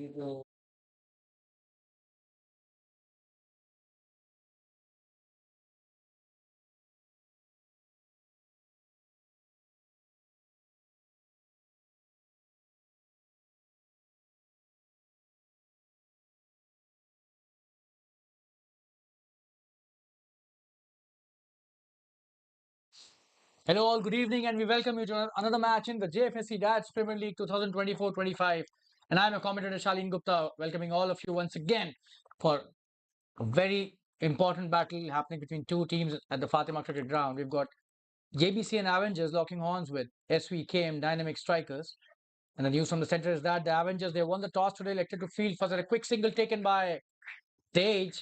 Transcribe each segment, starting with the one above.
Hello, all. Good evening, and we welcome you to another match in the Jfsc Dads Premier League 2024-25. And I'm a commentator, Shalin Gupta, welcoming all of you once again for a very important battle happening between two teams at the Fatima Cricket Ground. We've got Jbcn Avengers locking horns with Svkm'S Dynamic Strikers. And the news from the center is that the Avengers, they won the toss today, elected to field for a quick single taken by Tej,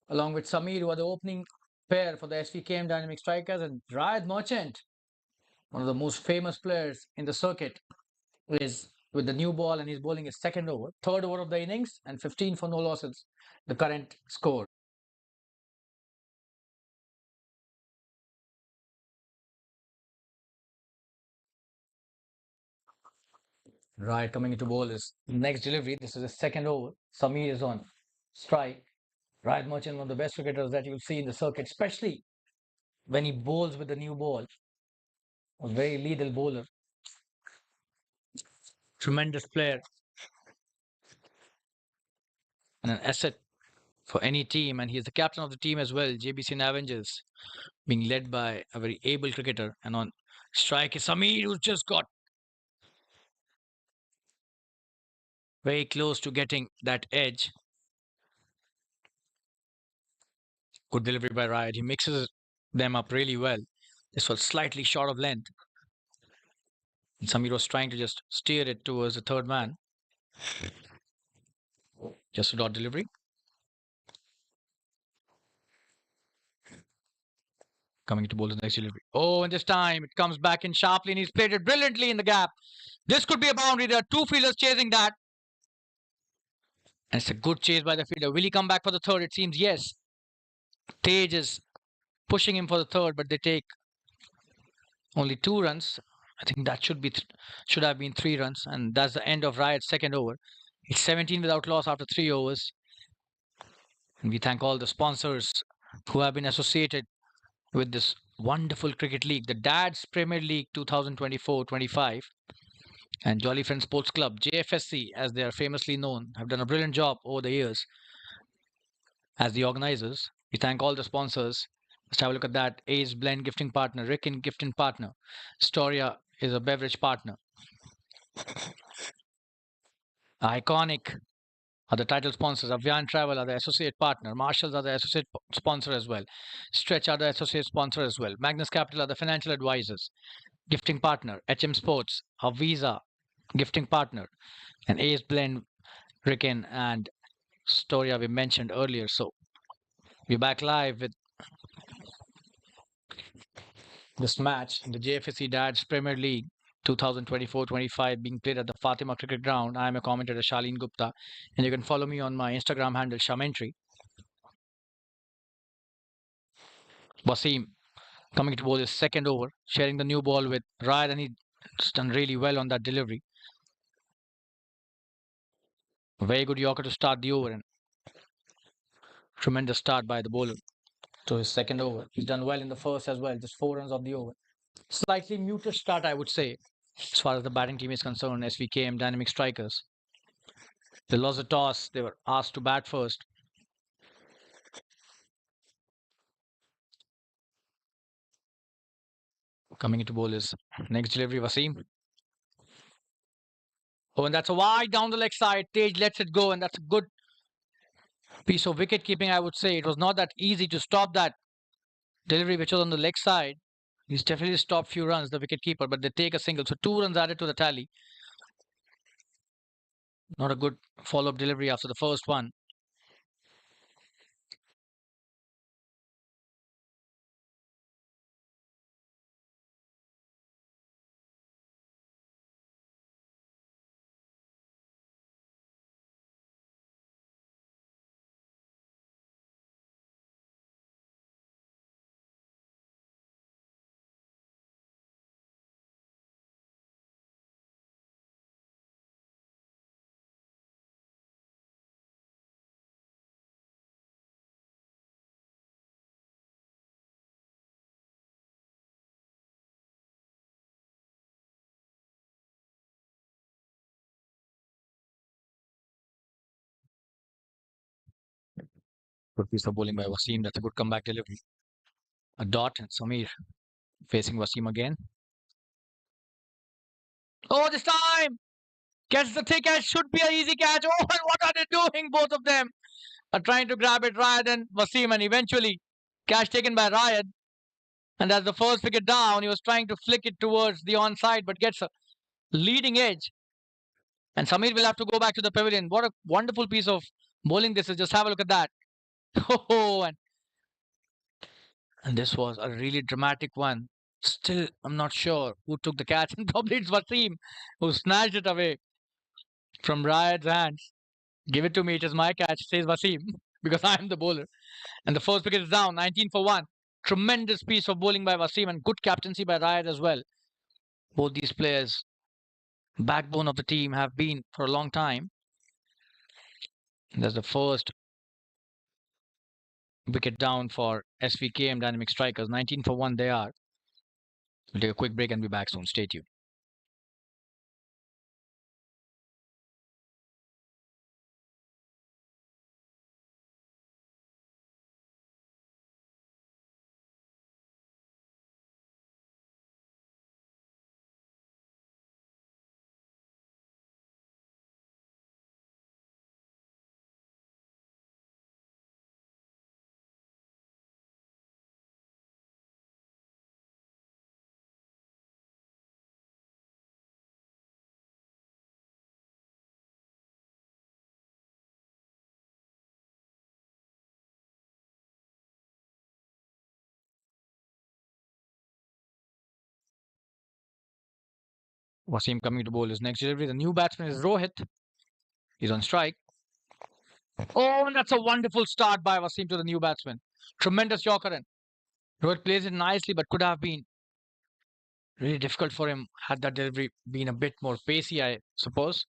along with Samir, who are the opening pair for the SVKM Dynamic Strikers, and Rayad Merchant, one of the most famous players in the circuit, is with the new ball and he's bowling his second over, third over of the innings, and 15 for no losses, the current score. Right, coming into bowl is next delivery. This is his second over. Samir is on strike. Ryan Merchant, one of the best cricketers that you'll see in the circuit, especially when he bowls with the new ball. A very lethal bowler. Tremendous player and an asset for any team. And he's the captain of the team as well, Jbcn Avengers, being led by a very able cricketer. And on strike is Samir, who's just got very close to getting that edge. Good delivery by Riot. He mixes them up really well. This was slightly short of length. And Samir was trying to just steer it towards the third man. Just a dot delivery. Coming to bowler's next delivery. Oh, and this time it comes back in sharply and he's played it brilliantly in the gap. This could be a boundary. There are two fielders chasing that. And it's a good chase by the fielder. Will he come back for the third? It seems yes. Tej is pushing him for the third, but they take only 2 runs. I think that should have been 3 runs, and that's the end of Riot's second over. It's 17 without loss after 3 overs. And we thank all the sponsors who have been associated with this wonderful cricket league, the Dad's Premier League 2024-25, and Jolly Friend Sports Club, Jfsc, as they are famously known, have done a brilliant job over the years as the organizers. We thank all the sponsors. Let's have a look at that. Ace Blend gifting partner, Rickin gifting partner, Storia is a beverage partner. Iconic are the title sponsors. Avian Travel are the associate partner. Marshalls are the associate sponsor as well. Stretch are the associate sponsor as well. Magnus Capital are the financial advisors. Gifting partner. HM Sports, our Visa gifting partner. And Ace Blend, Rickin and Storia we mentioned earlier. So we're back live with this match in the JFSC Dads Premier League 2024-25 being played at the Fatima Cricket Ground. I am a commentator, Shalin Gupta, and you can follow me on my Instagram handle, Shamentry. Wasim coming to bowl his second over, sharing the new ball with Ryan, and he's done really well on that delivery. A very good Yorker to start the over, and tremendous start by the bowler to his second over. He's done well in the first as well, just 4 runs of the over. Slightly muted start, I would say, as far as the batting team is concerned. SVKM Dynamic Strikers. They lost the toss. They were asked to bat first. Coming into bowl is next delivery, Wasim. Oh, and that's a wide down the leg side. Tej lets it go, and that's a good piece of wicket keeping, I would say. It was not that easy to stop that delivery, which was on the leg side. He's definitely stopped few runs, the wicket keeper, but they take a single. So 2 runs added to the tally. Not a good follow-up delivery after the first one. Good piece of bowling by Wasim. That's a good comeback delivery. A dot and Samir facing Wasim again. Oh, this time! Gets the thick edge. Should be an easy catch. Oh, and what are they doing? Both of them are trying to grab it, Rayad and Wasim, and eventually catch taken by Rayad. And as the first wicket down, he was trying to flick it towards the onside, but gets a leading edge. And Samir will have to go back to the pavilion. What a wonderful piece of bowling this is. Just have a look at that. Oh, and this was a really dramatic one. Still, I'm not sure who took the catch, and probably it's Wasim who snatched it away from Rayad's hands. Give it to me. It is my catch, says Wasim, because I am the bowler. And the first wicket is down, 19 for 1. Tremendous piece of bowling by Wasim and good captaincy by Rayad as well. Both these players, backbone of the team, have been for a long time. That's the first wicket down for Svkm Dynamic Strikers. 19 for 1 they are. We'll take a quick break and be back soon. Stay tuned. Wasim coming to bowl his next delivery. The new batsman is Rohit. He's on strike. Oh, and that's a wonderful start by Wasim to the new batsman. Tremendous Yorker. And Rohit plays it nicely, but could have been really difficult for him had that delivery been a bit more pacey, I suppose.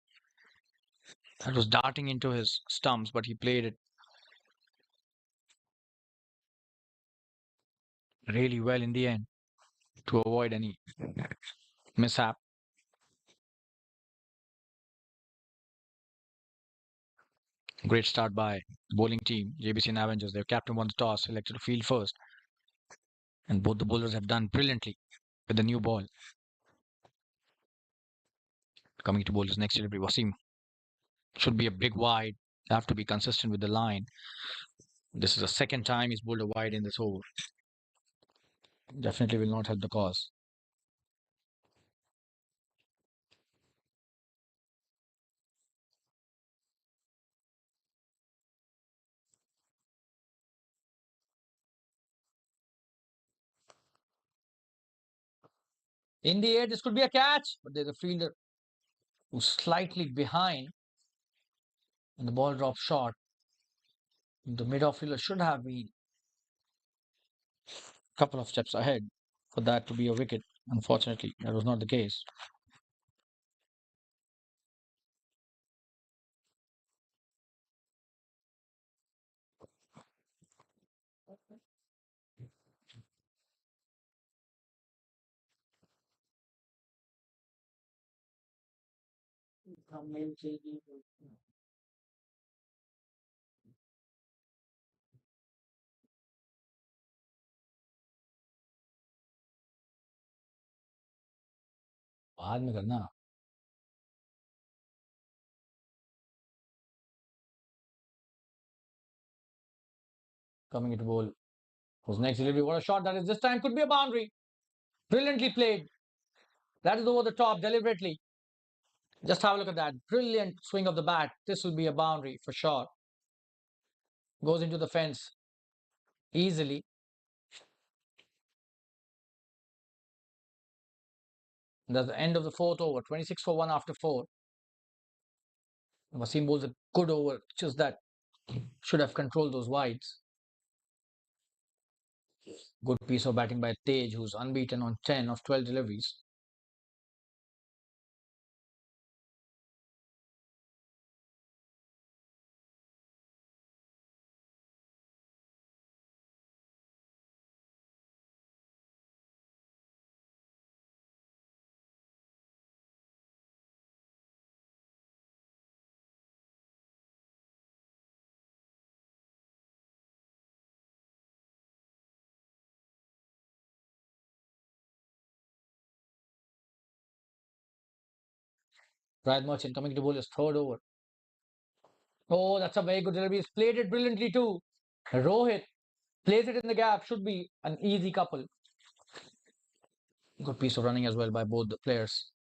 That was darting into his stumps, but he played it really well in the end to avoid any mishap. Great start by the bowling team, Jbcn Avengers. Their captain won the toss, selected to field first. And both the bowlers have done brilliantly with the new ball. Coming to bowl his next delivery, Wasim. Should be a big wide. Have to be consistent with the line. This is the second time he's bowled a wide in this over. Definitely will not help the cause. In the air, this could be a catch, but there's a fielder who's slightly behind, and the ball drops short. The mid-off fielder should have been a couple of steps ahead for that to be a wicket. Unfortunately, that was not the case. बाद में करना. Coming into bowl. Who's next delivery? What a shot that is. This time could be a boundary. Brilliantly played. That is over the top deliberately. Just have a look at that. Brilliant swing of the bat. This will be a boundary for sure. Goes into the fence easily. That's the end of the fourth over. 26 for 1 after 4. Wasim bowls a good over. Just that should have controlled those wides. Good piece of batting by Tej, who's unbeaten on 10 of 12 deliveries. Ryan Merchant coming to bowl his third over. Oh, that's a very good delivery. He's played it brilliantly too. Rohit plays it in the gap. Should be an easy couple. Good piece of running as well by both the players.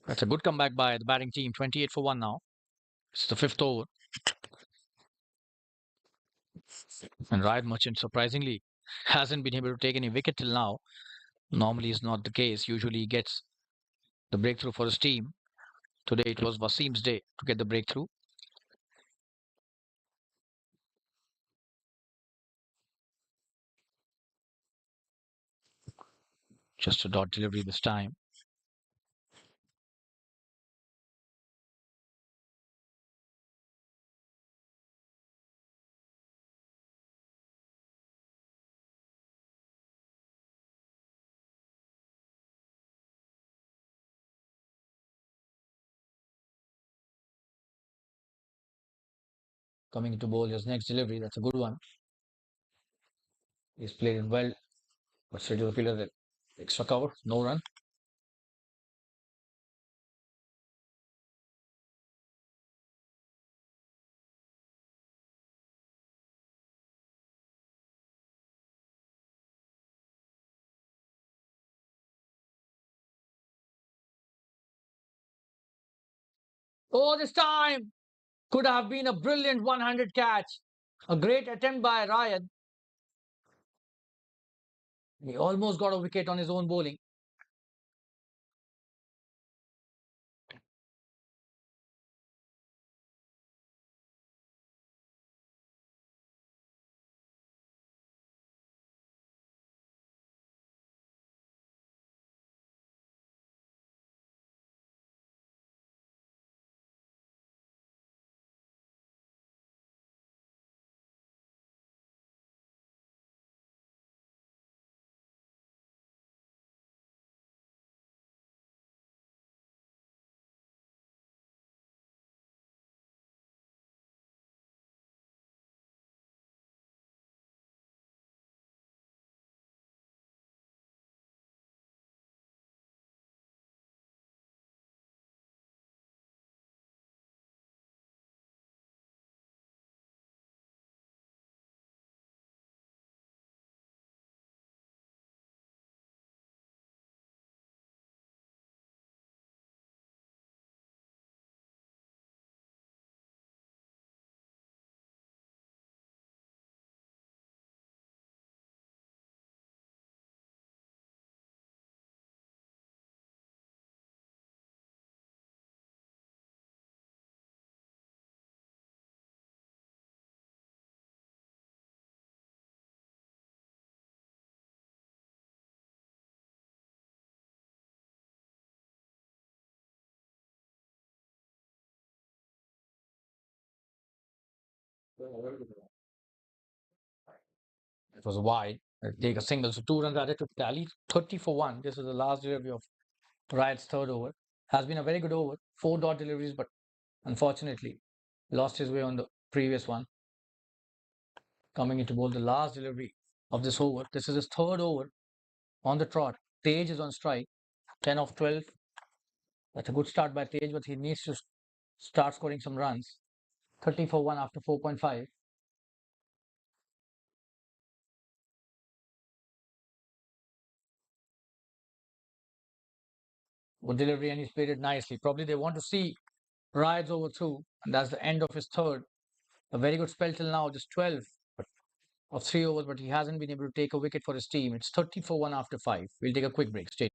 That's a good comeback by the batting team. 28 for 1 now. It's the fifth over. And Ryan Merchant, surprisingly, hasn't been able to take any wicket till now. Normally is not the case. Usually he gets the breakthrough for his team. Today it was Wasim's day to get the breakthrough. Just a dot delivery this time. Coming to bowl his next delivery. That's a good one. He's played it well, but straight to the fielder. Extra cover, no run. Oh, this time could have been a brilliant 100 catch. A great attempt by Ryan. He almost got a wicket on his own bowling. It was wide. Take a single, so 2 runs added to tally. 30 for 1. This is the last delivery of Ryan's third over. Has been a very good over. 4 dot deliveries, but unfortunately lost his way on the previous one. Coming into bowl the last delivery of this over. This is his third over on the trot. Tej is on strike. 10 of 12. That's a good start by Tej, but he needs to start scoring some runs. 30 for 1 after 4.5. Good delivery, and he's played it nicely. Probably they want to see Ryan's over through, and that's the end of his third. A very good spell till now, just 12 of 3 overs, but he hasn't been able to take a wicket for his team. It's 30 for 1 after 5. We'll take a quick break. Stay.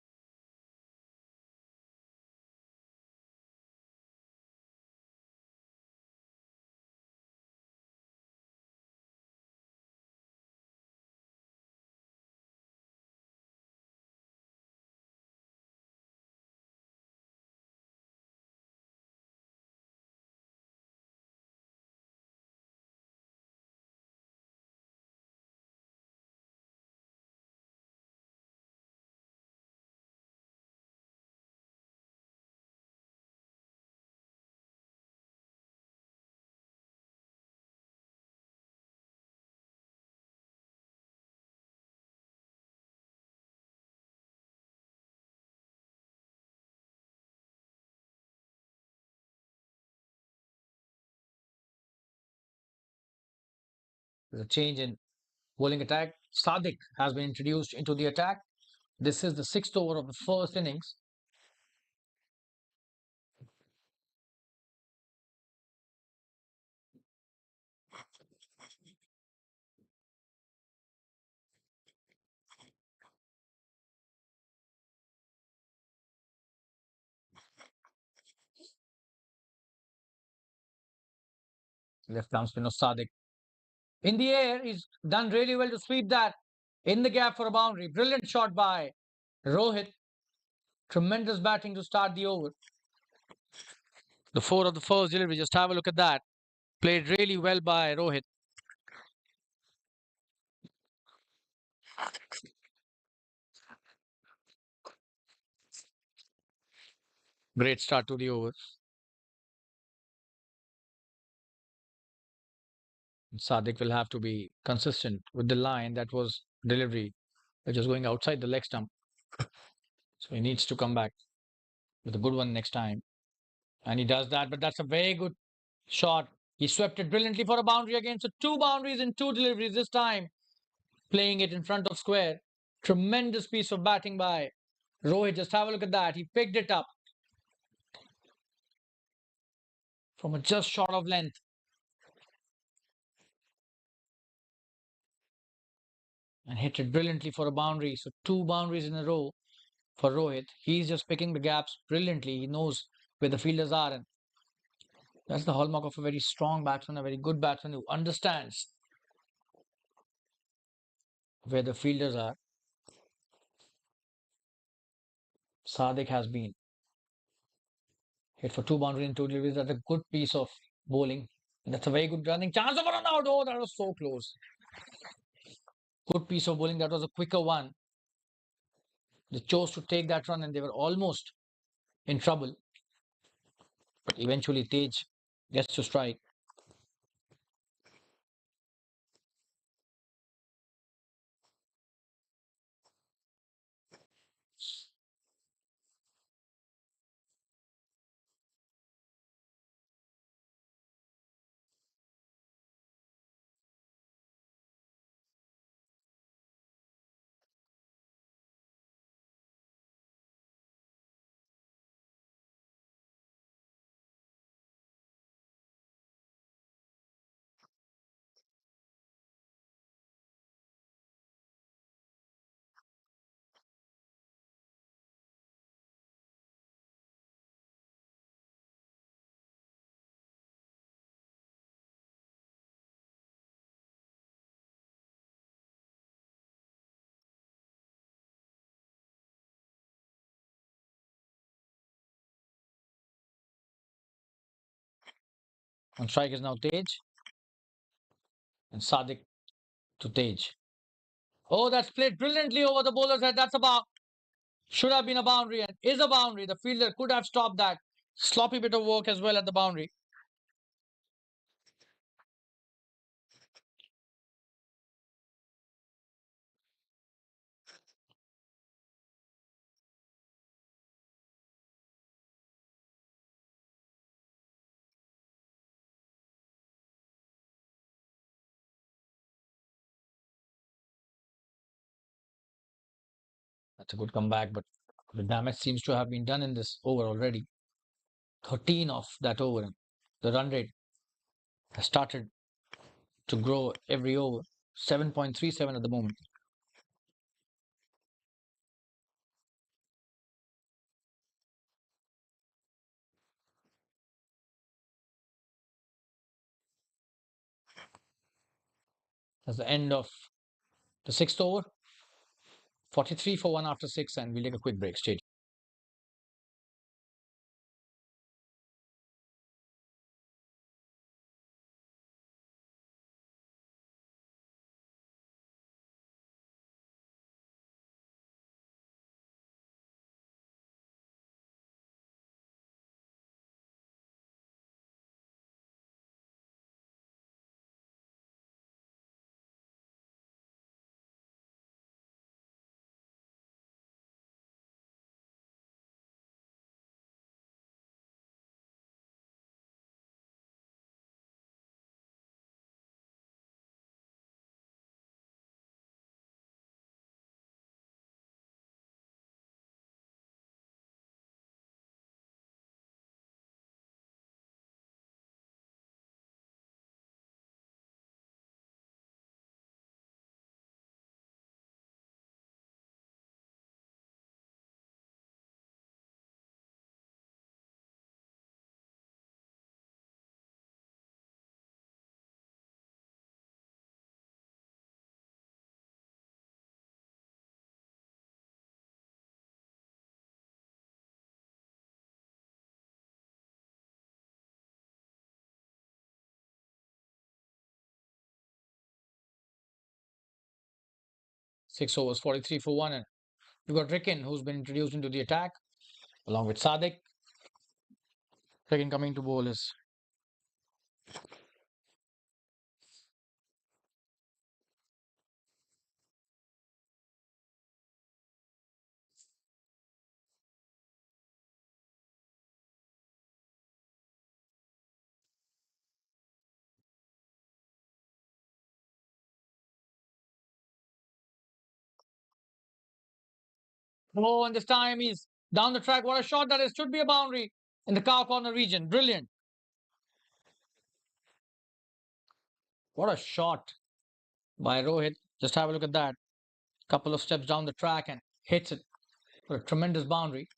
There's a change in bowling attack. Sadiq has been introduced into the attack. This is the sixth over of the first innings. Left arm spin of Sadiq. In the air, he's done really well to sweep that in the gap for a boundary. Brilliant shot by Rohit. Tremendous batting to start the over. The four of the first delivery, just have a look at that. Played really well by Rohit. Great start to the over. Sadiq will have to be consistent with the line that was delivery, which was going outside the leg stump. So he needs to come back with a good one next time. And he does that, but that's a very good shot. He swept it brilliantly for a boundary again. So two boundaries in two deliveries this time, playing it in front of square. Tremendous piece of batting by Rohit. Just have a look at that. He picked it up from a just short of length. And hit it brilliantly for a boundary. So two boundaries in a row for Rohit. He's just picking the gaps brilliantly. He knows where the fielders are. And that's the hallmark of a very strong batsman, a very good batsman who understands where the fielders are. Sadiq has been hit for two boundaries and two deliveries. That's a good piece of bowling. And that's a very good running chance of a run out. Oh, that was so close. Good piece of bowling. That was a quicker one. They chose to take that run and they were almost in trouble. But eventually Tej gets to strike. On strike is now Tej. And Sadiq to Tej. Oh, that's played brilliantly over the bowler's head. That's about should have been a boundary and is a boundary. The fielder could have stopped that. Sloppy bit of work as well at the boundary. That's a good comeback, but the damage seems to have been done in this over already. 13 of that over. The run rate has started to grow every over. 7.37 at the moment. That's the end of the sixth over. 43 for one after six, and we'll take a quick break. Stay 6 overs, 43 for one. And you've got Ricken, who's been introduced into the attack, along with Sadik. Ricken coming to bowl is. Oh, and this time he's down the track. What a shot that is. Should be a boundary in the cow corner region. Brilliant. What a shot by Rohit. Just have a look at that. Couple of steps down the track and hits it for a tremendous boundary.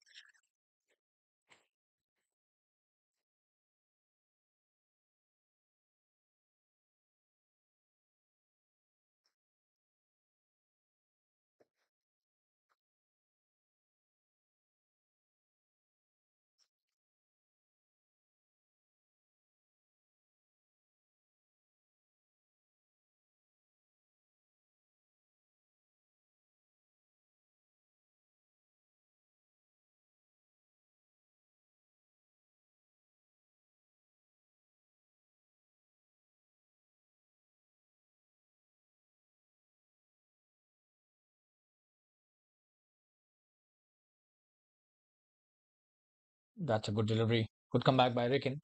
That's a good delivery. Good comeback by Ricken.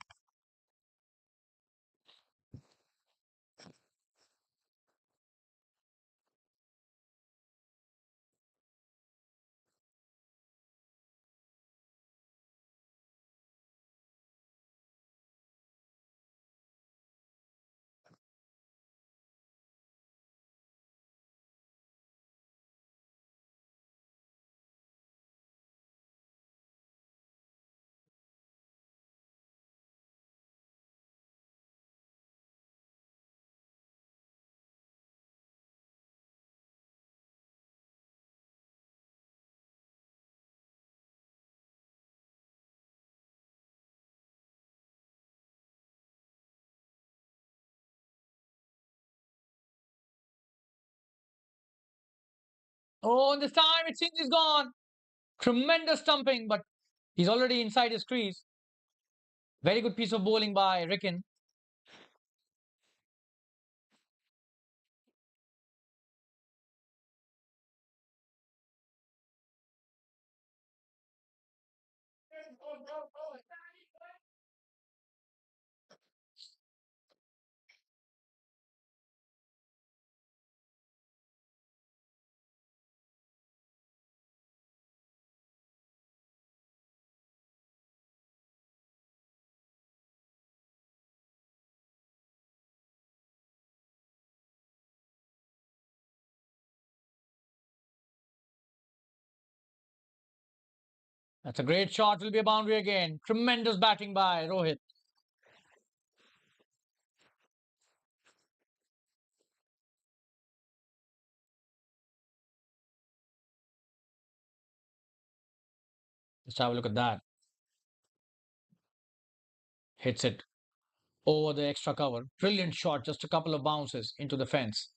Oh, and this time it seems he's gone. Tremendous stumping, but he's already inside his crease. Very good piece of bowling by Ricken. That's a great shot. Will be a boundary again. Tremendous batting by Rohit. Just have a look at that. Hits it over the extra cover. Brilliant shot. Just a couple of bounces into the fence.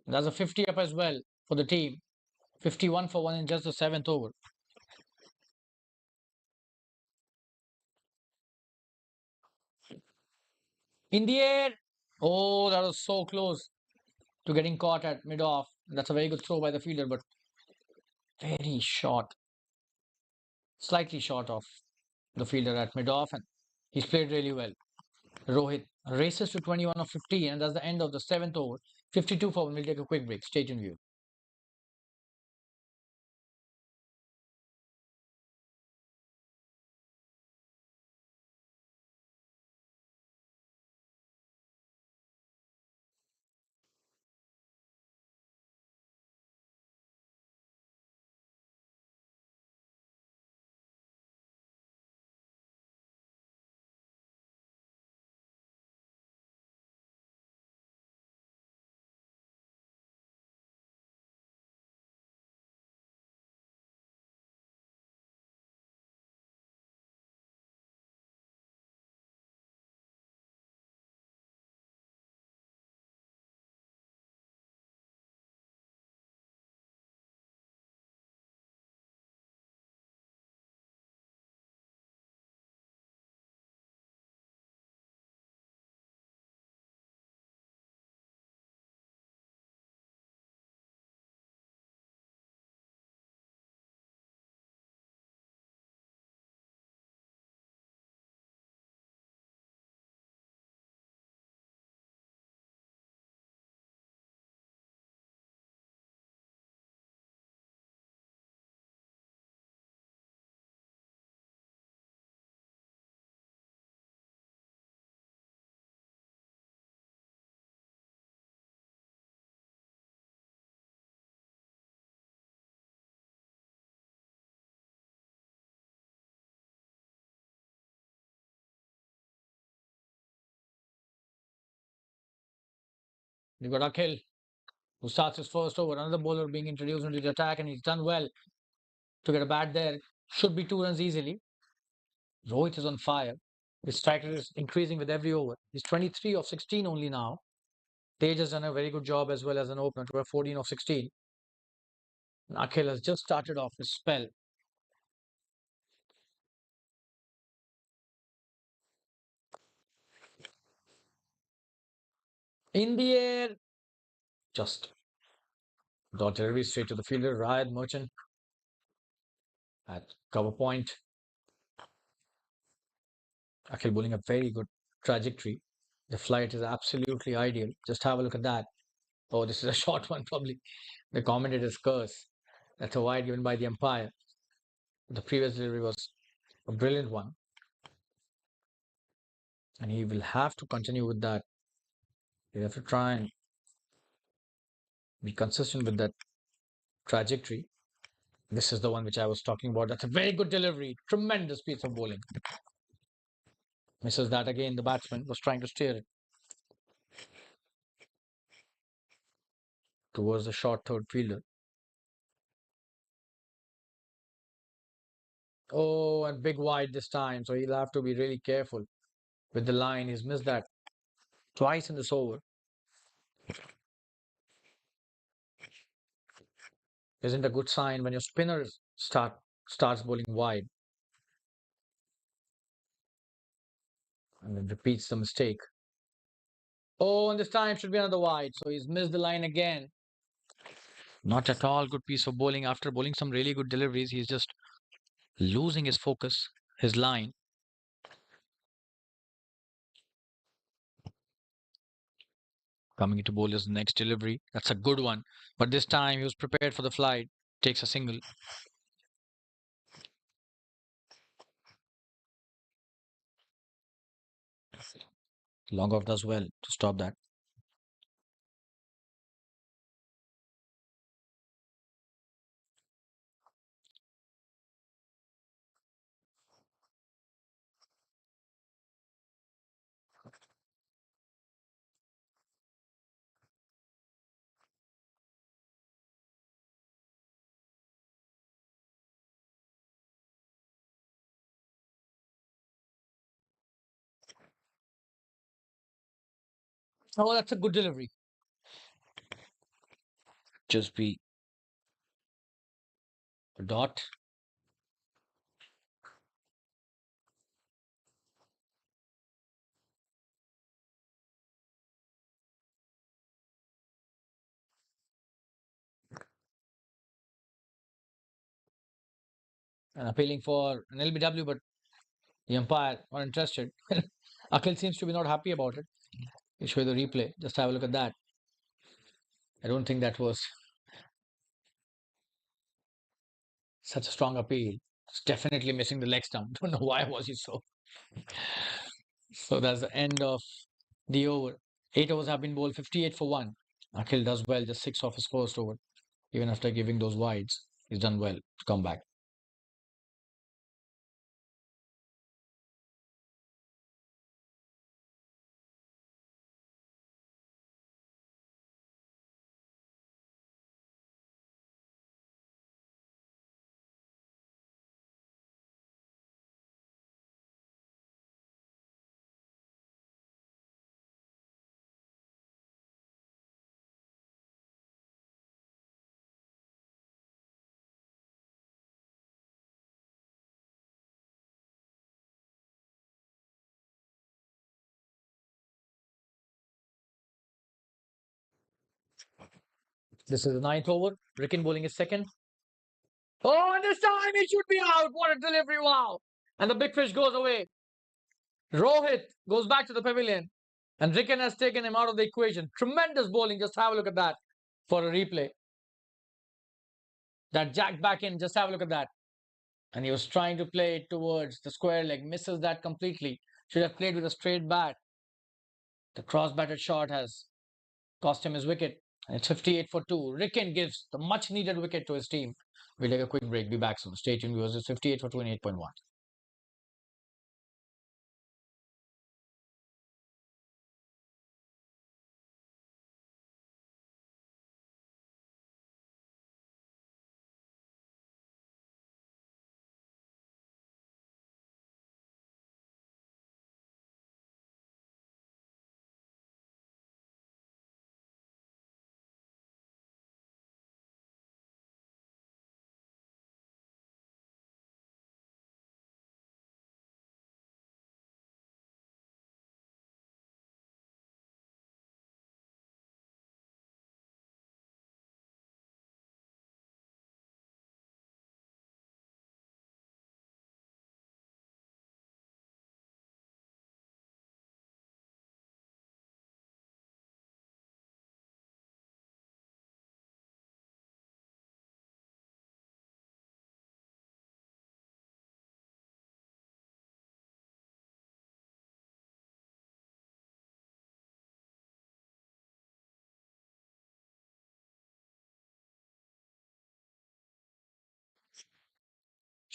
That's a 50 up as well for the team. 51 for one in just the seventh over. In the air. Oh, that was so close to getting caught at mid off. That's a very good throw by the fielder, but very short. Slightly short of the fielder at mid off, and he's played really well. Rohit races to 21 of 15, and that's the end of the seventh over. 52 for one. We'll take a quick break. Stay tuned, view. You've got Akhil, who starts his first over. Another bowler being introduced into the attack, and he's done well to get a bat there. Should be 2 runs easily. Rohit is on fire. His strike rate is increasing with every over. He's 23 of 16 only now. Tej has done a very good job as well as an opener to have 14 of 16. And Akhil has just started off his spell. In the air, just got delivery straight to the fielder, Rayad Merchant at cover point. Akhil bowling a very good trajectory. The flight is absolutely ideal. Just have a look at that. Oh, this is a short one, probably. The commentator's curse. That's a wide given by the umpire. The previous delivery was a brilliant one. And he will have to continue with that. You have to try and be consistent with that trajectory. This is the one which I was talking about. That's a very good delivery. Tremendous piece of bowling. Misses that again. The batsman was trying to steer it towards the short third fielder. Oh, and big wide this time. So he'll have to be really careful with the line. He's missed that twice in this over. Isn't a good sign when your spinners starts bowling wide and then repeats the mistake. Oh, and this time should be another wide. So he's missed the line again. Not at all good piece of bowling. After bowling some really good deliveries, he's just losing his focus, his line. Coming into bowler's next delivery. That's a good one. But this time he was prepared for the flight. Takes a single. Long off does well to stop that. Oh, that's a good delivery. Just be a dot. And appealing for an LBW, but the umpire not interested. Akhil seems to be not happy about it. You show the replay. Just have a look at that. I don't think that was such a strong appeal. It's definitely missing the leg stump. Don't know why was he so. So that's the end of the over. 8 overs have been bowled, 58 for 1. Akhil does well, just 6 off his first over. Even after giving those wides, he's done well to come back. This is the ninth over. Ricken bowling is second. Oh, and this time he should be out. What a delivery. Wow. And the big fish goes away. Rohit goes back to the pavilion. And Ricken has taken him out of the equation. Tremendous bowling. Just have a look at that for a replay. That jacked back in. Just have a look at that. And he was trying to play it towards the square leg. Misses that completely. Should have played with a straight bat. The cross-batted shot has cost him his wicket. And it's 58 for 2. Ricken gives the much needed wicket to his team. We'll take a quick break. Be back soon. Stay tuned viewers. It's 58 for 2 and 8.1.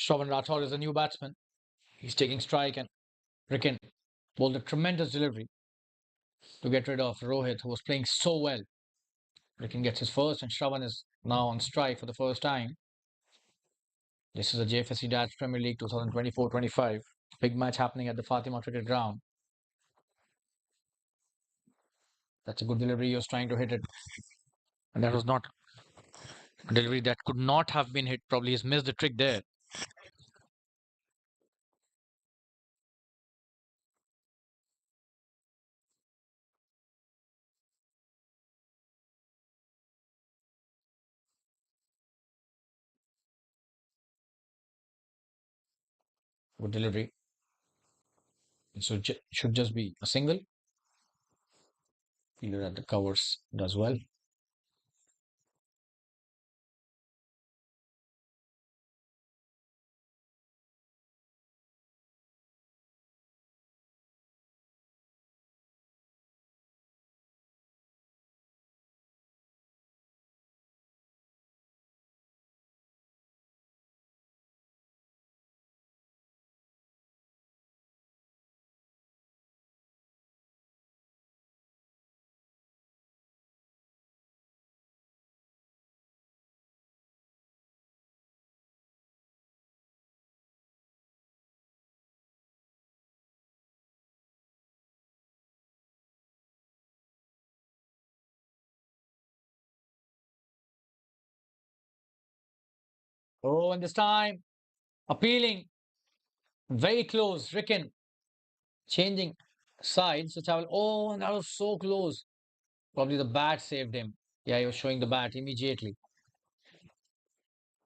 Shravan Rathore is a new batsman. He's taking strike, and Ricken bowled a tremendous delivery to get rid of Rohit, who was playing so well. Ricken gets his first, and Shravan is now on strike for the first time. This is a JFSC Dats Premier League 2024-25. Big match happening at the Fatima Cricket Ground. That's a good delivery. He was trying to hit it, and that was not a delivery that could not have been hit. Probably he's missed the trick there. Good delivery. So should just be a single. Fielder at the covers does well. Oh, and this time appealing, very close. Ricken changing sides to travel. Oh, and that was so close. Probably the bat saved him. Yeah, he was showing the bat immediately.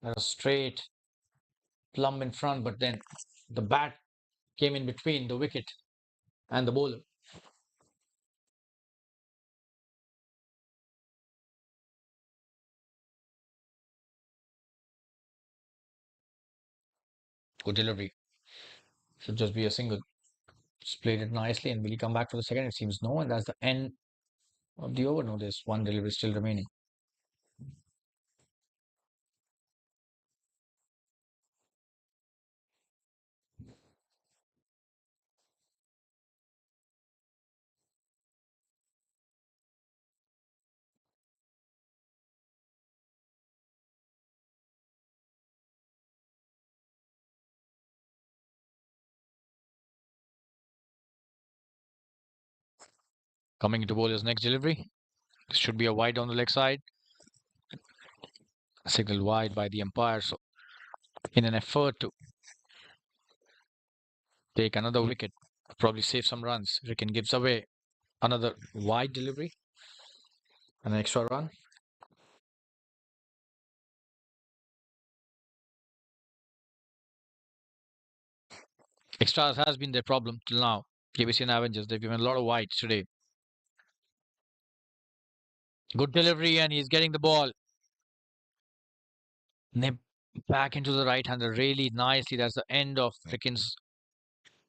That was straight, plumb in front, but then the bat came in between the wicket and the bowler. Good delivery. Should just be a single. Just played it nicely, and will he come back for the second? It seems no, and that's the end of the over. No, there's one delivery still remaining. Coming into bowler's next delivery. This should be a wide on the leg side. Signal wide by the umpire. So, in an effort to take another wicket, probably save some runs, Ricken gives away another wide delivery and an extra run. Extras has been their problem till now. Jbcn Avengers, they've given a lot of wides today. Good delivery, and he's getting the ball. Nip back into the right hander really nicely. That's the end of Ricken's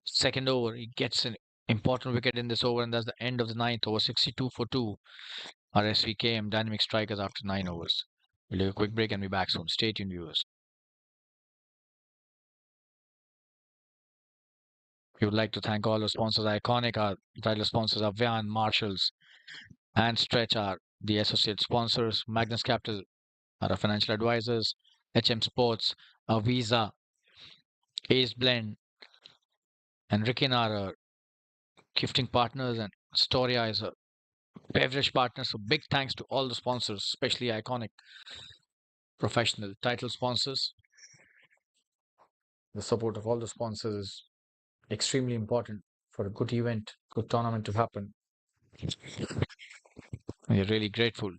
second over. He gets an important wicket in this over, and that's the end of the ninth over. 62 for 2 are SVKM dynamic strikers after 9 overs. We'll take a quick break and be back soon. Stay tuned, viewers. We would like to thank all the sponsors. Iconic, our title sponsors are Vian, Marshalls, and Stretch are the associate sponsors. Magnus Capital are our financial advisors. Sports, Visa, Ace Blend, and Ricken are our gifting partners, and Storia is a beverage partner. So big thanks to all the sponsors, especially Iconic professional title sponsors. The support of all the sponsors is extremely important for a good event, good tournament to happen. We are really grateful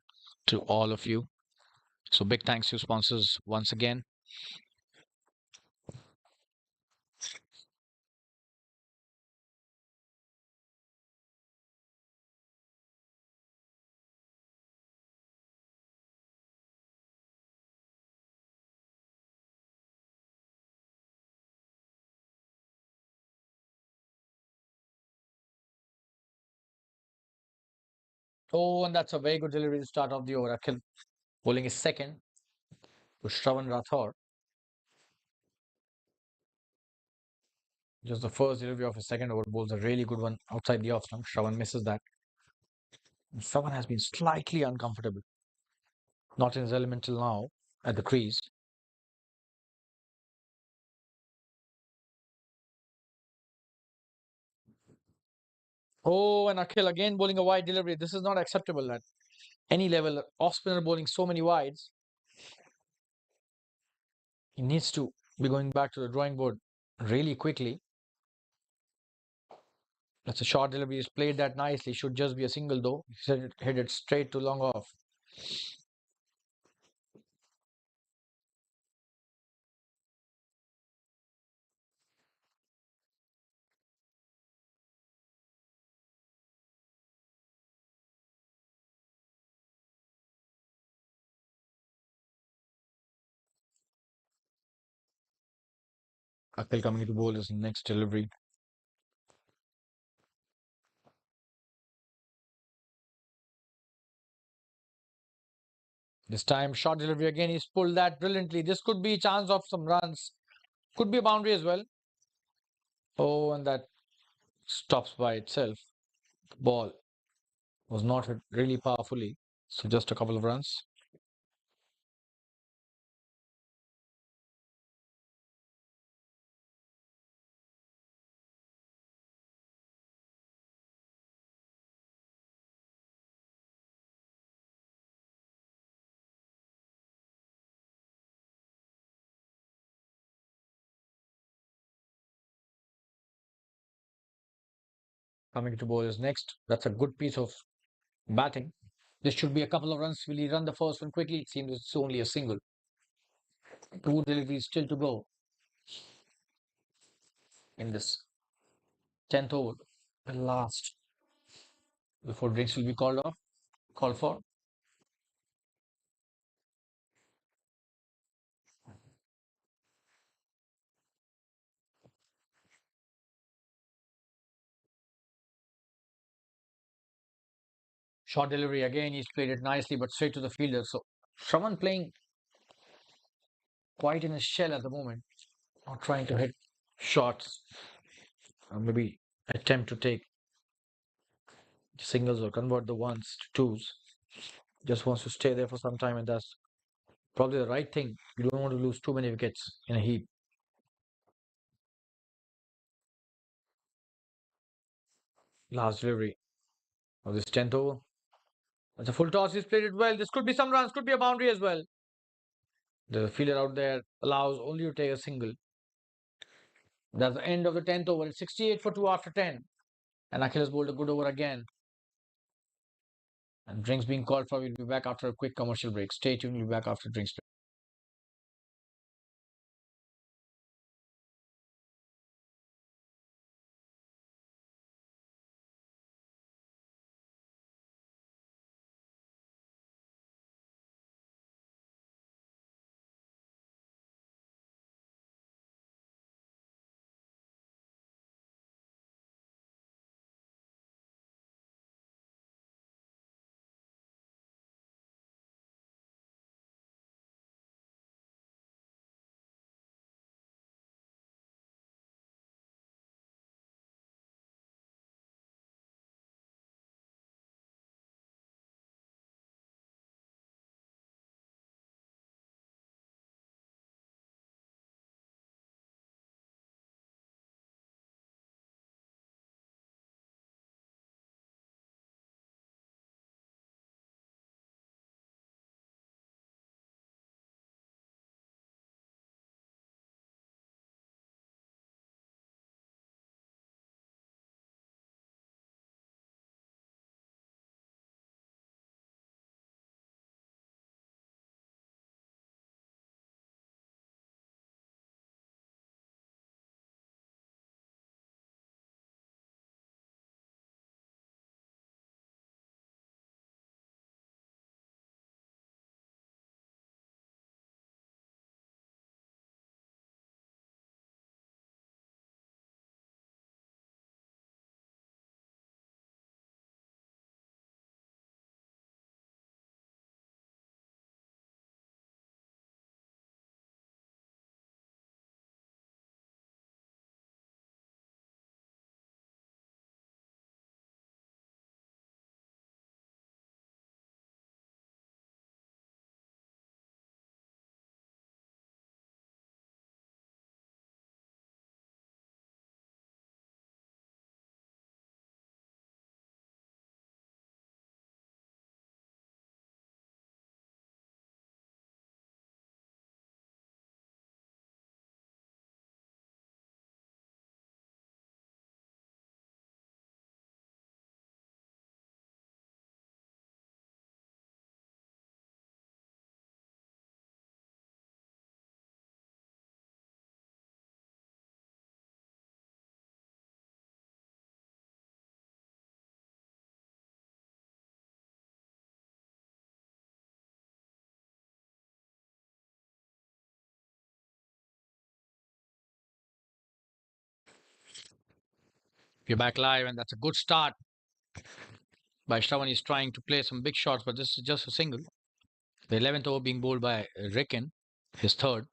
to all of you. So big thanks to sponsors once again. Oh, and that's a very good delivery to start off the over. Akhil bowling is second to Shravan Rathore. Just the first delivery of his second over bowls a really good one outside the off stump. Shravan misses that. And Shravan has been slightly uncomfortable. Not in his element till now at the crease. Oh, and Akhil again bowling a wide delivery. This is not acceptable at any level. Off spinner bowling so many wides. He needs to be going back to the drawing board really quickly. That's a short delivery. He's played that nicely. Should just be a single though. Hit it straight to long off. Akhil coming to bowl his next delivery. This time, short delivery again. He's pulled that brilliantly. This could be a chance of some runs. Could be a boundary as well. Oh, and that stops by itself. The ball was not hit really powerfully. So just a couple of runs. Coming to bowl is next. That's a good piece of batting. This should be a couple of runs. Will he run the first one quickly? It seems it's only a single. Two deliveries still to go in this 10th over. The last before drinks will be called for. Short delivery again. He's played it nicely, but straight to the fielder. So Shravan playing quite in his shell at the moment, not trying to hit shots, or maybe attempt to take singles or convert the ones to twos. Just wants to stay there for some time, and that's probably the right thing. You don't want to lose too many wickets in a heap. Last delivery of this 10th over. That's a full toss. He's played it well. This could be some runs, could be a boundary as well. The fielder out there allows only to take a single. That's the end of the 10th over. It's 68 for 2 after 10. And Akhil has bowled a good over again. And drinks being called for. We'll be back after a quick commercial break. Stay tuned. We'll be back after drinks. We're back live, and that's a good start by Shravan. He's trying to play some big shots, but this is just a single. The 11th over being bowled by Ricken, his third.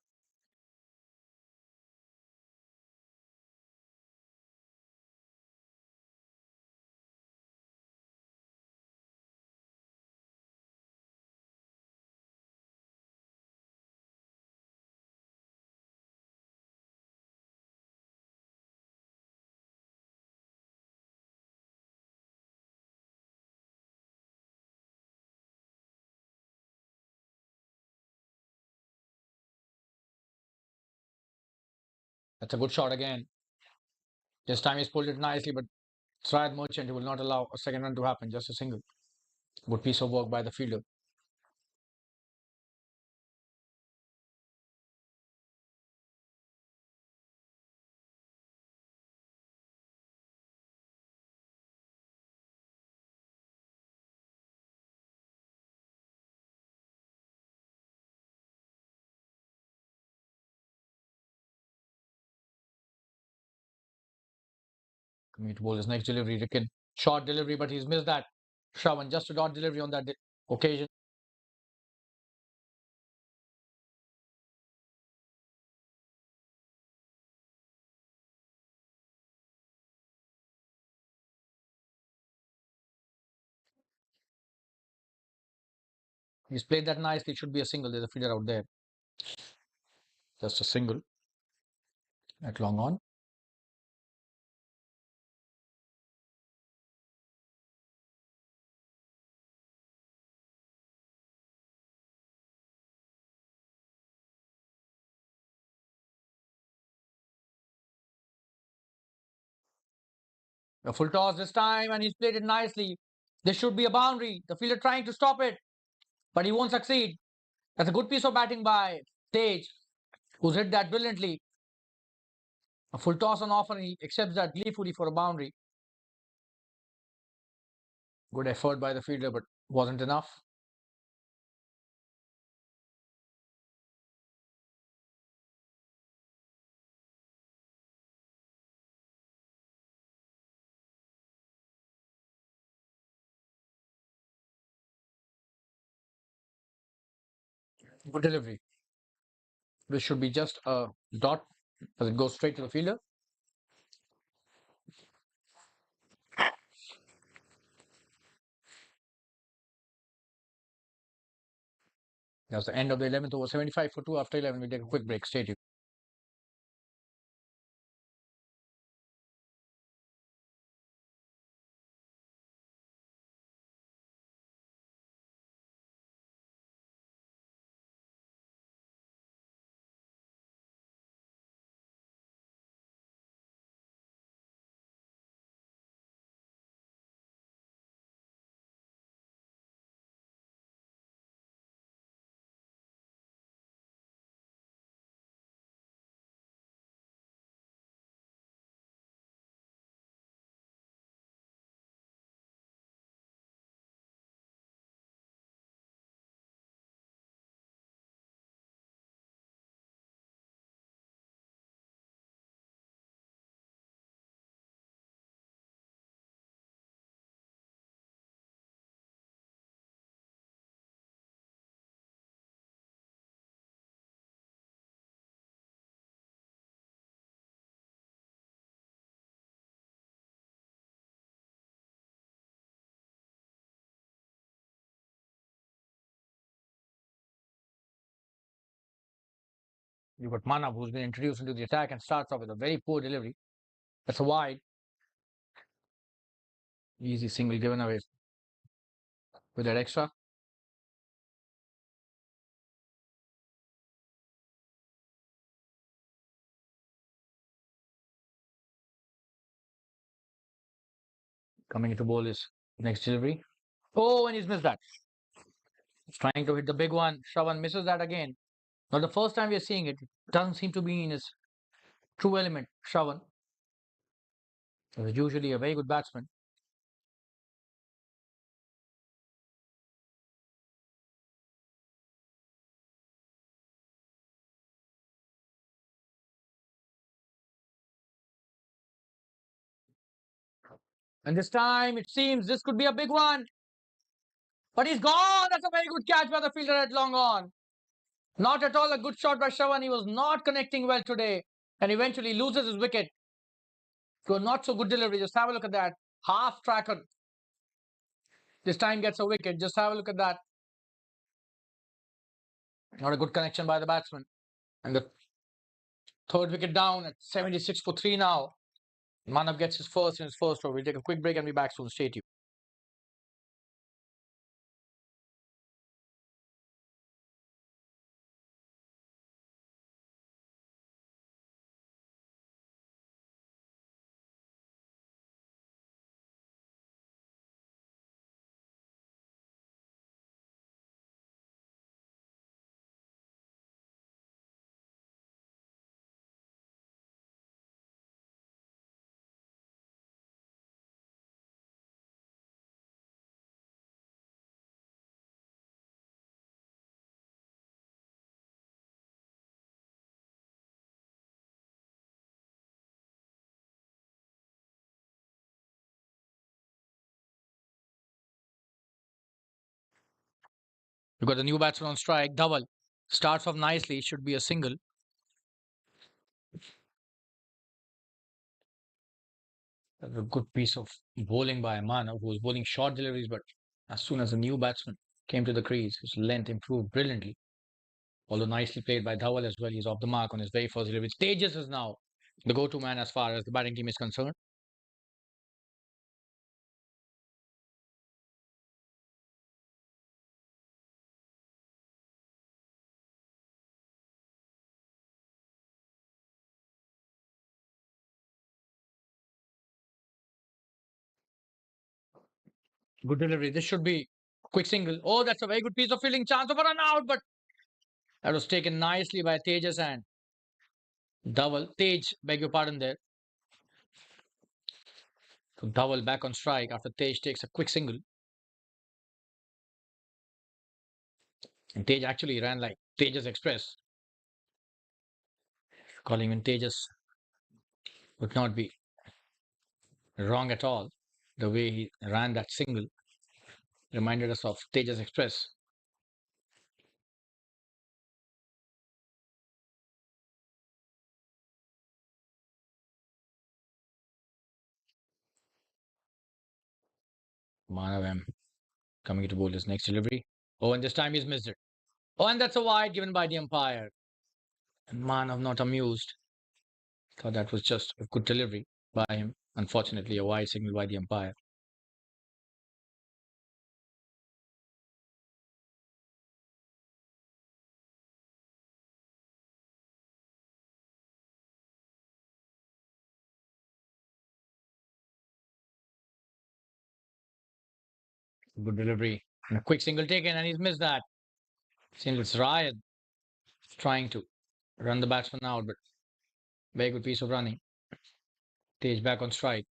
That's a good shot again. This time he's pulled it nicely, but Syed Merchant will not allow a second run to happen, just a single. Good piece of work by the fielder. Coming to bowl his next delivery, Ricken. Short delivery, but he's missed that. Shravan, just a dot delivery on that occasion. He's played that nicely. It should be a single. There's a fielder out there. Just a single at long on. A full toss this time, and he's played it nicely. This should be a boundary. The fielder trying to stop it, but he won't succeed. That's a good piece of batting by Tej, who's hit that brilliantly. A full toss on offer, and he accepts that gleefully for a boundary. Good effort by the fielder, but wasn't enough. Good delivery. This should be just a dot as it goes straight to the fielder. That's the end of the 11th over. 75 for 2 after 11. We take a quick break. Stay tuned. You've got Manav, who's been introduced into the attack and starts off with a very poor delivery. That's a wide. Easy single given away with that extra. Coming into bowl is next delivery. Oh, and he's missed that. He's trying to hit the big one. Shravan misses that again. Not the first time we're seeing it. It doesn't seem to be in his true element. Shravan is usually a very good batsman. And this time it seems this could be a big one. But he's gone. That's a very good catch by the fielder at long on. Not at all a good shot by Shravan. He was not connecting well today and eventually loses his wicket. So not so good delivery. Just have a look at that. Half tracker. This time gets a wicket. Just have a look at that. Not a good connection by the batsman. And the third wicket down at 76 for 3 now. Manav gets his first in his first over. We'll take a quick break and be back soon. Stay tuned. We've got the new batsman on strike. Double. Starts off nicely. Should be a single. That's a good piece of bowling by Manav, who was bowling short deliveries, but as soon as the new batsman came to the crease, his length improved brilliantly. Although nicely played by Dhawal as well. He's off the mark on his very first delivery. Tejas is now the go-to man as far as the batting team is concerned. Good delivery. This should be a quick single. Oh, that's a very good piece of fielding. Chance of a run out, but that was taken nicely by Tejas and Dhawal. Tej, beg your pardon there. So Dhawal back on strike after Tej takes a quick single. And Tej actually ran like Tejas Express. Calling him Tejas would not be wrong at all. The way he ran that single reminded us of Tejas Express. Manav M coming to bowl his next delivery. Oh, and this time he's missed it. Oh, and that's a wide given by the umpire. And Manav not amused. Thought that was just a good delivery by him. Unfortunately, a wide signal by the umpire. Good delivery. And a quick single taken, and he's missed that. Seems it's Ryan trying to run the batsman out, but very good piece of running. Tej back on strike.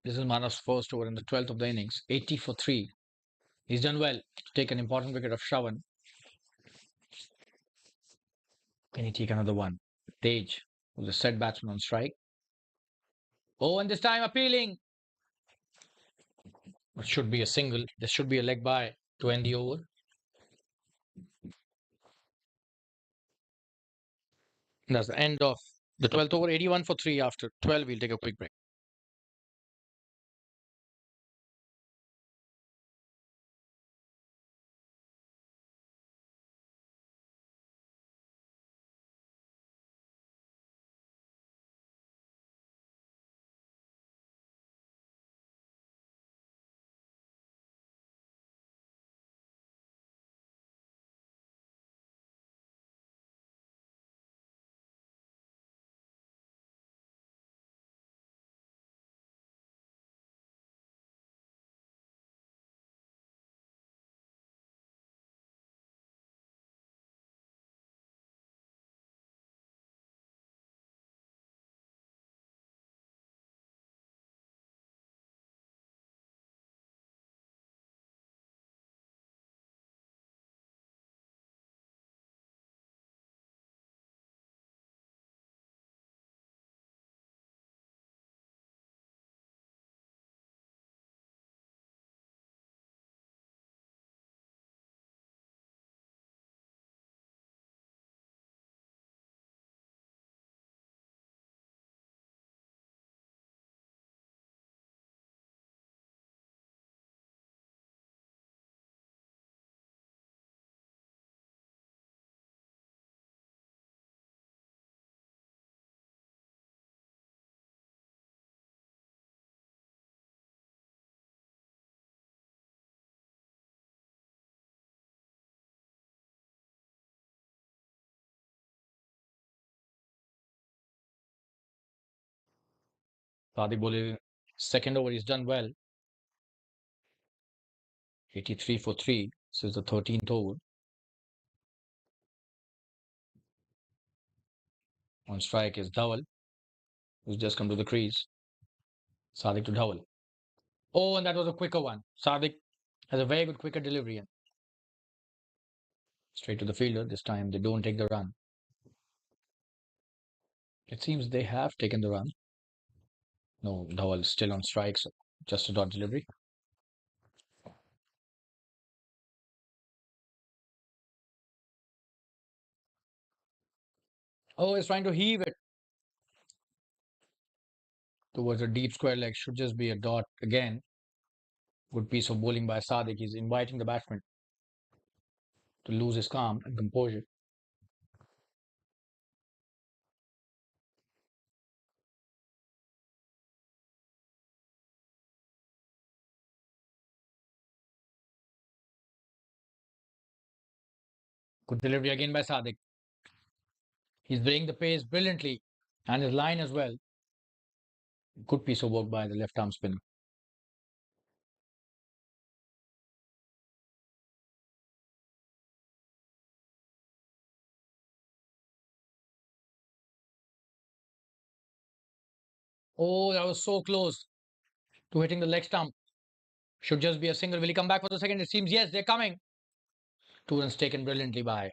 This is Manav's first over in the 12th of the innings. 80 for 3. He's done well to take an important wicket of Shravan. Can he take another one? Tej, who's a set batsman on strike. Oh, and this time appealing. It should be a single. This should be a leg by to end the over. And that's the end of the 12th over. 81 for 3 after 12. We'll take a quick break. Sadiq bowling second over. He's done well. 83 for 3. This is the 13th over. On strike is Dhawal, who's just come to the crease. Sadiq to Dhawal. Oh, and that was a quicker one. Sadiq has a very good quicker delivery. And straight to the fielder. This time they don't take the run. It seems they have taken the run. No, Dhawal is still on strike, so just a dot delivery. Oh, he's trying to heave it towards a deep square leg. Should just be a dot again. Good piece of bowling by Sadiq. He's inviting the batsman to lose his calm and composure. Good delivery again by Sadiq. He's bringing the pace brilliantly and his line as well. Good piece of work by the left arm spinner. Oh, that was so close to hitting the leg stump. Should just be a single. Will he come back for the second? It seems yes, they're coming. 2 runs taken brilliantly by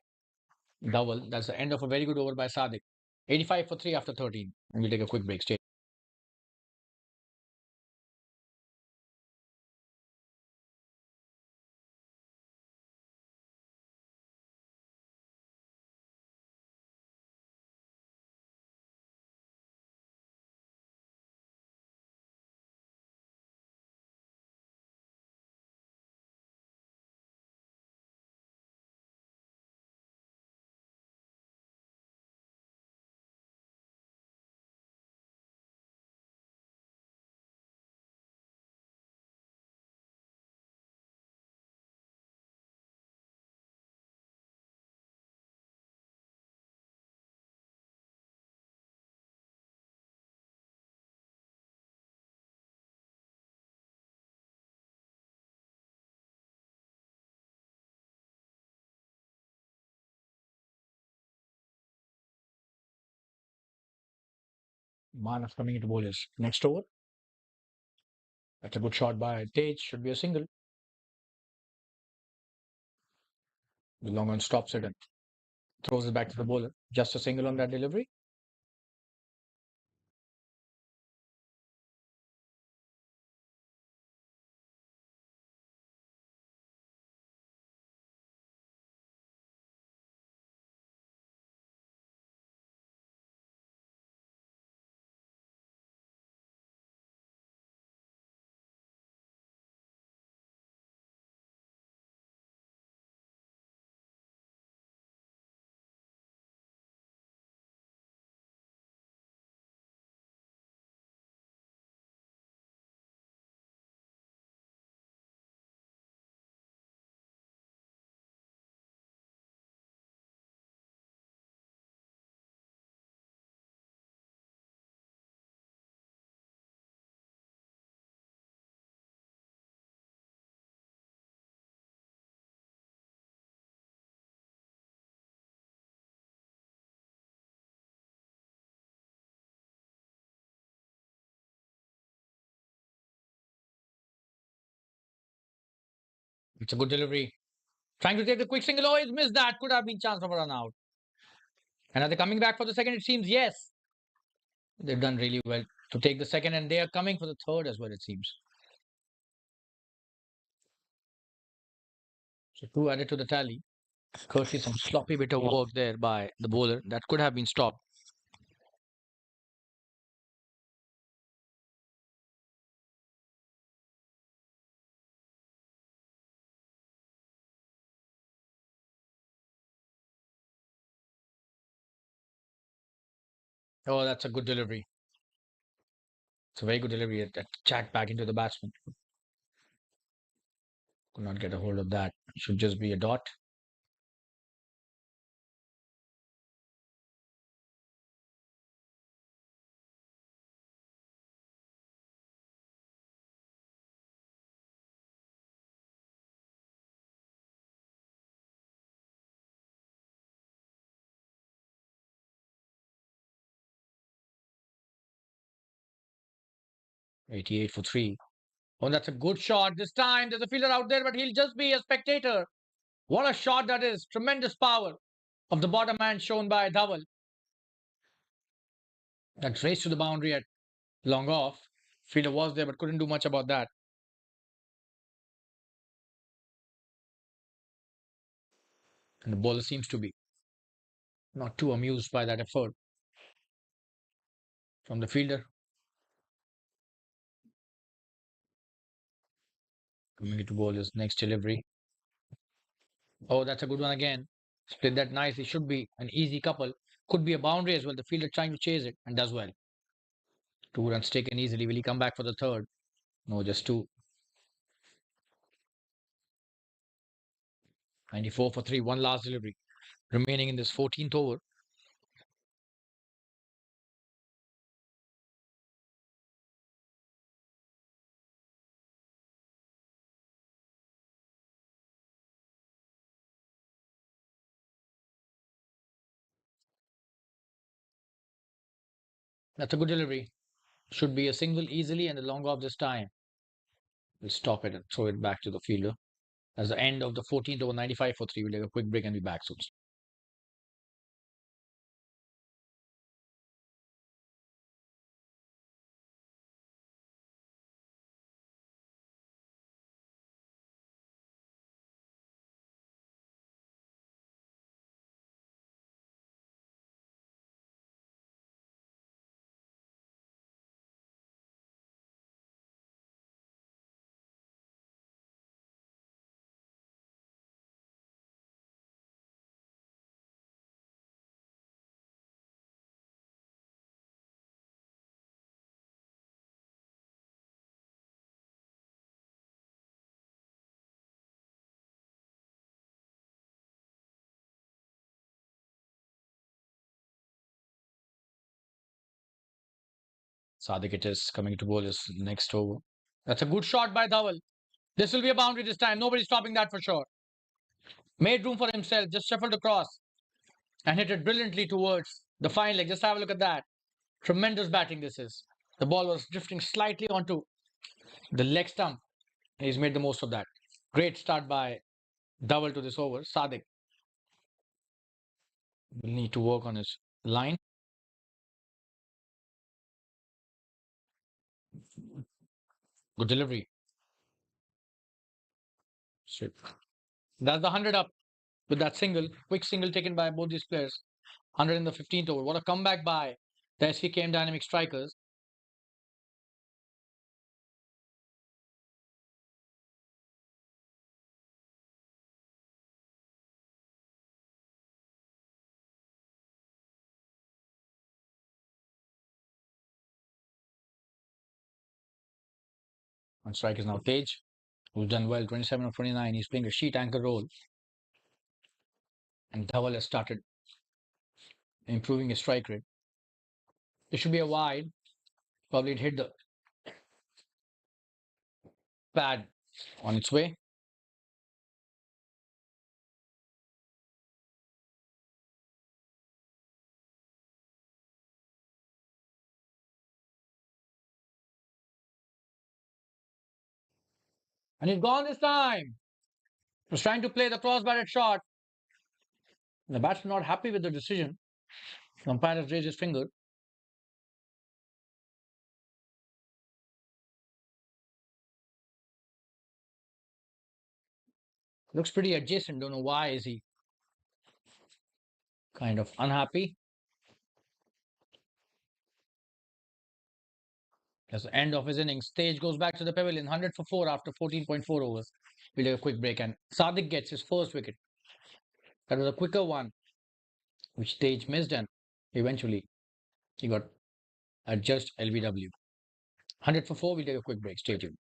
Dhawal. That's the end of a very good over by Sadiq. 85 for 3 after 13. And we'll take a quick break. Stay. Manas coming into bowlers. Next over. That's a good shot by Tej. Should be a single. The long on stops it and throws it back to the bowler. Just a single on that delivery. It's a good delivery. Trying to take the quick single. Oh, he's missed that. Could have been chance of a run out. And are they coming back for the second? It seems yes. They've done really well to take the second, and they are coming for the third as well, it seems. So 2 added to the tally. Curtly, some sloppy bit of work there by the bowler that could have been stopped. Oh, that's a good delivery. It's a very good delivery. That jacked back into the batsman. Could not get a hold of that. Should just be a dot. 88 for 3. Oh, that's a good shot. This time there's a fielder out there, but he'll just be a spectator. What a shot that is. Tremendous power of the bottom man shown by Dhaval. That race to the boundary at long off. Fielder was there, but couldn't do much about that. And the bowler seems to be not too amused by that effort from the fielder. Coming into bowler's next delivery. Oh, that's a good one again. Split that nicely. Should be an easy couple. Could be a boundary as well. The fielder trying to chase it and does well. 2 runs taken easily. Will he come back for the third? No, just two. 94 for 3. One last delivery remaining in this 14th over. That's a good delivery. Should be a single easily and a long off this time. We'll stop it and throw it back to the fielder. That's the end of the 14th over. 95 for 3. We'll take a quick break and be back soon. Sadiq it is coming to bowl his next over. That's a good shot by Dhaval. This will be a boundary this time. Nobody's stopping that for sure. Made room for himself. Just shuffled across and hit it brilliantly towards the fine leg. Just have a look at that. Tremendous batting this is. The ball was drifting slightly onto the leg stump. He's made the most of that. Great start by Dhaval to this over. Sadiq will need to work on his line. Good delivery. Straight. That's the 100 up with that single. Quick single taken by both these players. 100 in the 15th over. What a comeback by the Svkm Dynamic strikers. On strike is now Tej, who's done well. 27 of 29. He's playing a sheet anchor role. And Dhaval has started improving his strike rate. This should be a wide. Probably it hit the pad on its way. And it's gone this time. Was trying to play the cross-batted shot. The batsman not happy with the decision. The umpire has raised his finger. Looks pretty adjacent. Don't know why is he kind of unhappy. That's the end of his innings. Stage goes back to the pavilion. 100 for 4 after 14.4 overs. We'll take a quick break. And Sadiq gets his first wicket. That was a quicker one, which Stage missed. And eventually he got adjudged LBW. 100 for 4. We'll take a quick break. Stay tuned.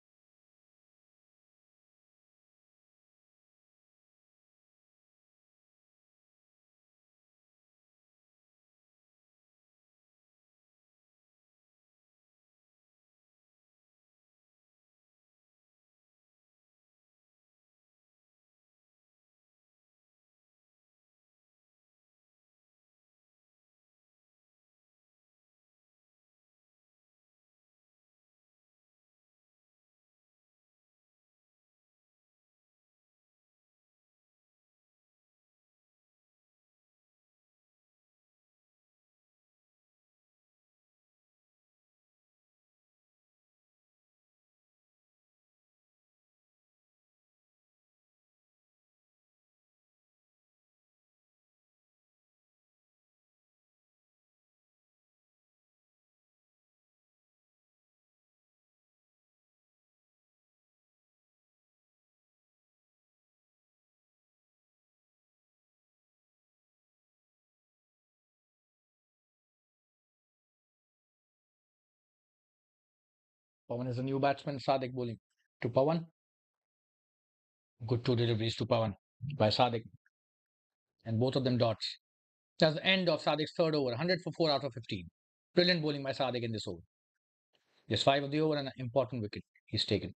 Pawan is a new batsman. Sadik bowling to Pawan. Good two deliveries to Pawan by Sadik, and both of them dots. That's the end of Sadik's third over. 100 for 4 out of 15. Brilliant bowling by Sadik in this over. Just 5 of the over and an important wicket he's taken.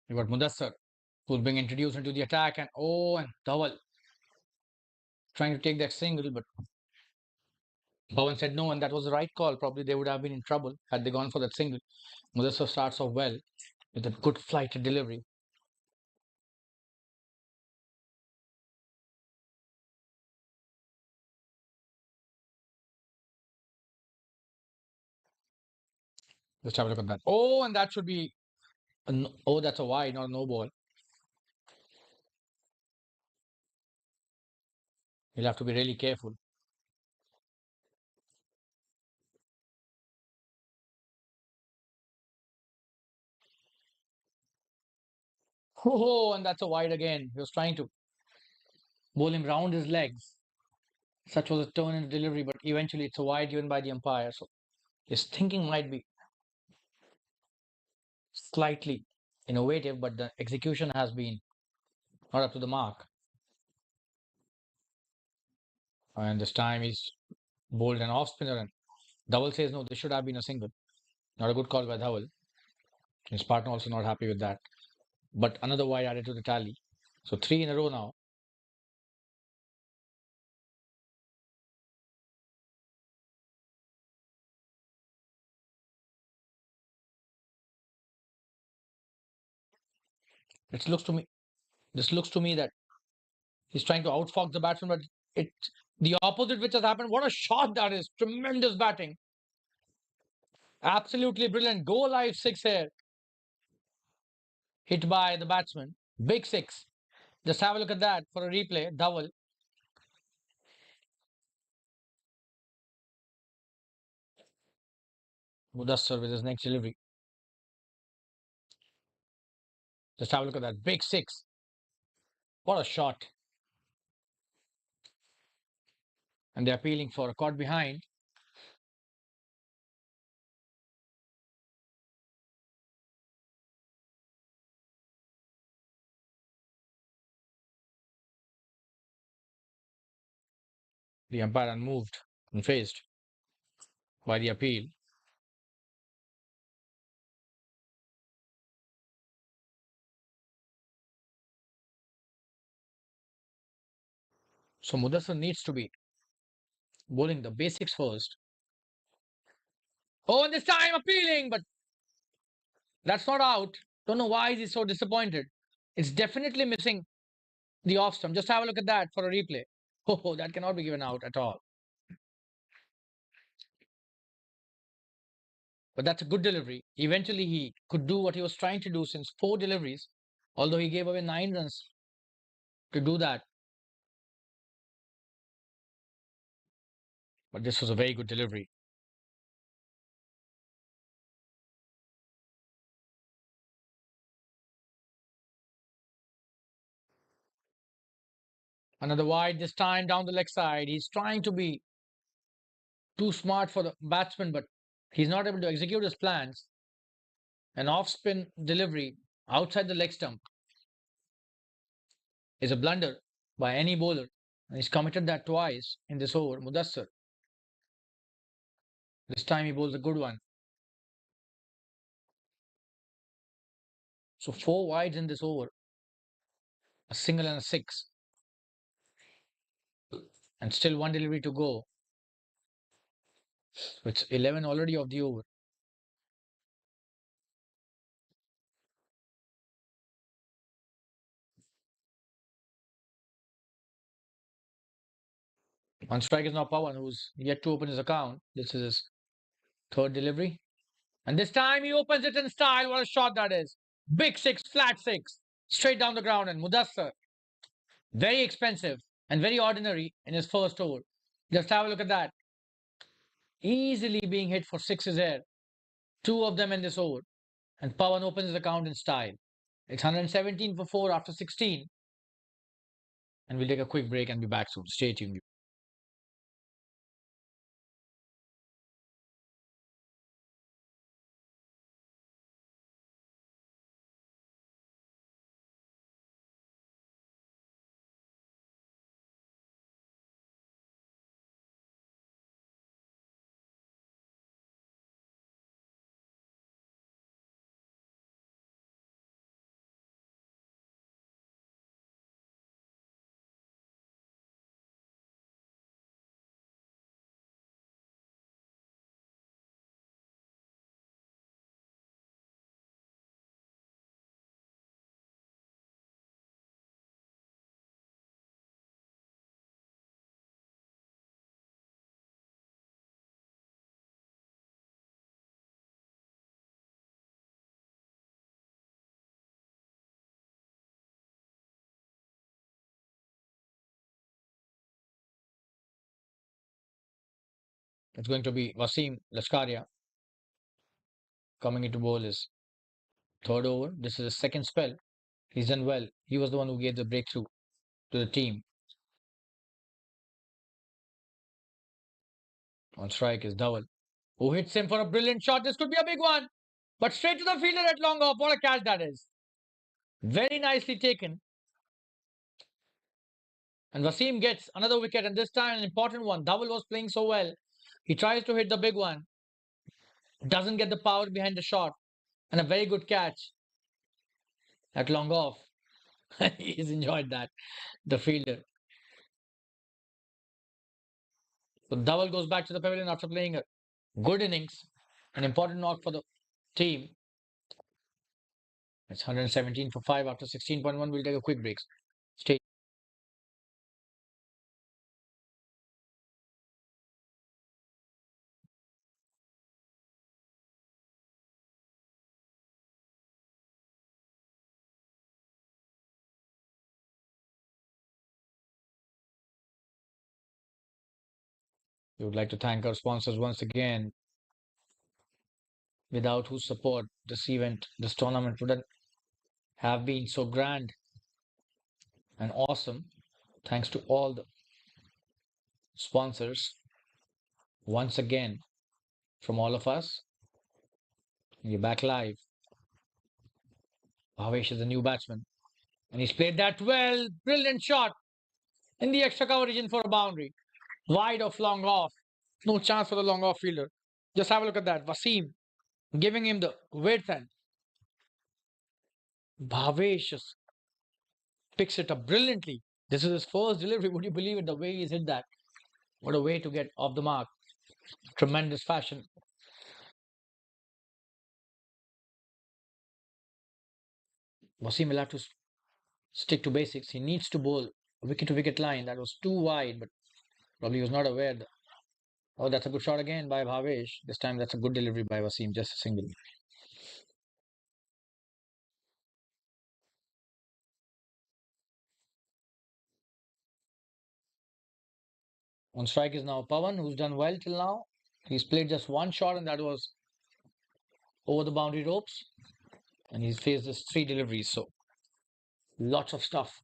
You got Mudassar, who's being introduced into the attack, and Dhawal trying to take that single, but Pawan said no, and that was the right call. Probably they would have been in trouble had they gone for that single. Mudassar starts off well with a good flight delivery. Let's have a look at that. Oh, and that should be oh, that's a wide, not a no ball. You'll have to be really careful. Oh, and that's a wide again. He was trying to bowl him round his legs. Such was a turn in the delivery, but eventually it's a wide given by the umpire. So his thinking might be slightly innovative, but the execution has been not up to the mark. And this time he's bowled an off spinner, and Dhawal says no, this should have been a single. Not a good call by Dhawal. His partner also not happy with that. But another wide added to the tally. So three in a row now. It looks to me this looks to me that he's trying to outfox the batsman, but it's the opposite which has happened. What a shot that is! Tremendous batting. Absolutely brilliant. Go live six here. Hit by the batsman. Big six. Just have a look at that for a replay. Dhawal. Mudassar with his next delivery. Just have a look at that. Big six. What a shot. And they're appealing for a caught behind. The umpire unmoved and faced by the appeal. So Mudassar needs to be bowling the basics first. Oh, and this time appealing, but that's not out. Don't know why he's so disappointed. It's definitely missing the off stump. Just have a look at that for a replay. Oh, that cannot be given out at all. But that's a good delivery. Eventually, he could do what he was trying to do since 4 deliveries, although he gave away 9 runs to do that. But this was a very good delivery. Another wide this time down the leg side. He's trying to be too smart for the batsman, but he's not able to execute his plans. An off spin delivery outside the leg stump is a blunder by any bowler. And he's committed that twice in this over. Mudassar. This time he bowls a good one. So 4 wides in this over. A single and a six. And still 1 delivery to go. So it's 11 already of the over. On strike is now Pawan, who's yet to open his account. This is his third delivery. And this time he opens it in style. What a shot that is. Big six, flat six. Straight down the ground. And Mudassar, very expensive and very ordinary in his first over. Just have a look at that. Easily being hit for sixes here. 2 of them in this over. And Pawan opens his account in style. It's 117 for 4 after 16. And we'll take a quick break and be back soon. Stay tuned. It's going to be Wasim Laskaria coming into bowl his third over. This is his second spell. He's done well. He was the one who gave the breakthrough to the team. On strike is Dhawal, who hits him for a brilliant shot. This could be a big one. But straight to the fielder at long off. What a catch that is. Very nicely taken. And Wasim gets another wicket, and this time an important one. Dhawal was playing so well. He tries to hit the big one. Doesn't get the power behind the shot. And a very good catch at long off. He's enjoyed that, the fielder. So Dhawal goes back to the pavilion after playing a good innings. An important knock for the team. It's 117 for 5 after 16.1. We'll take a quick break. Stay. We would like to thank our sponsors once again, without whose support this event, this tournament wouldn't have been so grand and awesome. Thanks to all the sponsors once again from all of us. You're back live. Bhavesh is the new batsman, and he's played that well. Brilliant shot in the extra cover region for a boundary. Wide of long off. No chance for the long off fielder. Just have a look at that. Wasim giving him the width, and Bhavesh just picks it up brilliantly. This is his first delivery. Would you believe it? The way he's hit that. What a way to get off the mark. Tremendous fashion. Wasim will have to stick to basics. He needs to bowl wicket to wicket line. That was too wide, but probably was not aware. Oh, that's a good shot again by Bhavesh. This time that's a good delivery by Wasim, just a single. On strike is now Pawan, who's done well till now. He's played just one shot, and that was over the boundary ropes. And he's faced this three deliveries, so lots of stuff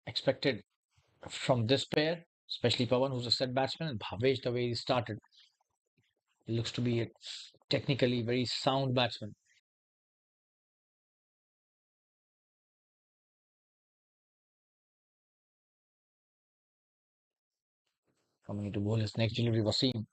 expected from this pair, especially Pawan, who's a set batsman, and Bhavesh, the way he started. He looks to be a technically very sound batsman. Coming into bowl, his next delivery was seen.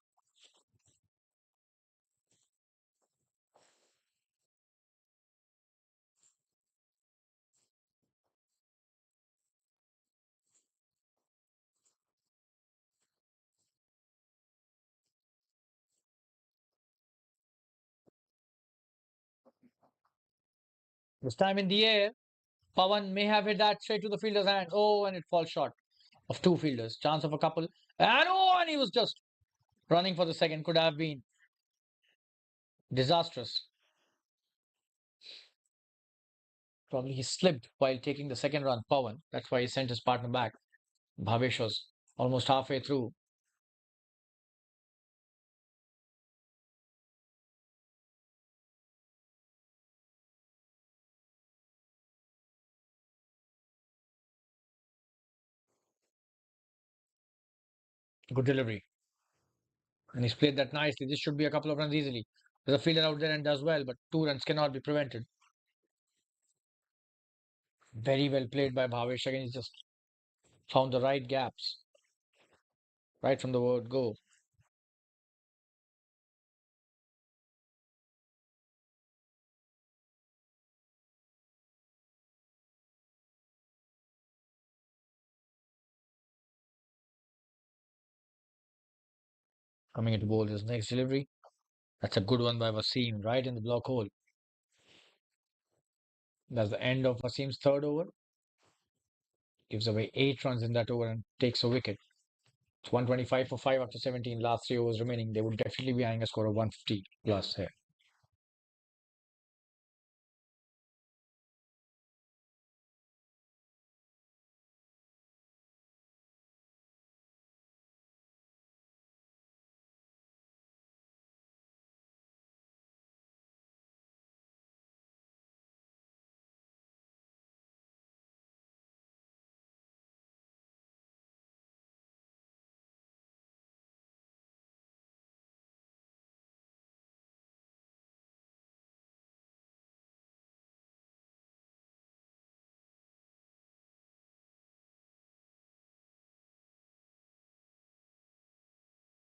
This time in the air, Pawan may have hit that straight to the fielder's hands. Oh, and it falls short of two fielders. Chance of a couple. And he was just running for the second. Could have been disastrous. Probably he slipped while taking the second run, Pawan. That's why he sent his partner back. Bhavesh was almost halfway through. Good delivery. And he's played that nicely. This should be a couple of runs easily. There's a fielder out there and does well, but two runs cannot be prevented. Very well played by Bhavesh. Again, he's just found the right gaps right from the word go. Coming into bowl, his next delivery. That's a good one by Wasim, right in the block hole. That's the end of Wasim's third over. Gives away 8 runs in that over and takes a wicket. It's 125 for 5 after 17. Last 3 overs remaining. They would definitely be eyeing a score of 150 plus here.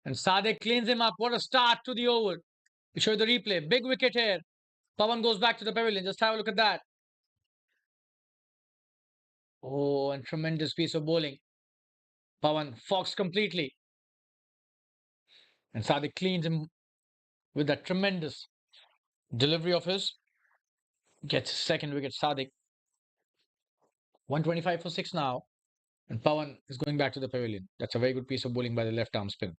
And Sadek cleans him up. What a start to the over. We show you the replay. Big wicket here. Pawan goes back to the pavilion. Just have a look at that. Oh, and tremendous piece of bowling. Pawan fox completely. And Sadek cleans him with that tremendous delivery of his. Gets his second wicket. Sadek 125 for 6 now. And Pawan is going back to the pavilion. That's a very good piece of bowling by the left arm spin.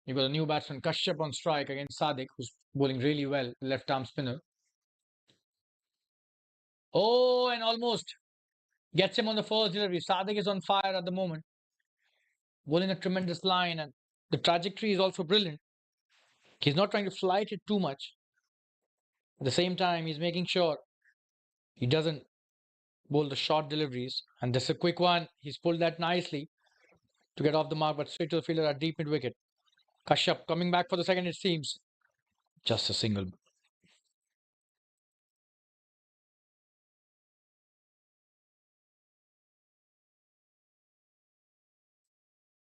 You've got a new batsman Kashyap on strike against Sadiq, who's bowling really well, left arm spinner. Oh, and almost gets him on the first delivery. Sadiq is on fire at the moment, bowling a tremendous line, and the trajectory is also brilliant. He's not trying to flight it too much. At the same time, he's making sure he doesn't bowl the short deliveries. And this is a quick one. He's pulled that nicely to get off the mark, but straight to the fielder at deep mid wicket. Kashyap coming back for the second, it seems. Just a single.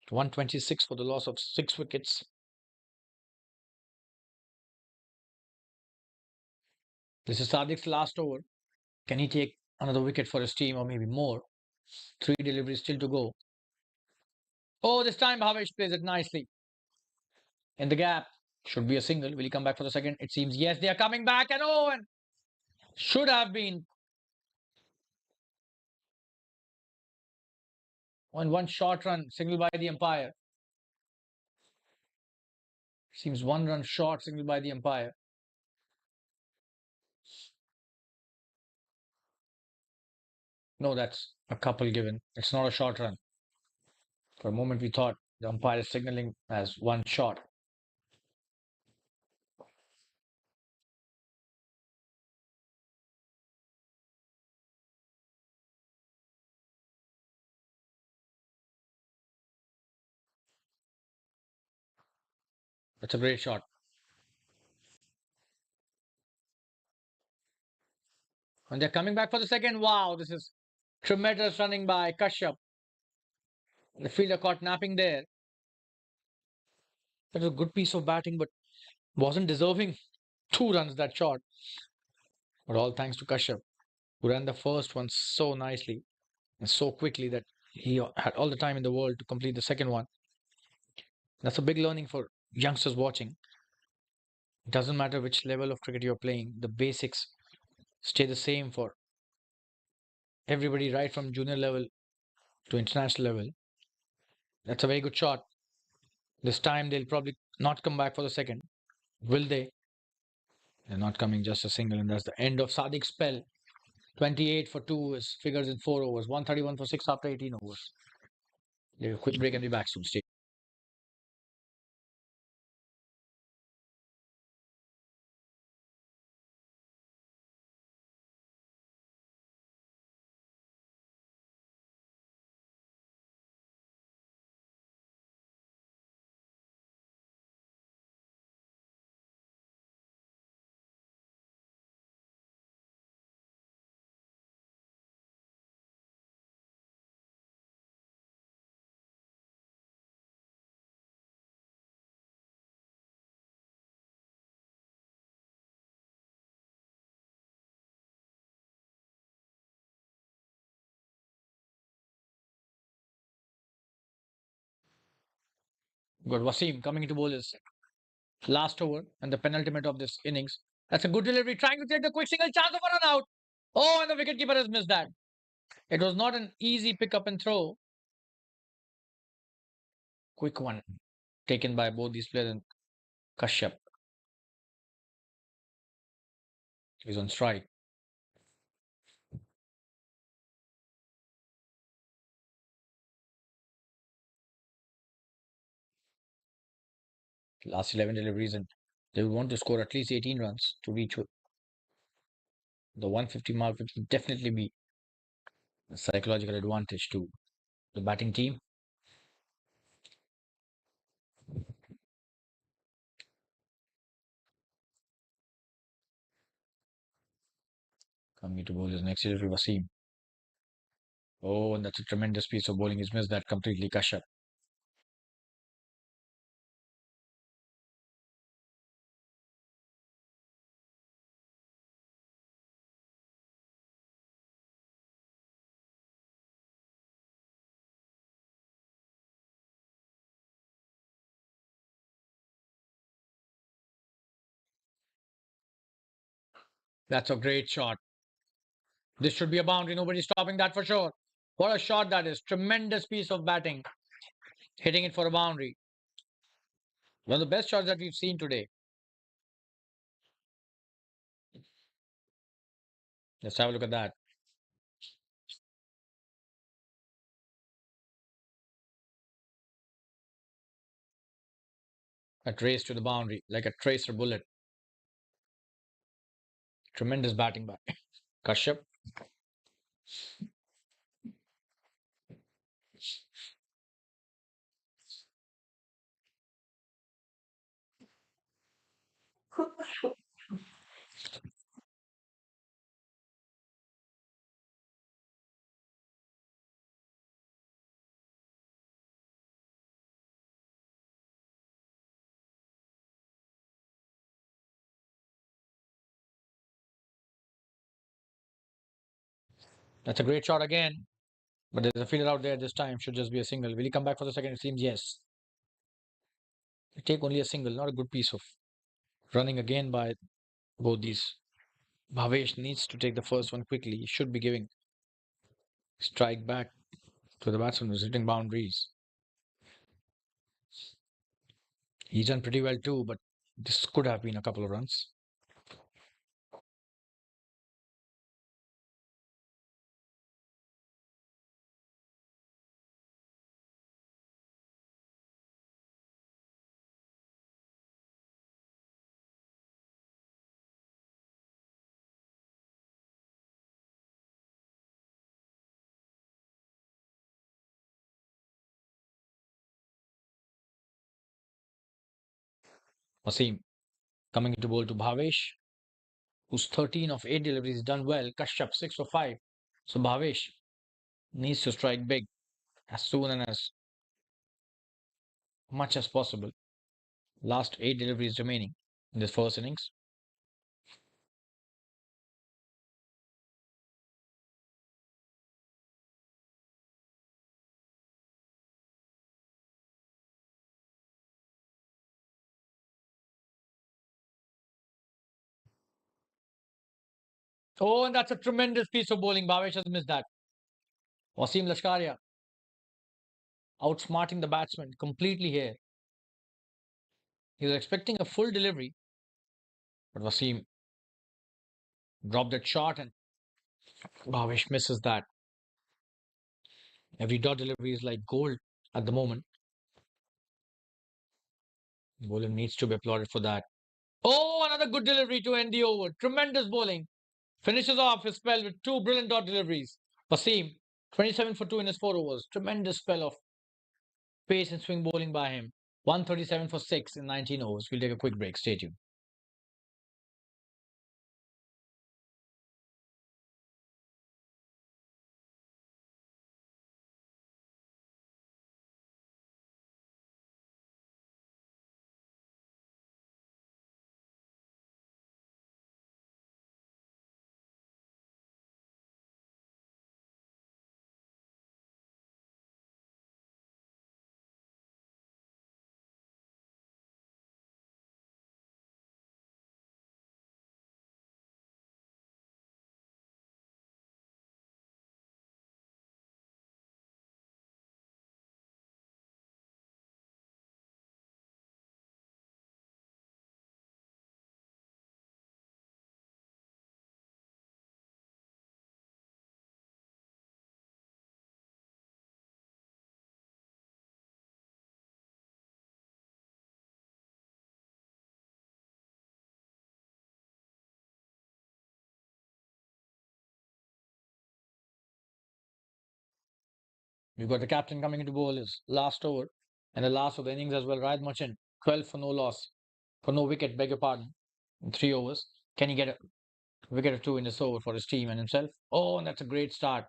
126 for the loss of 6 wickets. This is Sadiq's last over. Can he take another wicket for his team or maybe more? 3 deliveries still to go. Oh, this time Bhavesh plays it nicely. In the gap. Should be a single. Will he come back for the second? It seems yes, they are coming back. And oh, and should have been on one short run, single by the umpire. Seems 1 run short, single by the umpire. No, that's a couple given. It's not a short run. For a moment, we thought the umpire is signaling as one shot. That's a great shot. And they're coming back for the second. Wow, this is tremendous running by Kashyap. The fielder caught napping there. That was a good piece of batting, but wasn't deserving 2 runs that shot. But all thanks to Kashyap, who ran the first one so nicely and so quickly that he had all the time in the world to complete the second one. That's a big learning for youngsters watching. It doesn't matter which level of cricket you're playing, the basics stay the same for everybody, right from junior level to international level. That's a very good shot. This time they'll probably not come back for the second. Will they? They're not coming, just a single, and that's the end of Sadiq's spell. 28 for 2 is figures in 4 overs, 131 for 6 after 18 overs. Take a quick break and be back soon. Stay. Got Wasim coming into bowl his last over and the penultimate of this innings. That's a good delivery, trying to take the quick single, chance of a run out. Oh, and the wicketkeeper has missed that. It was not an easy pick up and throw. Quick one taken by both these players and Kashyap. He's on strike. Last 11 deliveries, and they would want to score at least 18 runs to reach the 150 mark, which would definitely be a psychological advantage to the batting team. Coming to bowl his next delivery, Wasim. Oh, and that's a tremendous piece of bowling. He's missed that completely, Kashyap. That's a great shot. This should be a boundary. Nobody's stopping that for sure. What a shot that is. Tremendous piece of batting. Hitting it for a boundary. One of the best shots that we've seen today. Let's have a look at that. A trace to the boundary, like a tracer bullet. Tremendous batting by Kashyap. That's a great shot again. But there's a fielder out there this time. Should just be a single. Will he come back for the second? It seems yes. He take only a single. Not a good piece of running again by both these. Bhavesh needs to take the first one quickly. He should be giving strike back to the batsman who's hitting boundaries. He's done pretty well too, but this could have been a couple of runs. Wasim coming into bowl to Bhavesh, who's 13 of 8 deliveries, done well. Kashyap 6 for 5. So Bhavesh needs to strike big as soon and as much as possible. Last 8 deliveries remaining in this first innings. Oh, and that's a tremendous piece of bowling. Bhavesh has missed that. Wasim Lashkaria outsmarting the batsman completely here. He was expecting a full delivery, but Wasim dropped that shot and Bhavesh misses that. Every dot delivery is like gold at the moment. Bowler needs to be applauded for that. Oh, another good delivery to end the over. Tremendous bowling. Finishes off his spell with two brilliant dot deliveries. Wasim, 27 for 2 in his 4 overs. Tremendous spell of pace and swing bowling by him. 137 for 6 in 19 overs. We'll take a quick break. Stay tuned. We've got the captain coming into bowl his last over and the last of the innings as well. Ryan Merchant, 12 for no loss, for no wicket, beg your pardon, in 3 overs. Can he get a wicket or two in this over for his team and himself? Oh, and that's a great start.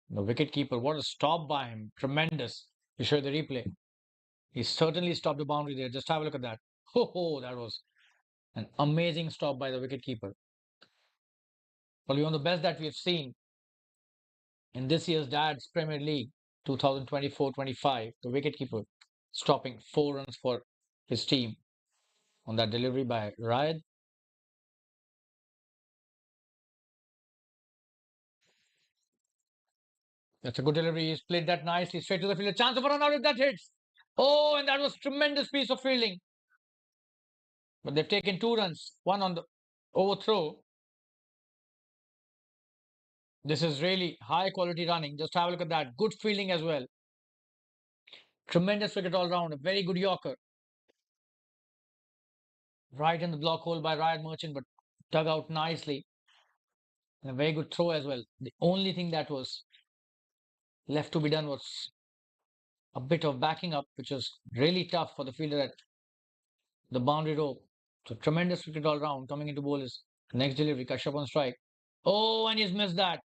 The wicket keeper, what a stop by him. Tremendous. You show the replay. He certainly stopped the boundary there. Just have a look at that. Ho, that was an amazing stop by the wicket keeper. Probably one of the best that we've seen in this year's Dad's Premier League 2024-25. The wicketkeeper stopping 4 runs for his team on that delivery by Ryan. That's a good delivery. He's played that nicely straight to the field. A chance of a run out if that hits. Oh, and that was tremendous piece of fielding. but they've taken 2 runs, one on the overthrow. This is really high quality running. Just have a look at that. Good fielding as well. Tremendous wicket all round. A very good Yorker. Right in the block hole by Ryan Merchant, but dug out nicely. And a very good throw as well. The only thing that was left to be done was a bit of backing up, which was really tough for the fielder at the boundary rope. So tremendous wicket all round. Coming into bowl is next delivery. Kashyap on strike. Oh, and he's missed that.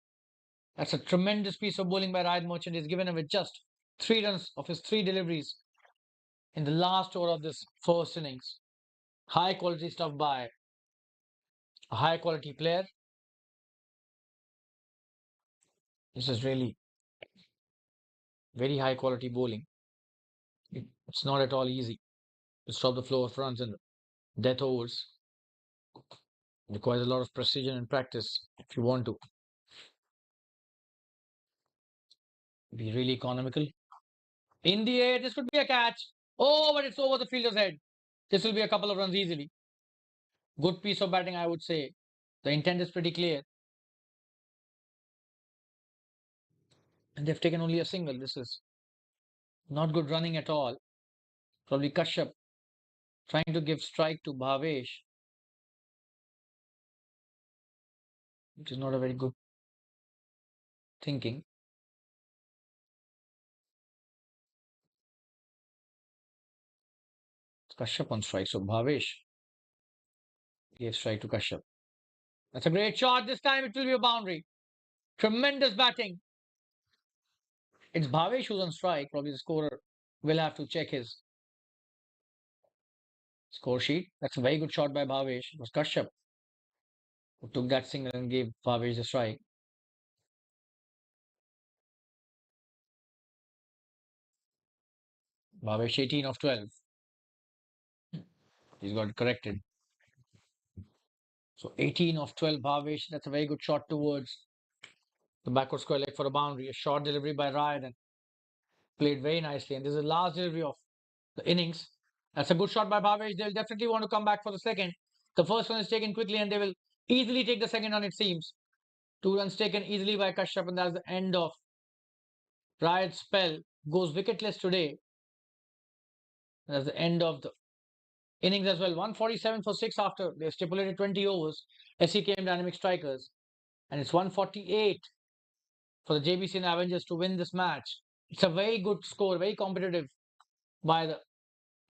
That's a tremendous piece of bowling by Ryan Merchant. He's given away just 3 runs of his 3 deliveries in the last over of this first innings. High quality stuff by a high quality player. This is really very high quality bowling. It's not at all easy to stop the flow of runs in death overs. It requires a lot of precision and practice if you want to be really economical. In the air, this could be a catch. Oh, but it's over the fielder's head. This will be a couple of runs easily. Good piece of batting, I would say. The intent is pretty clear. And they've taken only a single. This is not good running at all. Probably Kashyap trying to give strike to Bhavesh, which is not a very good thinking. Kashyap on strike. So Bhavesh gave strike to Kashyap. That's a great shot. This time it will be a boundary. Tremendous batting. It's Bhavesh who's on strike. Probably the scorer will have to check his score sheet. That's a very good shot by Bhavesh. It was Kashyap who took that single and gave Bhavesh the strike. Bhavesh 18 of 12. He's got it corrected. So 18 of 12 Bhavesh. That's a very good shot towards the backward square leg for a boundary. A short delivery by Ryan and played very nicely. And this is the last delivery of the innings. That's a good shot by Bhavesh. They'll definitely want to come back for the second. The first one is taken quickly and they will easily take the second one, it seems. 2 runs taken easily by Kashyap, and that's the end of Ryan's spell. Goes wicketless today. That's the end of the innings as well. 147 for 6 after they stipulated 20 overs. SCKM Dynamic Strikers. And it's 148 for the Jbcn Avengers to win this match. It's a very good score, very competitive by the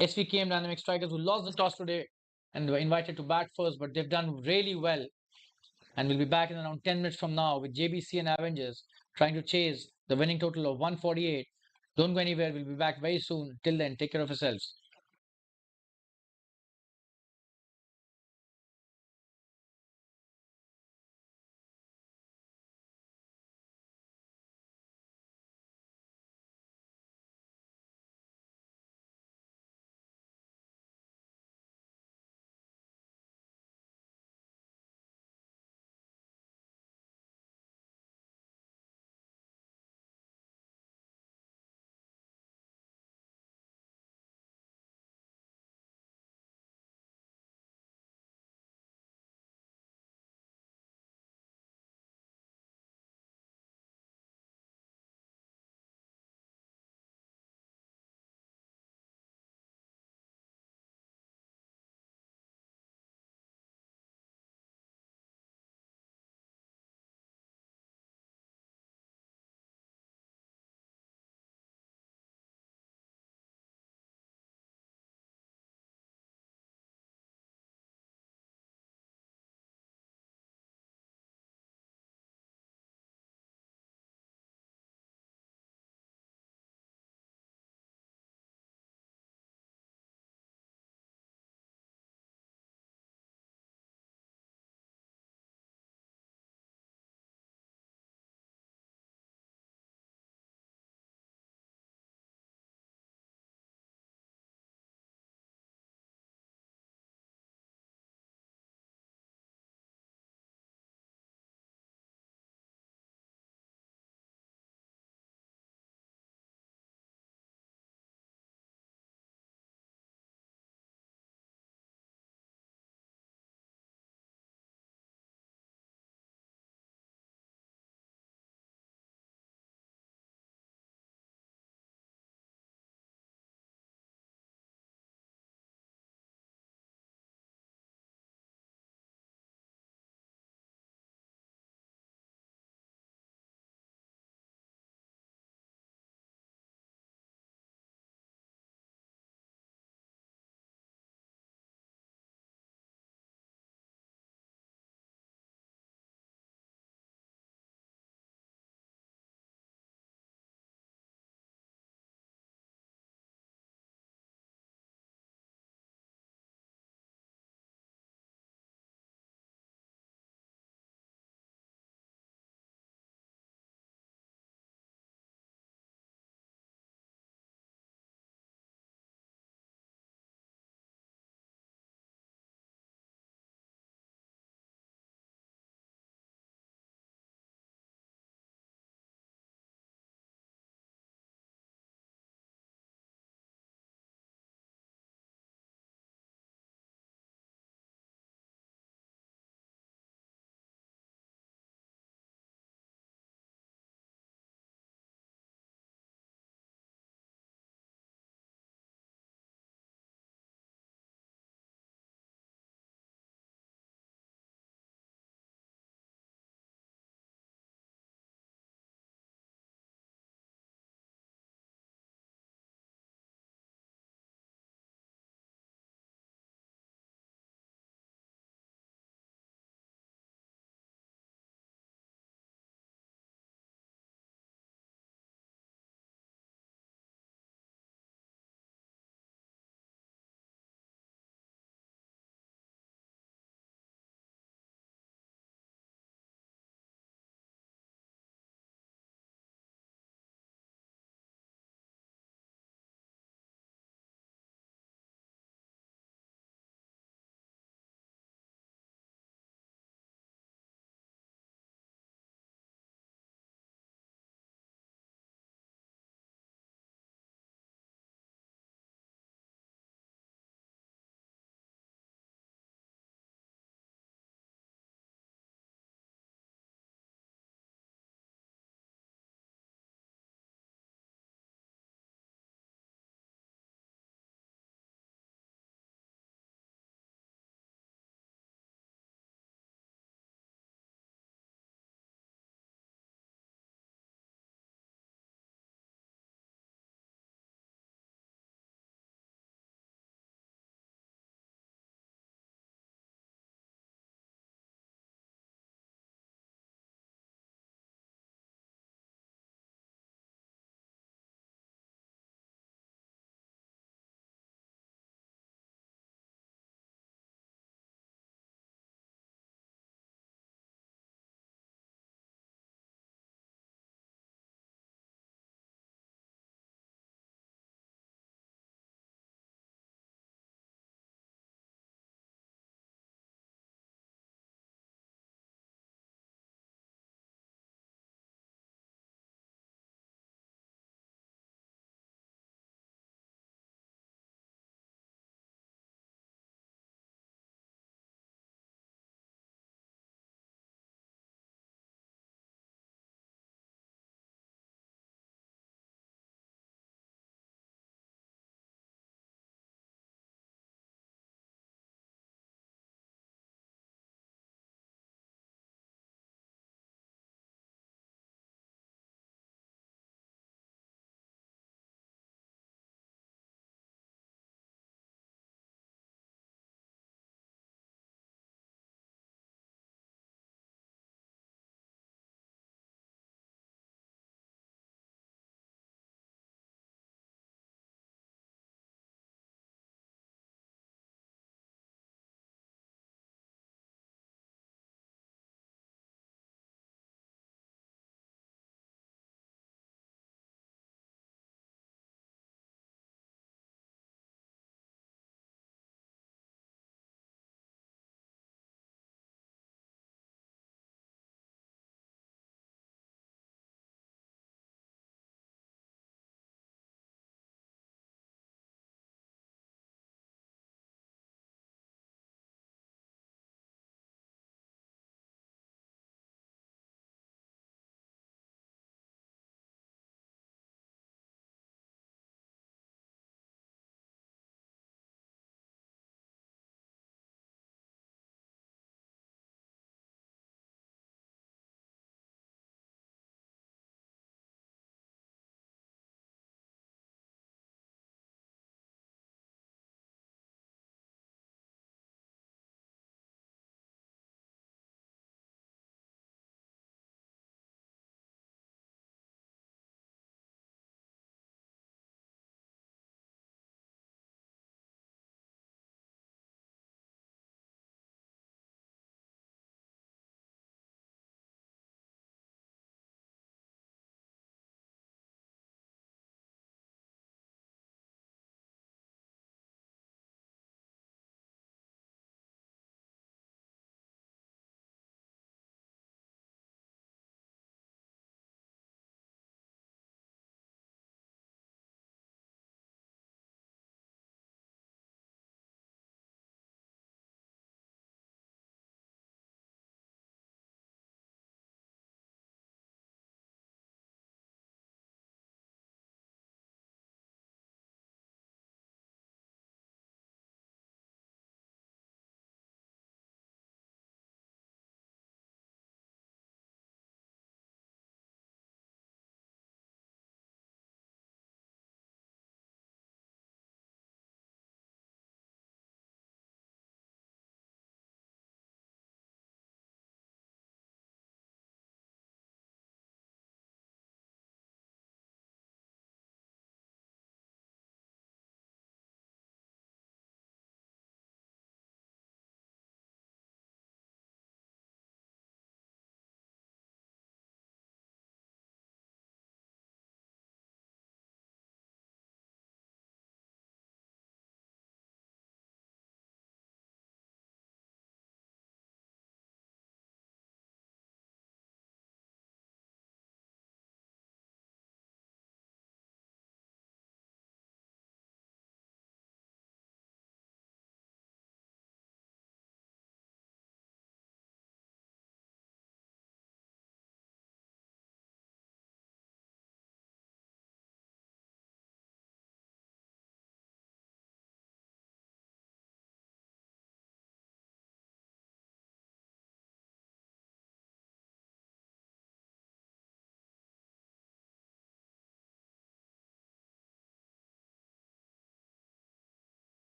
Svkm Dynamic Strikers, who lost the toss today and were invited to bat first, but they've done really well. And we'll be back in around 10 minutes from now with Jbcn Avengers trying to chase the winning total of 148. Don't go anywhere. We'll be back very soon. Till then, take care of yourselves.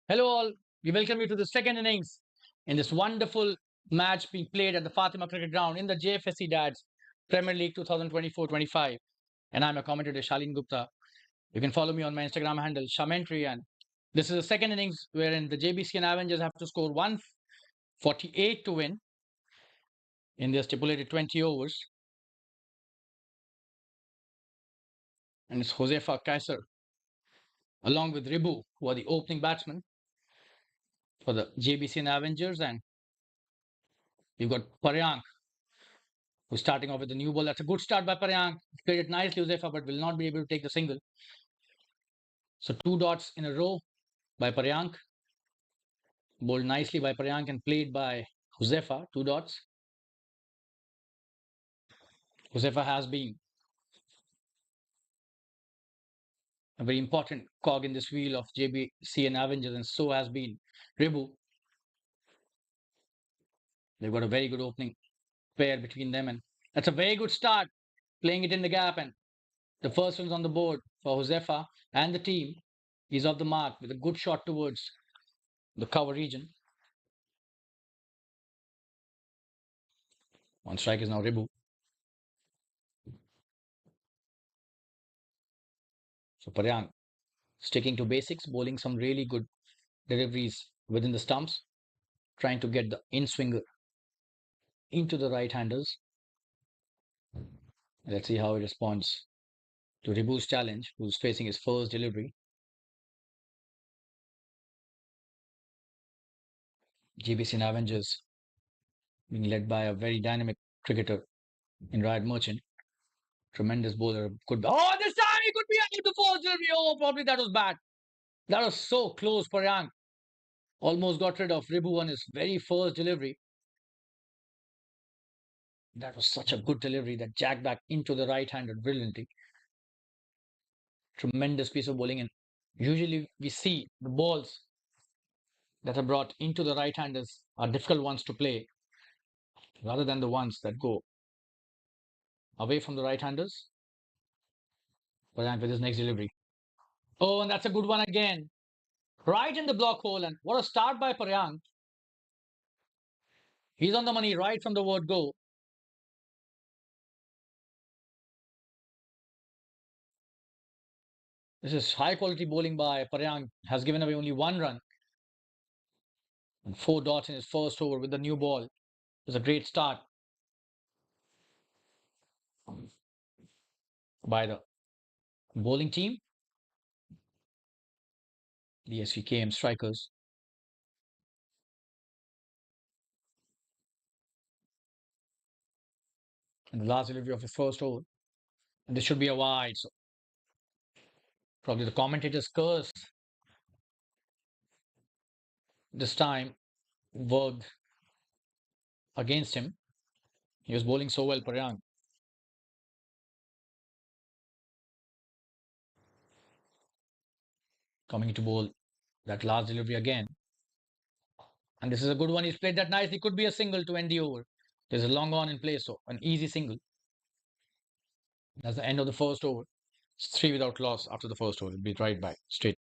Hello, all. We welcome you to the second innings in this wonderful match being played at the Fatima Cricket Ground in the Jfsc Dads Premier League 2024-25. And I'm a commentator, Shalin Gupta. You can follow me on my Instagram handle, Shamentry. And this is the second innings wherein the Jbcn Avengers have to score 148 to win in their stipulated 20 overs. And it's Josefa Kaiser along with Ribu, who are the opening batsmen for the Jbcn Avengers. And we've got Paryank, who's starting off with the new ball. That's a good start by Paryank. Played it nicely, Josefa, but will not be able to take the single. So two dots in a row by Paryank. Bowled nicely by Paryank and played by Josefa. Two dots. Josefa has been a very important cog in this wheel of Jbcn Avengers, and so has been Ribu. They've got a very good opening pair between them, and that's a very good start, playing it in the gap. And the first one's on the board for Josefa and the team. He's off the mark with a good shot towards the cover region. On strike is now Ribu. So Paryank sticking to basics, bowling some really good deliveries within the stumps, trying to get the in swinger into the right handers. Let's see how he responds to Ribu's challenge, who's facing his first delivery. Jbcn Avengers being led by a very dynamic cricketer in Ryan Merchant. Tremendous bowler. Could oh, this time he could be able to force delivery. Oh, probably that was bad. That was so close. Paryank almost got rid of Ribu on his very first delivery. That was such a good delivery that jacked back into the right-handed brilliantly. Tremendous piece of bowling, and usually we see the balls that are brought into the right-handers are difficult ones to play rather than the ones that go away from the right-handers. Paryank with his next delivery. Oh, and that's a good one again. Right in the block hole, and what a start by Paryank. He's on the money right from the word go. This is high quality bowling by Paryank. Has given away only one run and four dots in his first over with the new ball. It was a great start by the bowling team, the Svkm'S strikers. And the last delivery of his first over. And this should be a wide. So probably the commentator's curse this time worked against him. He was bowling so well, Paryank. Coming to bowl that last delivery again. And this is a good one. He's played that nicely. Could be a single to end the over. There's a long on in play, so an easy single. That's the end of the first over. It's three without loss after the first over. It'll be right back straight.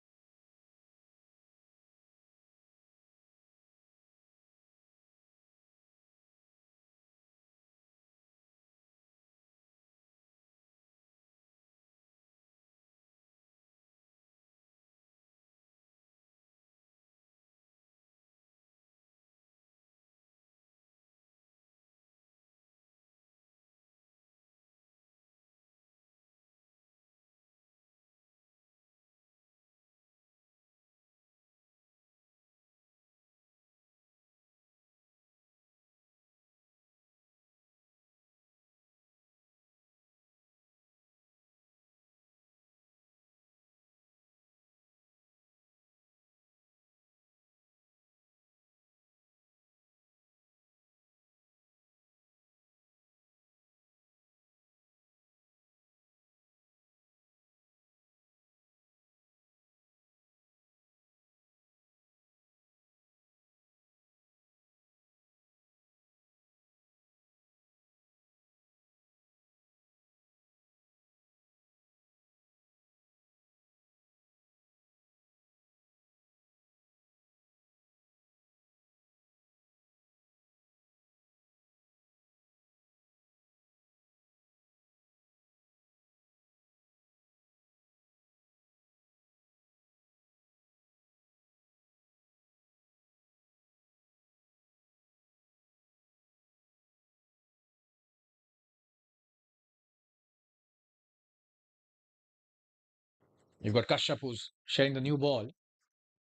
You've got Kashyap who's sharing the new ball.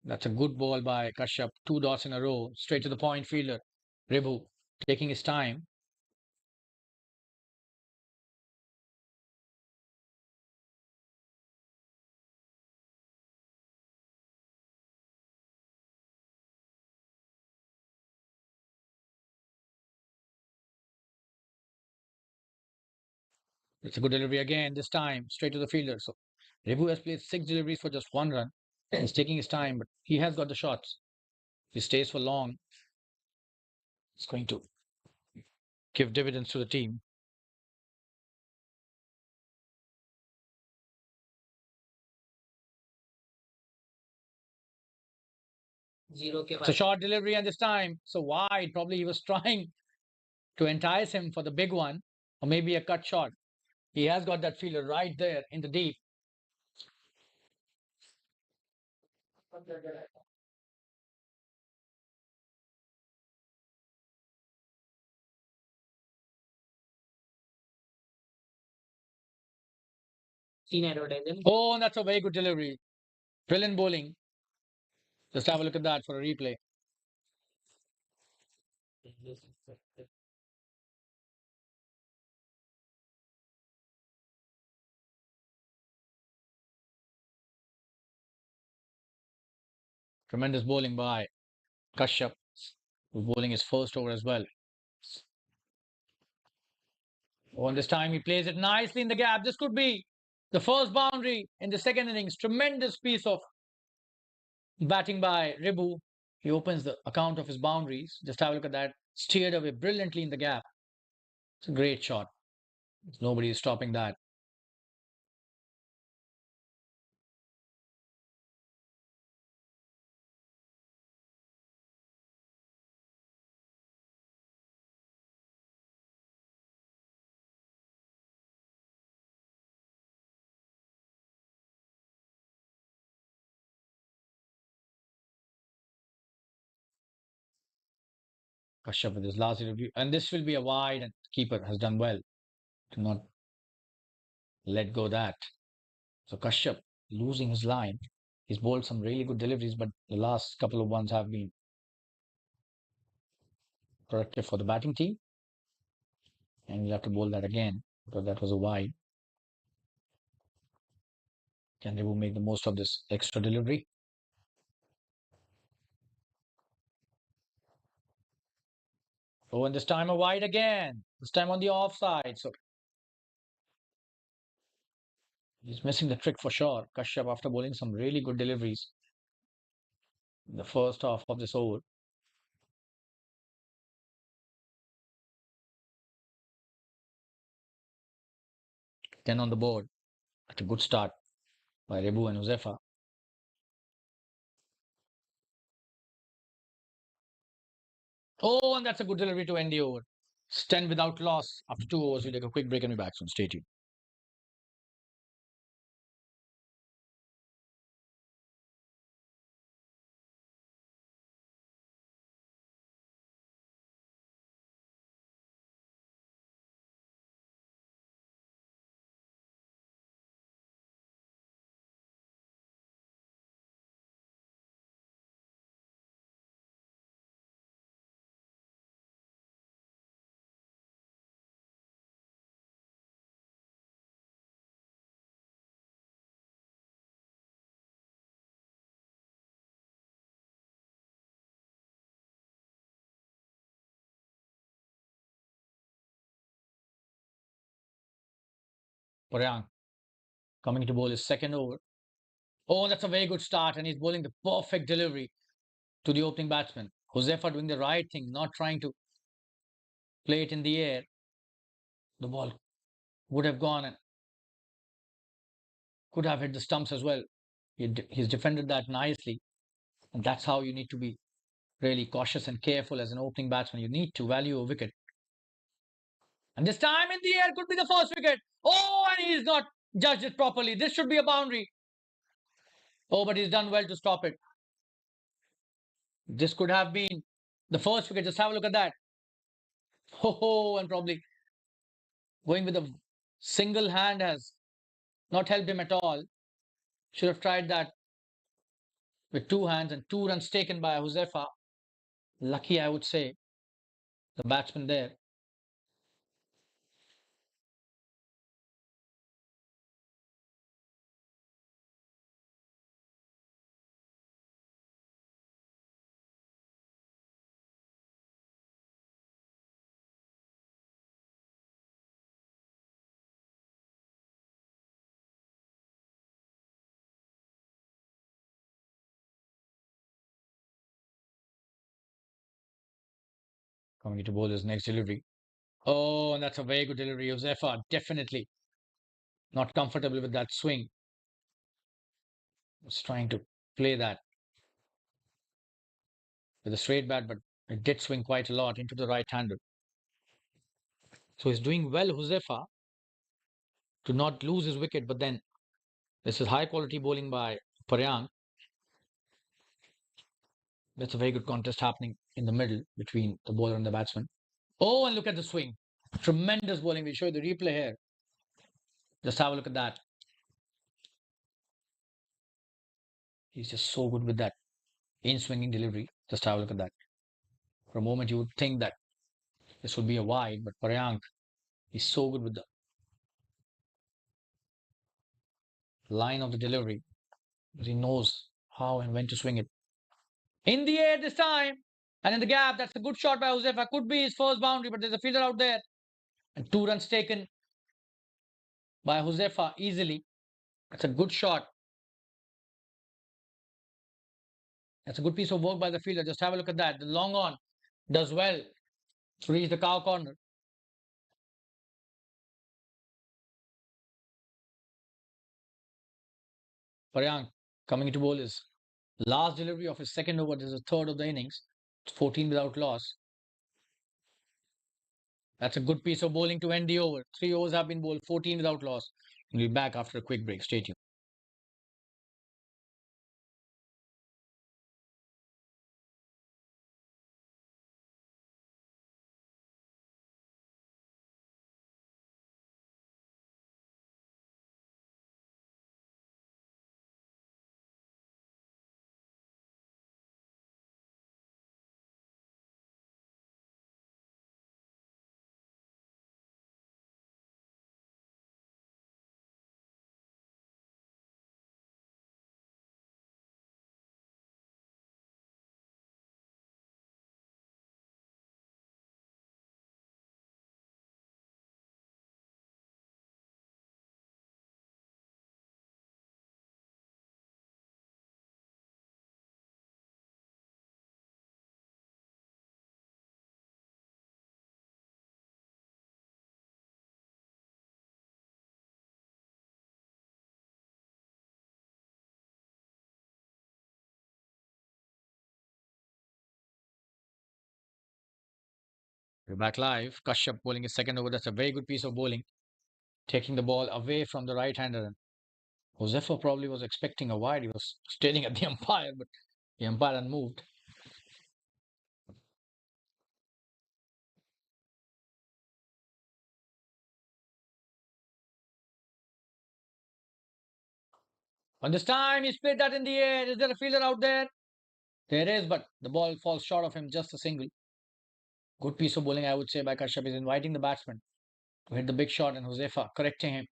That's a good ball by Kashyap. 2 dots in a row, straight to the point fielder. Ribu taking his time. It's a good delivery again, this time straight to the fielder. So Ribu has played 6 deliveries for just 1 run. He's taking his time, but he has got the shots. If he stays for long, it's going to give dividends to the team. It's a short delivery, and this time so wide. Probably he was trying to entice him for the big one, or maybe a cut shot. He has got that fielder right there in the deep. Oh, and that's a very good delivery. Brilliant bowling. Just have a look at that for a replay. Tremendous bowling by Kashyap, who's bowling his first over as well. Oh, and this time he plays it nicely in the gap. This could be the first boundary in the second innings. Tremendous piece of batting by Ribu. He opens the account of his boundaries. Just have a look at that. Steered away brilliantly in the gap. It's a great shot. Nobody is stopping that. Kashyap with his last review. And this will be a wide, and keeper has done well to not let go that. So Kashyap losing his line. He's bowled some really good deliveries, but the last couple of ones have been productive for the batting team. And we'll have to bowl that again because that was a wide. Can Ribu make the most of this extra delivery? Oh, and this time a wide again. This time on the offside. So he's missing the trick for sure. Kashyap after bowling some really good deliveries in the first half of this over. 10 on the board. That's a good start by Ribu and Josefa. Oh, and that's a good delivery to end the over. It's 10 without loss. After 2 overs, we'll take a quick break and be back soon. Stay tuned. Poryang coming to bowl his second over. Oh, that's a very good start, and he's bowling the perfect delivery to the opening batsman. Josefa doing the right thing, not trying to play it in the air. The ball would have gone and could have hit the stumps as well. He's defended that nicely, and that's how you need to be really cautious and careful as an opening batsman. You need to value a wicket. And this time in the air could be the first wicket. Oh, and he's not judged it properly. This should be a boundary. Oh, but he's done well to stop it. This could have been the first wicket. Just have a look at that. Oh, and probably going with a single hand has not helped him at all. Should have tried that with two hands, and 2 runs taken by Josefa. Lucky, I would say, the batsman there. Coming to bowler's next delivery. Oh, and that's a very good delivery. Josefa definitely not comfortable with that swing. Was trying to play that with a straight bat, but it did swing quite a lot into the right-hander. So he's doing well, Josefa, to not lose his wicket. But then this is high-quality bowling by Paryang. That's a very good contest happening in the middle between the bowler and the batsman. Oh, and look at the swing. Tremendous bowling. We'll show you the replay here. Just have a look at that. He's just so good with that in-swinging delivery. Just have a look at that. For a moment, you would think that this would be a wide, but Paryang, he's so good with the line of the delivery. He knows how and when to swing it. In the air this time. And in the gap, that's a good shot by Josefa. Could be his first boundary, but there's a fielder out there. And 2 runs taken by Josefa easily. That's a good shot. That's a good piece of work by the fielder. Just have a look at that. The long on does well to reach the cow corner. Paryang coming into bowl is last delivery of his second over. This is the third of the innings. It's 14 without loss. That's a good piece of bowling to end the over. 3 overs have been bowled, 14 without loss. We'll be back after a quick break. Stay tuned. We're back live. Kashyap bowling his second over. That's a very good piece of bowling. Taking the ball away from the right-hander. Josefa probably was expecting a wide. He was staring at the umpire, but the umpire unmoved. On this time, he split that in the air. Is there a fielder out there? There is, but the ball falls short of him. Just a single. Good piece of bowling, I would say, by Kashyap. He's inviting the batsman to hit the big shot, and Josefa correcting him.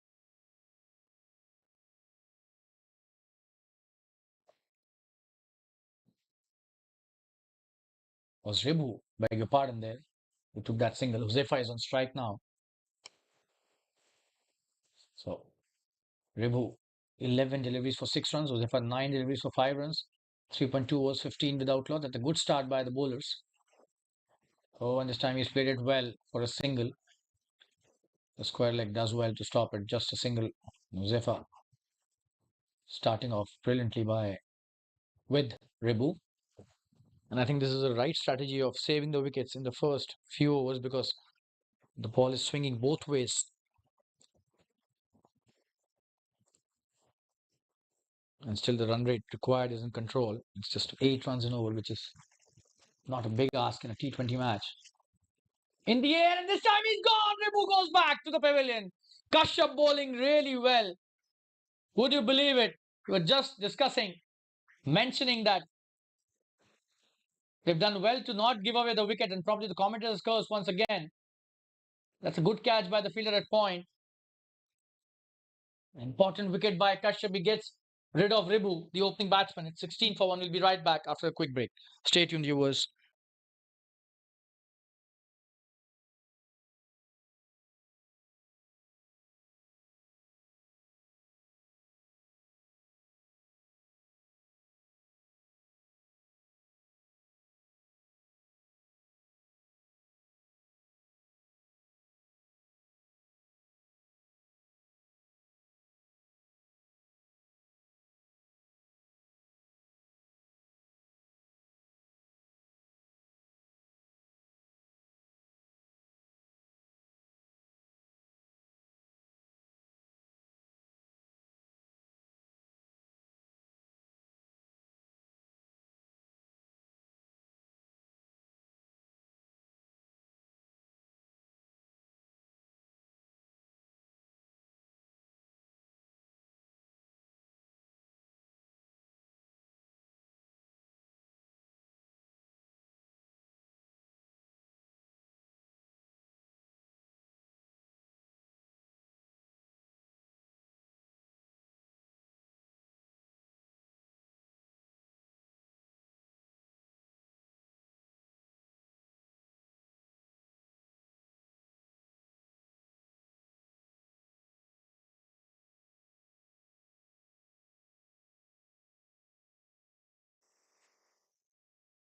Was Ribu, beg your pardon there, who took that single. Josefa is on strike now. So, Ribu, 11 deliveries for 6 runs. Josefa, 9 deliveries for 5 runs. 3.2 overs, 15 without loss. That's a good start by the bowlers. Oh, and this time he's played it well for a single. The square leg does well to stop it. Just a single. Josefa starting off brilliantly with Ribu. And I think this is the right strategy of saving the wickets in the first few overs because the ball is swinging both ways. And still the run rate required is in control. It's just 8 runs in over, which is not a big ask in a T20 match. In the air, and this time he's gone. Ribu goes back to the pavilion. Kashyap bowling really well. Would you believe it? We were just discussing, mentioning that they've done well to not give away the wicket, and probably the commentator's curse once again. That's a good catch by the fielder at point. Important wicket by Kashyap. He gets rid of Ribu, the opening batsman. It's 16 for 1. We'll be right back after a quick break. Stay tuned, viewers.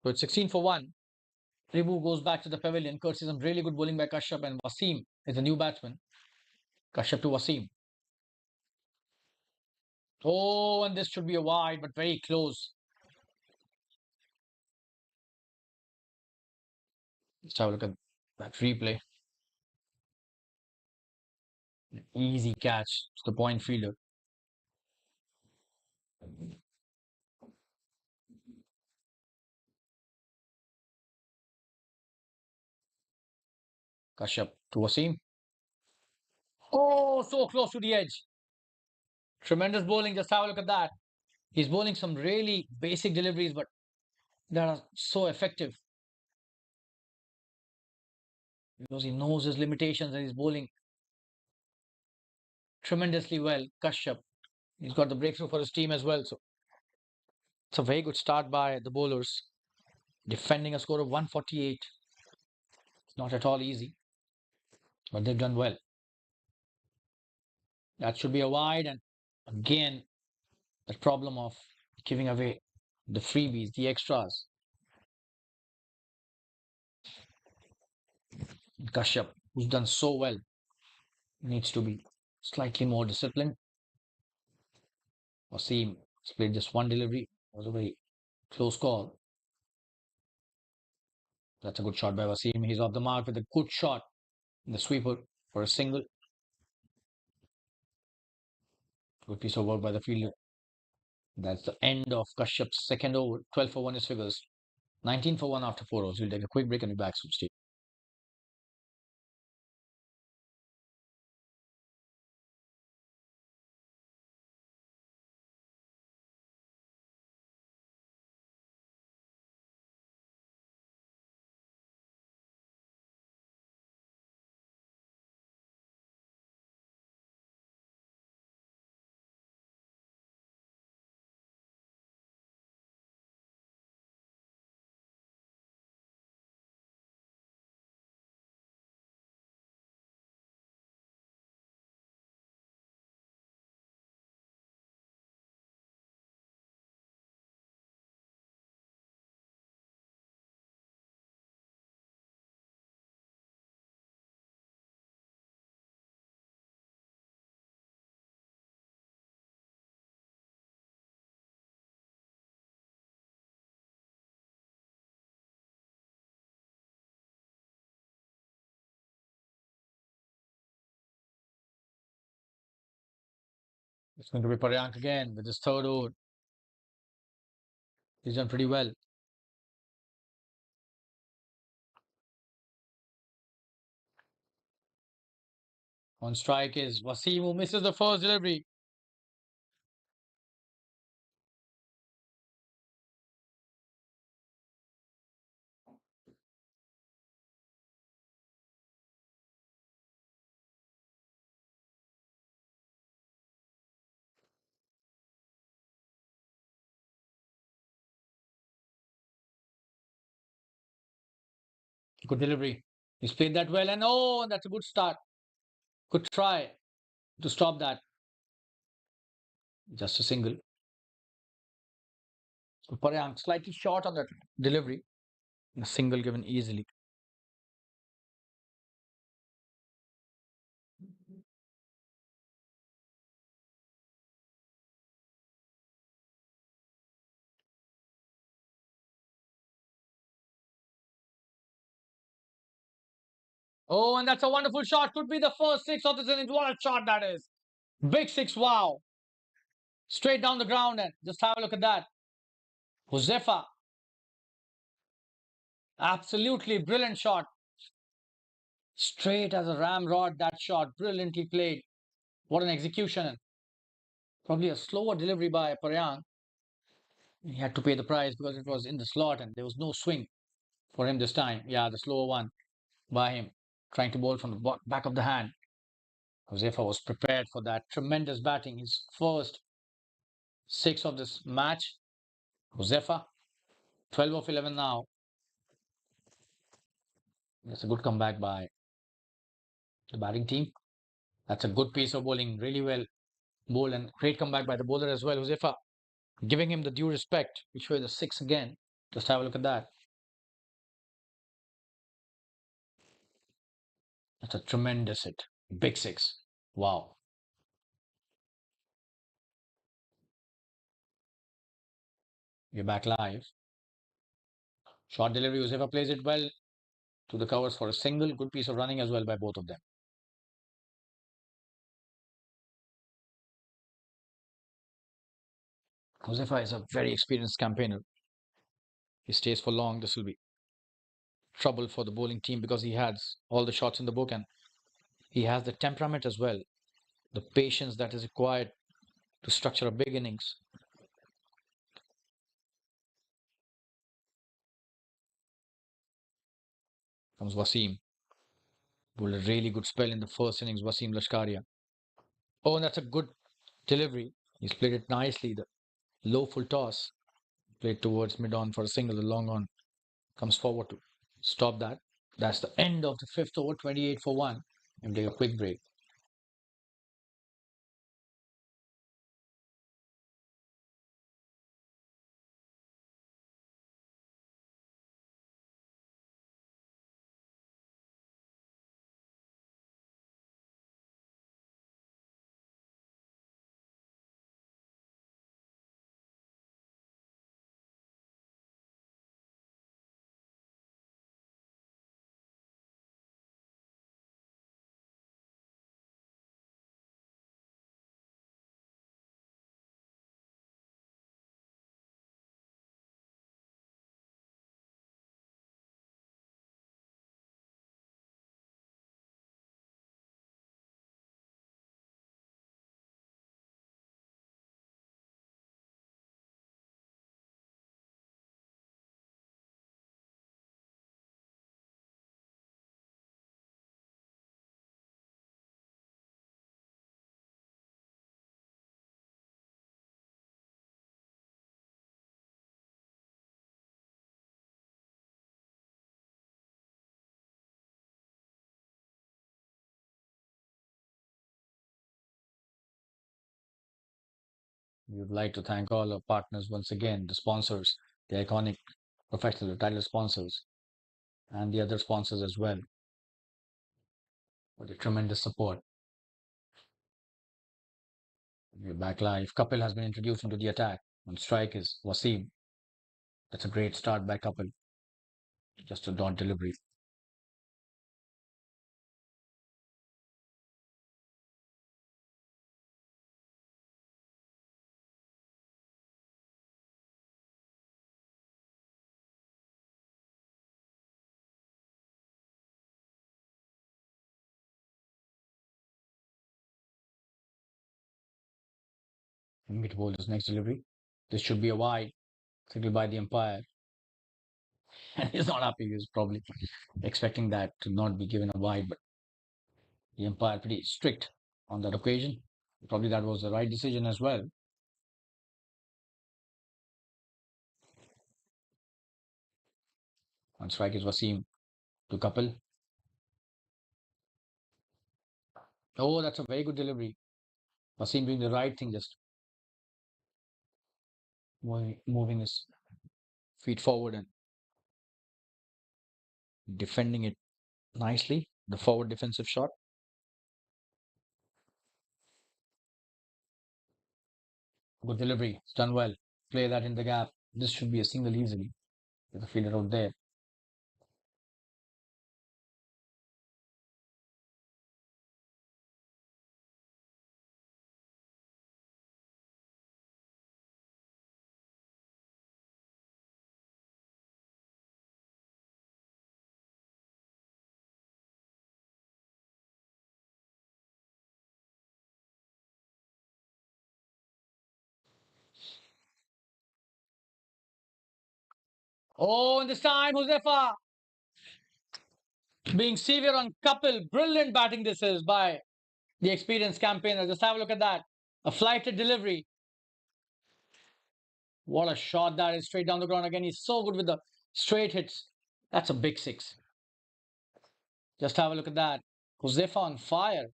So it's 16 for 1. Ribu goes back to the pavilion, courtesy some really good bowling by Kashyap, and Wasim is a new batsman. Kashyap to Wasim. Oh, and this should be a wide, but very close. Let's have a look at that replay. Easy catch to the point fielder. Kashyap to Wasim. Oh, so close to the edge. Tremendous bowling. Just have a look at that. He's bowling some really basic deliveries, but they are so effective because he knows his limitations and he's bowling tremendously well. Kashyap. He's got the breakthrough for his team as well. So it's a very good start by the bowlers. Defending a score of 148. It's not at all easy, but they've done well. That should be a wide, and again, the problem of giving away the freebies, the extras. Kashyap, who's done so well, needs to be slightly more disciplined. Wasim played just one delivery. It was a very close call. That's a good shot by Wasim. He's off the mark with a good shot in the sweeper for a single. Good piece of work by the fielder. That's the end of Kashyap's second over. 12 for 1 is figures. 19 for 1 after 4 overs. We'll take a quick break and be back soon. Stay. It's going to be Paryank again with his third over. He's done pretty well. On strike is Wasim, who misses the first delivery. Good delivery. He's played that well, and oh, that's a good start. Good try to stop that. Just a single. So Paryang slightly short on that delivery. A single given easily. Oh, and that's a wonderful shot. Could be the first six of this innings. What a shot that is. Big six. Wow. Straight down the ground, and just have a look at that. Josefa. Absolutely brilliant shot. Straight as a ramrod, that shot. Brilliantly played. What an execution. Probably a slower delivery by Paryang. He had to pay the price because it was in the slot and there was no swing for him this time. Yeah, the slower one by him. Trying to bowl from the back of the hand. Josefa was prepared for that. Tremendous batting. His first six of this match. Josefa, 12 of 11 now. That's a good comeback by the batting team. That's a good piece of bowling. Really well bowled and great comeback by the bowler as well. Josefa giving him the due respect. We show you the six again. Just have a look at that. That's a tremendous hit. Big six. Wow. We're back live. Short delivery. Josefa plays it well to the covers for a single. Good piece of running as well by both of them. Josefa is a very experienced campaigner. He stays for long. This will be trouble for the bowling team because he has all the shots in the book and he has the temperament as well. The patience that is required to structure a big innings. Comes Wasim. Bowled a really good spell in the first innings. Wasim Lashkaria. Oh, and that's a good delivery. He's played it nicely. The low full toss played towards mid on for a single. The long on comes forward to stop that. That's the end of the fifth over, 28 for 1. And take a quick break. We would like to thank all our partners once again, the sponsors, the iconic professional title sponsors, and the other sponsors as well for the tremendous support. We're back live. Kapil has been introduced into the attack. On strike is Wasim. That's a great start by Kapil. Just a dot delivery. Mid bowler's next delivery. This should be a wide. Signaled by the umpire. And he's not happy. He's probably expecting that to not be given a wide, but the umpire pretty strict on that occasion. Probably that was the right decision as well. On strike is Wasim. to Kapil. Oh, that's a very good delivery. Wasim doing the right thing, just moving his feet forward and defending it nicely. The forward defensive shot. Good delivery. It's done well. Play that in the gap. This should be a single easily with the fielder out there. Oh, and this time, Josefa being severe on Kapil. Brilliant batting this is by the experienced campaigner. Just have a look at that. A flighted delivery. What a shot that is straight down the ground again. He's so good with the straight hits. That's a big six. Just have a look at that. Josefa on fire.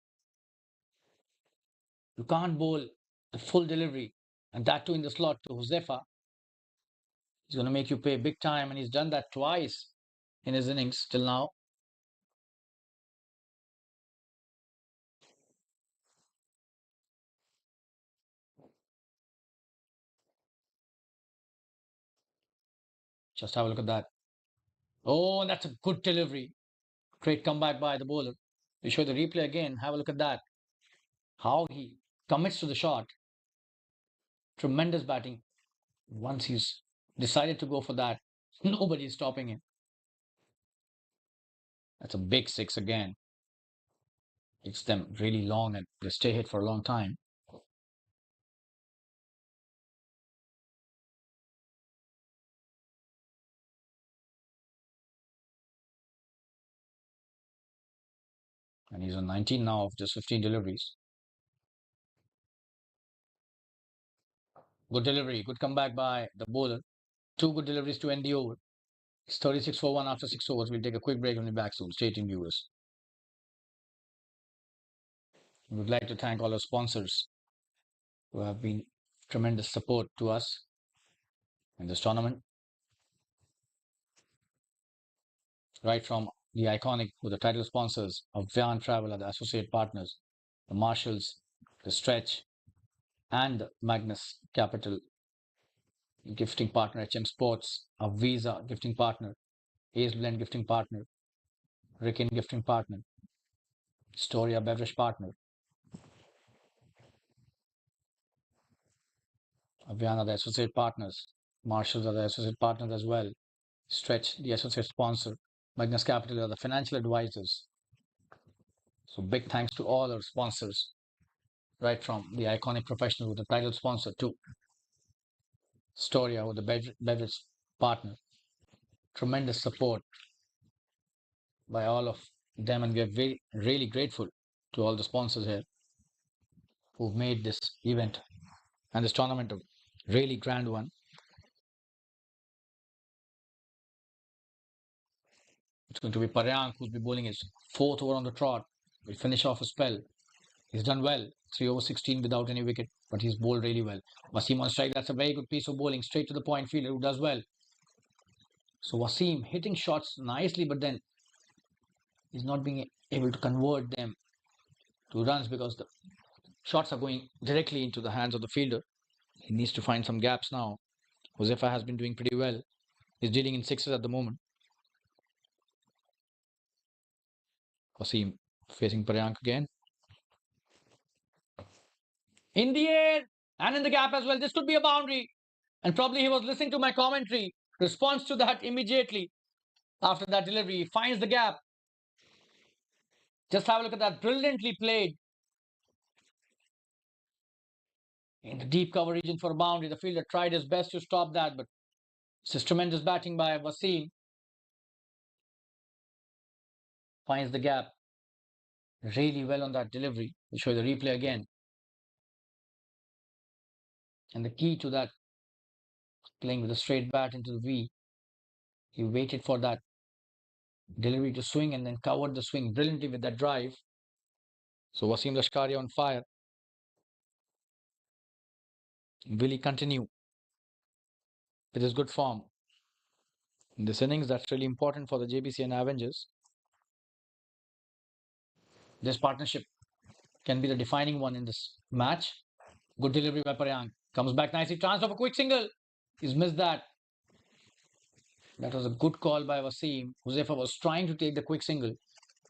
You can't bowl the full delivery and that too in the slot to Josefa. He's going to make you pay big time, and he's done that twice in his innings till now. Just have a look at that. Oh, and that's a good delivery. Great comeback by the bowler. We show the replay again. Have a look at that. How he commits to the shot. Tremendous batting. Once he's decided to go for that, nobody's stopping him. That's a big six again. It's them really long and they stay hit for a long time. And he's on 19 now of just 15 deliveries. Good delivery, good comeback by the bowler. Two good deliveries to end the over. It's 36 for 1 after 6 overs. We'll take a quick break and be back soon. Stay tuned, viewers. We would like to thank all our sponsors who have been tremendous support to us in this tournament. Right from the iconic, with the title sponsors of Vian Travel are the associate partners, the Marshalls, the Stretch, and the Magnus Capital gifting partner, HM Sports, a Visa gifting partner, Ace Blend gifting partner, Ricken gifting partner, Storia beverage partner, Aviana the associate partners, Marshalls are the associate partners as well, Stretch the associate sponsor, Magnus Capital are the financial advisors. So big thanks to all our sponsors, right from the iconic professional with the title sponsor to Storia with the beverage partner. Tremendous support by all of them, and we are very really grateful to all the sponsors here who've made this event and this tournament a really grand one. It's going to be Paryank who'll be bowling his fourth over on the trot. Will finish off a spell. He's done well. 3 over 16 without any wicket, but he's bowled really well. Wasim on strike. That's a very good piece of bowling. Straight to the point fielder who does well. So Wasim hitting shots nicely, but then he's not being able to convert them to runs because the shots are going directly into the hands of the fielder. He needs to find some gaps now. Josefa has been doing pretty well. He's dealing in sixes at the moment. Wasim facing Paryank again. In the air and in the gap as well. This could be a boundary. And probably he was listening to my commentary. Responds to that immediately after that delivery. He finds the gap. Just have a look at that. Brilliantly played. In the deep cover region for a boundary. The fielder tried his best to stop that, but this is tremendous batting by Wasim. Finds the gap really well on that delivery. We'll show you the replay again. And the key to that, playing with a straight bat into the V, he waited for that Delivery to swing and then covered the swing brilliantly with that drive. So Wasim Lashkari on fire. Will he continue with his good form in this innings? That's really important for the Jbcn Avengers. This partnership can be the defining one in this match. Good delivery by Paryang. Comes back nicely. Chance of a quick single. He's missed that. That was a good call by Wasim. Huzefa was trying to take the quick single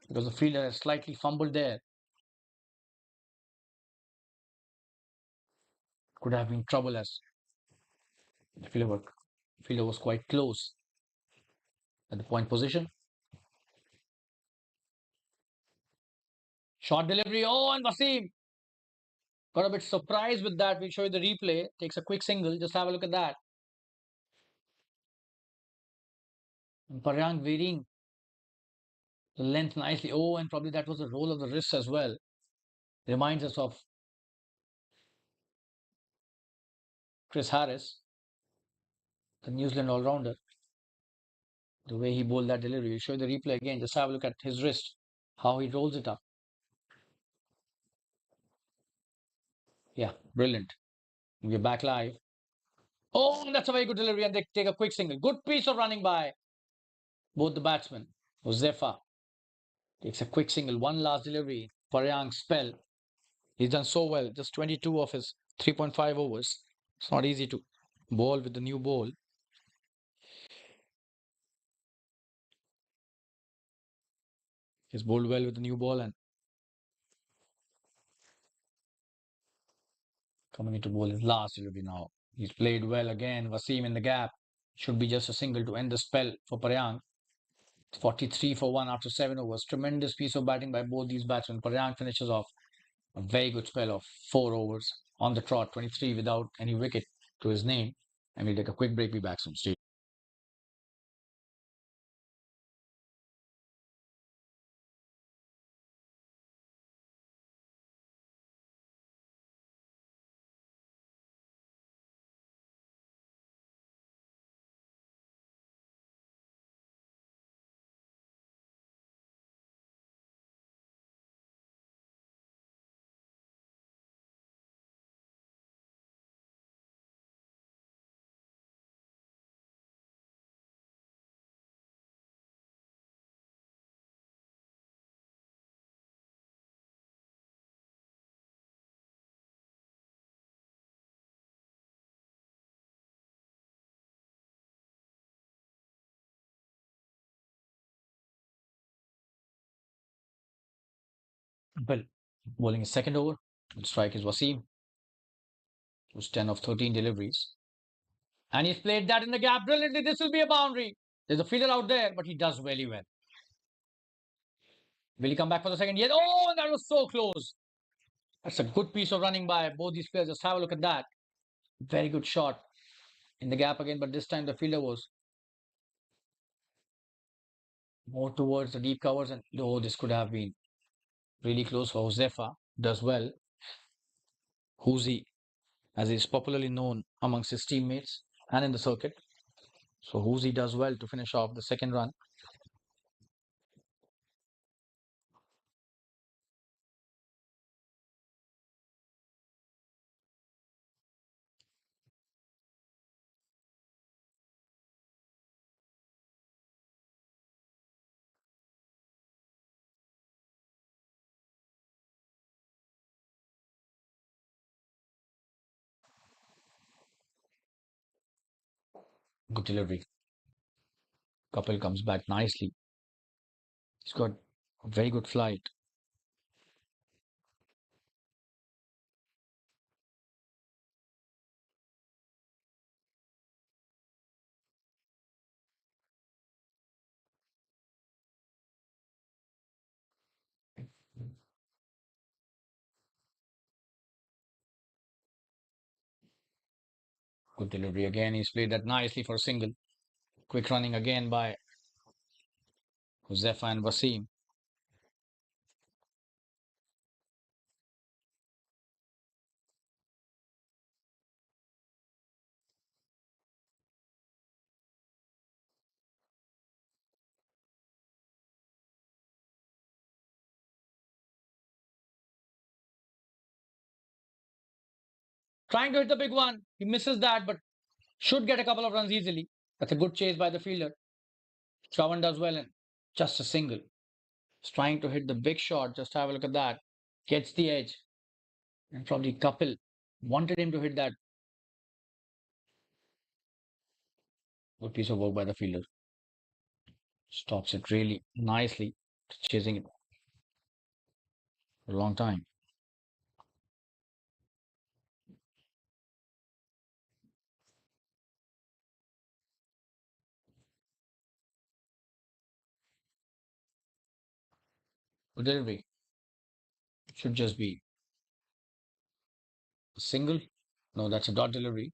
because the fielder had slightly fumbled there. Could have been trouble as the fielder was quite close at the point position. Short delivery. Oh, and Wasim got a bit surprised with that. We'll show you the replay. Takes a quick single. Just have a look at that. And Paryang varying the length nicely. Oh, and probably that was a roll of the wrist as well. Reminds us of Chris Harris, the New Zealand all-rounder. The way he bowled that delivery. We'll show you the replay again. Just have a look at his wrist. How he rolls it up. Yeah, brilliant. We're back live. Oh, that's a very good delivery, and they take a quick single. Good piece of running by both the batsmen. Josefa takes a quick single. One last delivery. Paryang's spell. He's done so well. Just 22 of his 3.5 overs. It's not easy to bowl with the new ball. He's bowled well with the new ball and coming into bowl his last delivery now. He's played well again. Wasim in the gap. Should be just a single to end the spell for Paryang. 43 for 1 after 7 overs. Tremendous piece of batting by both these batsmen. Paryang finishes off a very good spell of 4 overs on the trot, 23 without any wicket to his name. And we'll take a quick break. Be back soon. Stay. Well, bowling his second over. Strike is Wasim, who's 10 of 13 deliveries. And he's played that in the gap brilliantly. This will be a boundary. There's a fielder out there, but he does very well. Will he come back for the second? Yes. Oh, that was so close. That's a good piece of running by both these players. Just have a look at that. Very good shot in the gap again, but this time the fielder was more towards the deep covers. And oh, this could have been really close for Josefa. Does well. Huzi, as he's popularly known amongst his teammates and in the circuit. So Huzi does well to finish off the second run. Good delivery. Kapil comes back nicely. He's got a very good flight. Good delivery again. He's played that nicely for a single. Quick running again by Josefa and Wasim. Trying to hit the big one. He misses that, but should get a couple of runs easily. That's a good chase by the fielder. Chavan does well and just a single. He's trying to hit the big shot. Just have a look at that. Gets the edge. And probably Kapil wanted him to hit that. Good piece of work by the fielder. Stops it really nicely. Chasing it for a long time. The delivery should just be a single. No, that's a dot delivery.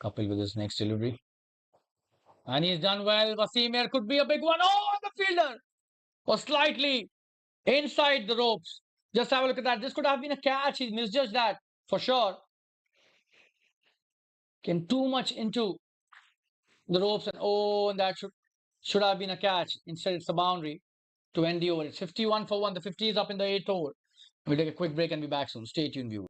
Kapil with his next delivery. And he's done well. Wasim could be a big one. Oh, the fielder was slightly inside the ropes. Just have a look at that. This could have been a catch. He misjudged that for sure. Came too much into the ropes and that should have been a catch. Instead, it's a boundary to end the over. It's 51 for 1. The 50 is up in the 8th over. We'll take a quick break and be back soon. Stay tuned, viewers.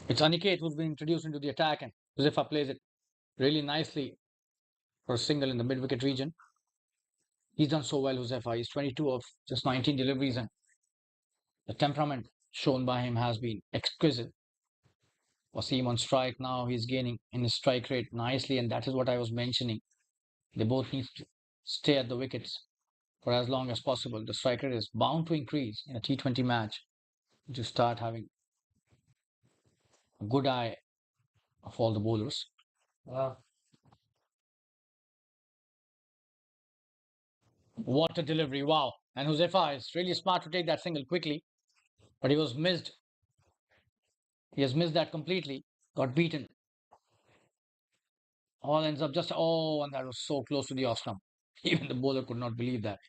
It's Aniket who's been introduced into the attack, and Zifa plays it really nicely for a single in the mid wicket region. He's done so well, Josefa. He's 22 of just 19 deliveries, and the temperament shown by him has been exquisite. Wasim on strike now. He's gaining in his strike rate nicely, and that is what I was mentioning. They both need to stay at the wickets for as long as possible. The strike rate is bound to increase in a T20 match to start having a good eye of all the bowlers. What a delivery! Wow. And Josefa is really smart to take that single quickly, but he was missed. He has missed that completely. Got beaten. All ends up just and that was so close to the off stump. Even the bowler could not believe that.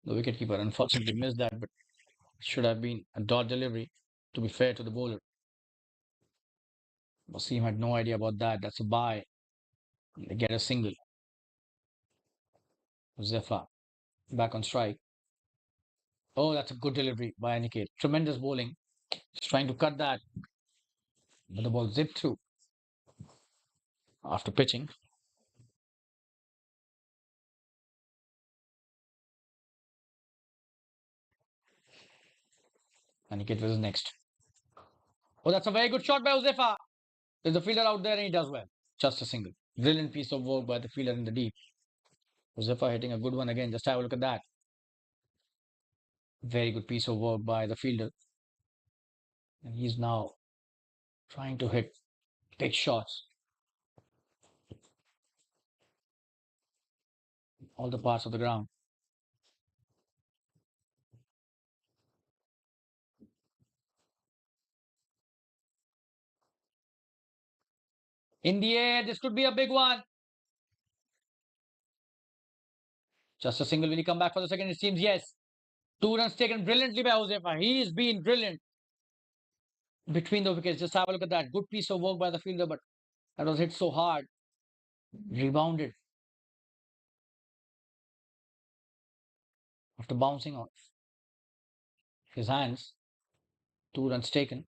The wicketkeeper unfortunately missed that, but should have been a dot delivery to be fair to the bowler. Wasim had no idea about that. That's a bye. They get a single. Zefa back on strike. Oh, that's a good delivery by Aniket. Tremendous bowling. Just trying to cut that. But the ball zipped through after pitching. Aniket was next. Oh, that's a very good shot by Uzefa. There's a fielder out there and he does well. Just a single. Brilliant piece of work by the fielder in the deep. Uzefa hitting a good one again. Just have a look at that. Very good piece of work by the fielder. And he's now trying to hit big shots. All the parts of the ground. In the air, this could be a big one. Just a single. Will he come back for the second? It seems yes. 2 runs taken brilliantly by Josefa. He's been brilliant between the wickets. Just have a look at that. Good piece of work by the fielder, but that was hit so hard. Rebounded after bouncing off his hands. 2 runs taken.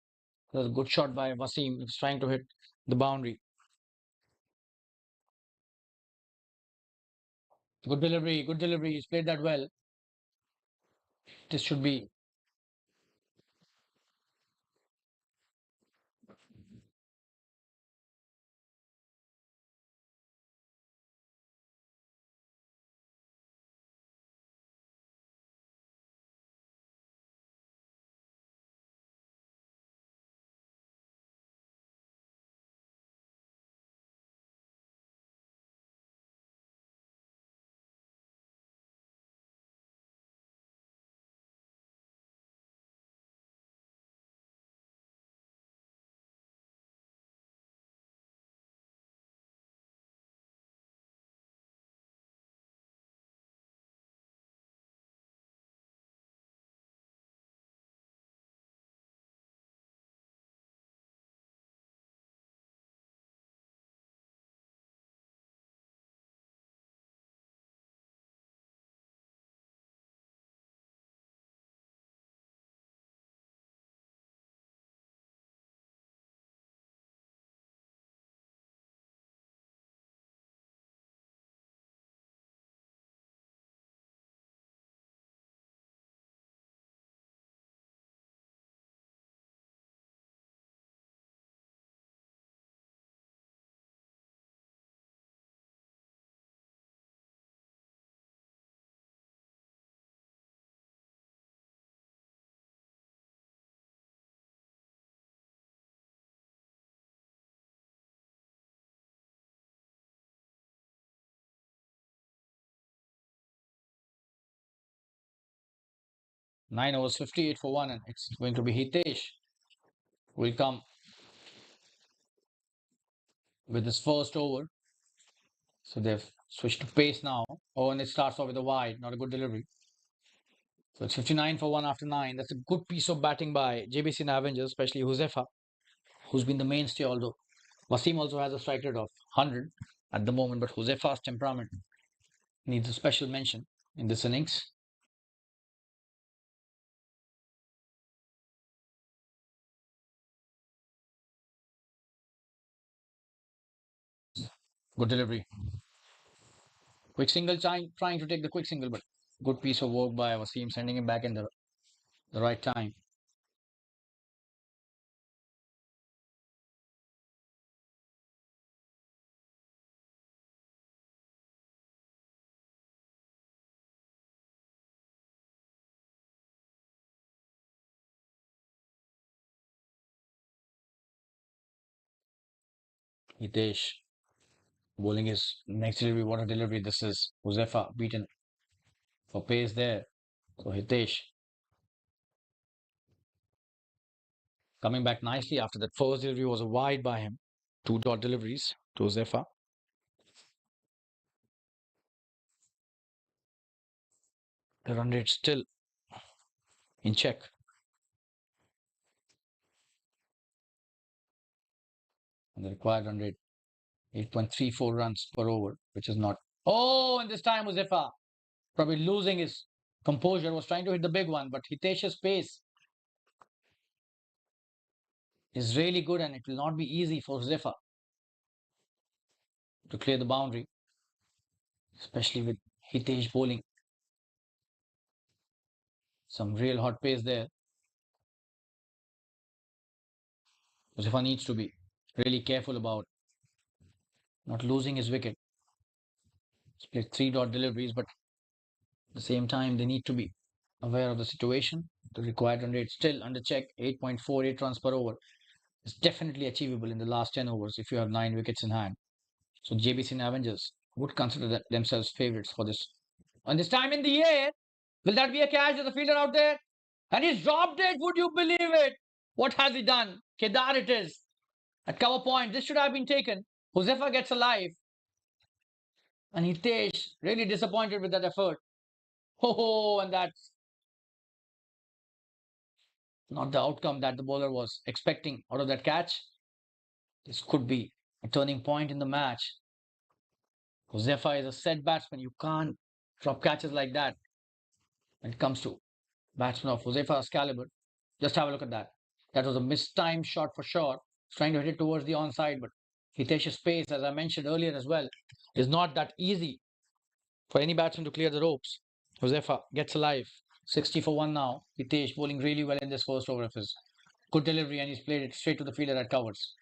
That was a good shot by Wasim. He was trying to hit the boundary. Good delivery. Good delivery. He's played that well. This should be 9 overs, 58 for 1, and it's going to be Hitesh who will come with his first over. So they've switched to pace now. Oh, and it starts off with a wide, not a good delivery. So it's 59 for 1 after 9. That's a good piece of batting by Jbcn Avengers, especially Josefa, who's been the mainstay, although Wasim also has a strike rate of 100 at the moment, but Josefa's temperament needs a special mention in this innings. Good delivery. Quick single, trying to take the quick single, but good piece of work by Wasim, sending him back in the right time. Hitesh bowling his next delivery. What a delivery this is. Josefa beaten for pace there. So Hitesh coming back nicely after that first delivery was a wide by him. 2 dot deliveries to Josefa. The run rate still in check. And the required run rate 8.34 runs per over, which is not. Oh, and this time Josefa probably losing his composure, was trying to hit the big one, but Hitesh's pace is really good and it will not be easy for Josefa to clear the boundary, especially with Hitesh bowling. Some real hot pace there. Josefa needs to be really careful about not losing his wicket. Split 3 dot deliveries, but at the same time, they need to be aware of the situation. The required run rate still under check, 8.48 runs per over. Is definitely achievable in the last 10 overs if you have 9 wickets in hand. So Jbcn Avengers would consider themselves favourites for this. And this time in the air, will that be a catch? There's a fielder out there. And he's dropped it. Would you believe it? What has he done? Kedar it is. At cover point, this should have been taken. Josefa gets alive, and Hitesh really disappointed with that effort. Ho ho, and that's not the outcome that the bowler was expecting out of that catch. This could be a turning point in the match. Josefa is a set batsman. You can't drop catches like that when it comes to batsmen of Josefa's caliber. Just have a look at that. That was a mistimed shot for sure. He's trying to hit it towards the onside, but Hitesh's pace, as I mentioned earlier as well, is not that easy for any batsman to clear the ropes. Josefa gets alive. 60 for 1 now. Hitesh bowling really well in this first over of his. Good delivery, and he's played it straight to the fielder that covers.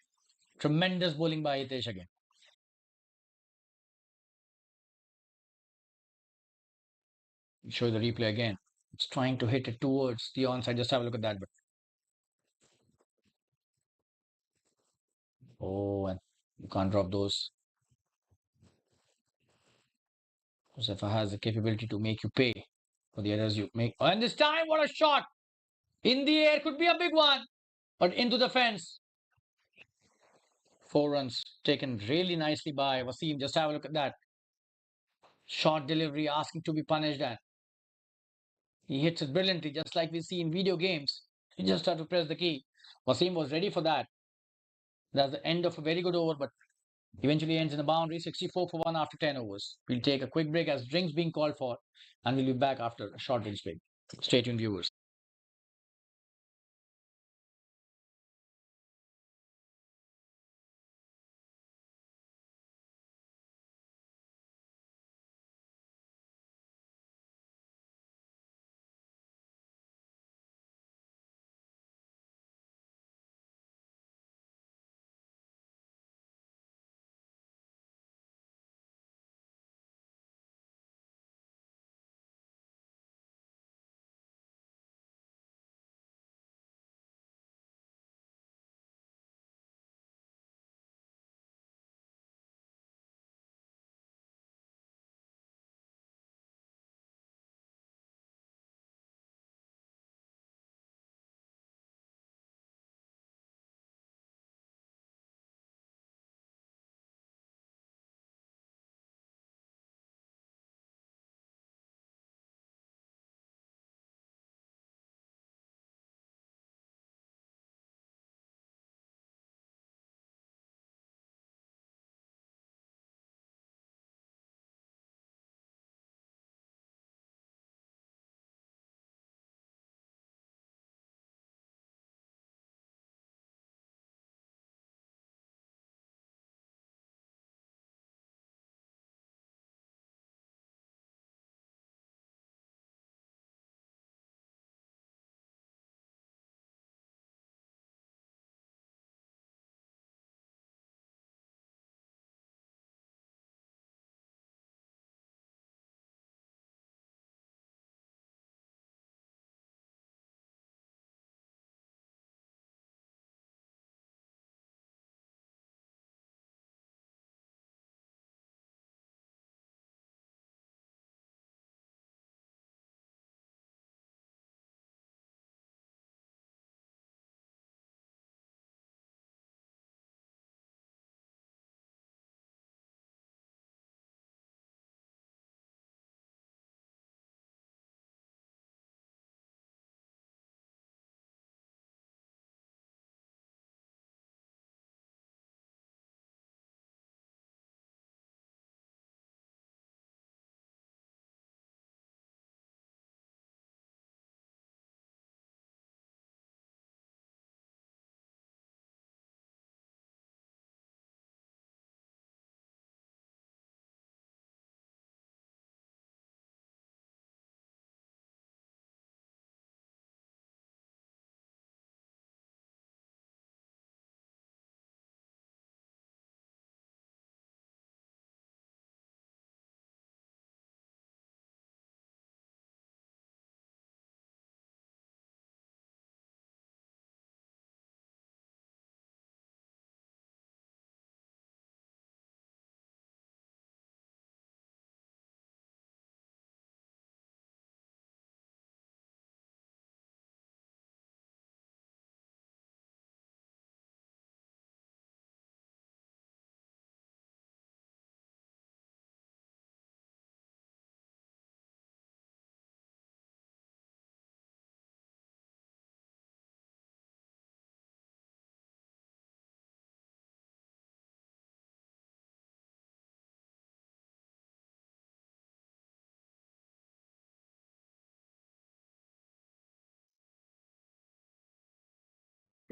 Tremendous bowling by Hitesh again. Show the replay again. It's trying to hit it towards the onside. Just have a look at that. But oh, and you can't drop those. Josefa has the capability to make you pay for the errors you make. And this time, what a shot! In the air, could be a big one, but into the fence. 4 runs taken really nicely by Wasim. Just have a look at that. Short delivery asking to be punished, and he hits it brilliantly, just like we see in video games. You just have to press the key. Wasim was ready for that. That's the end of a very good over, but eventually ends in a boundary. 64 for 1 after 10 overs. We'll take a quick break as drinks being called for, and we'll be back after a short drinks break. Stay tuned, viewers.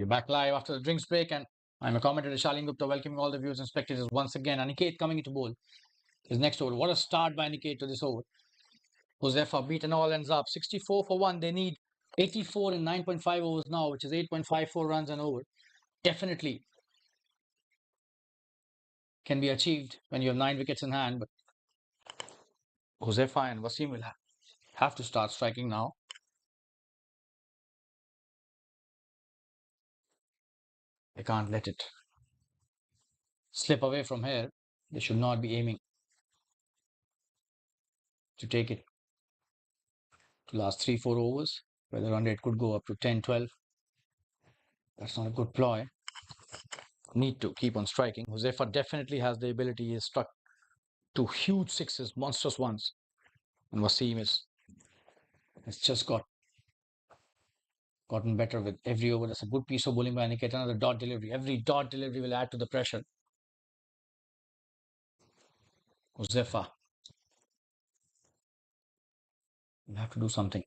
We're back live after the drinks break, and I'm a commentator Shalin Gupta, welcoming all the viewers and spectators once again. Aniket coming into bowl. His next over. What a start by Aniket to this over. Josefa beaten all ends up 64 for 1. They need 84 in 9.5 overs now, which is 8.54 runs an over. Definitely can be achieved when you have 9 wickets in hand, but Josefa and Wasim will have to start striking now. They can't let it slip away from here. They should not be aiming to take it to last 3-4 overs, where the run rate could go up to 10-12. That's not a good ploy. Need to keep on striking. Josefa definitely has the ability. He has struck 2 huge sixes, monstrous ones. And Wasim has just gotten better with every over. That's a good piece of bowling by Aniket. Another dot delivery. Every dot delivery will add to the pressure. Josefa will have to do something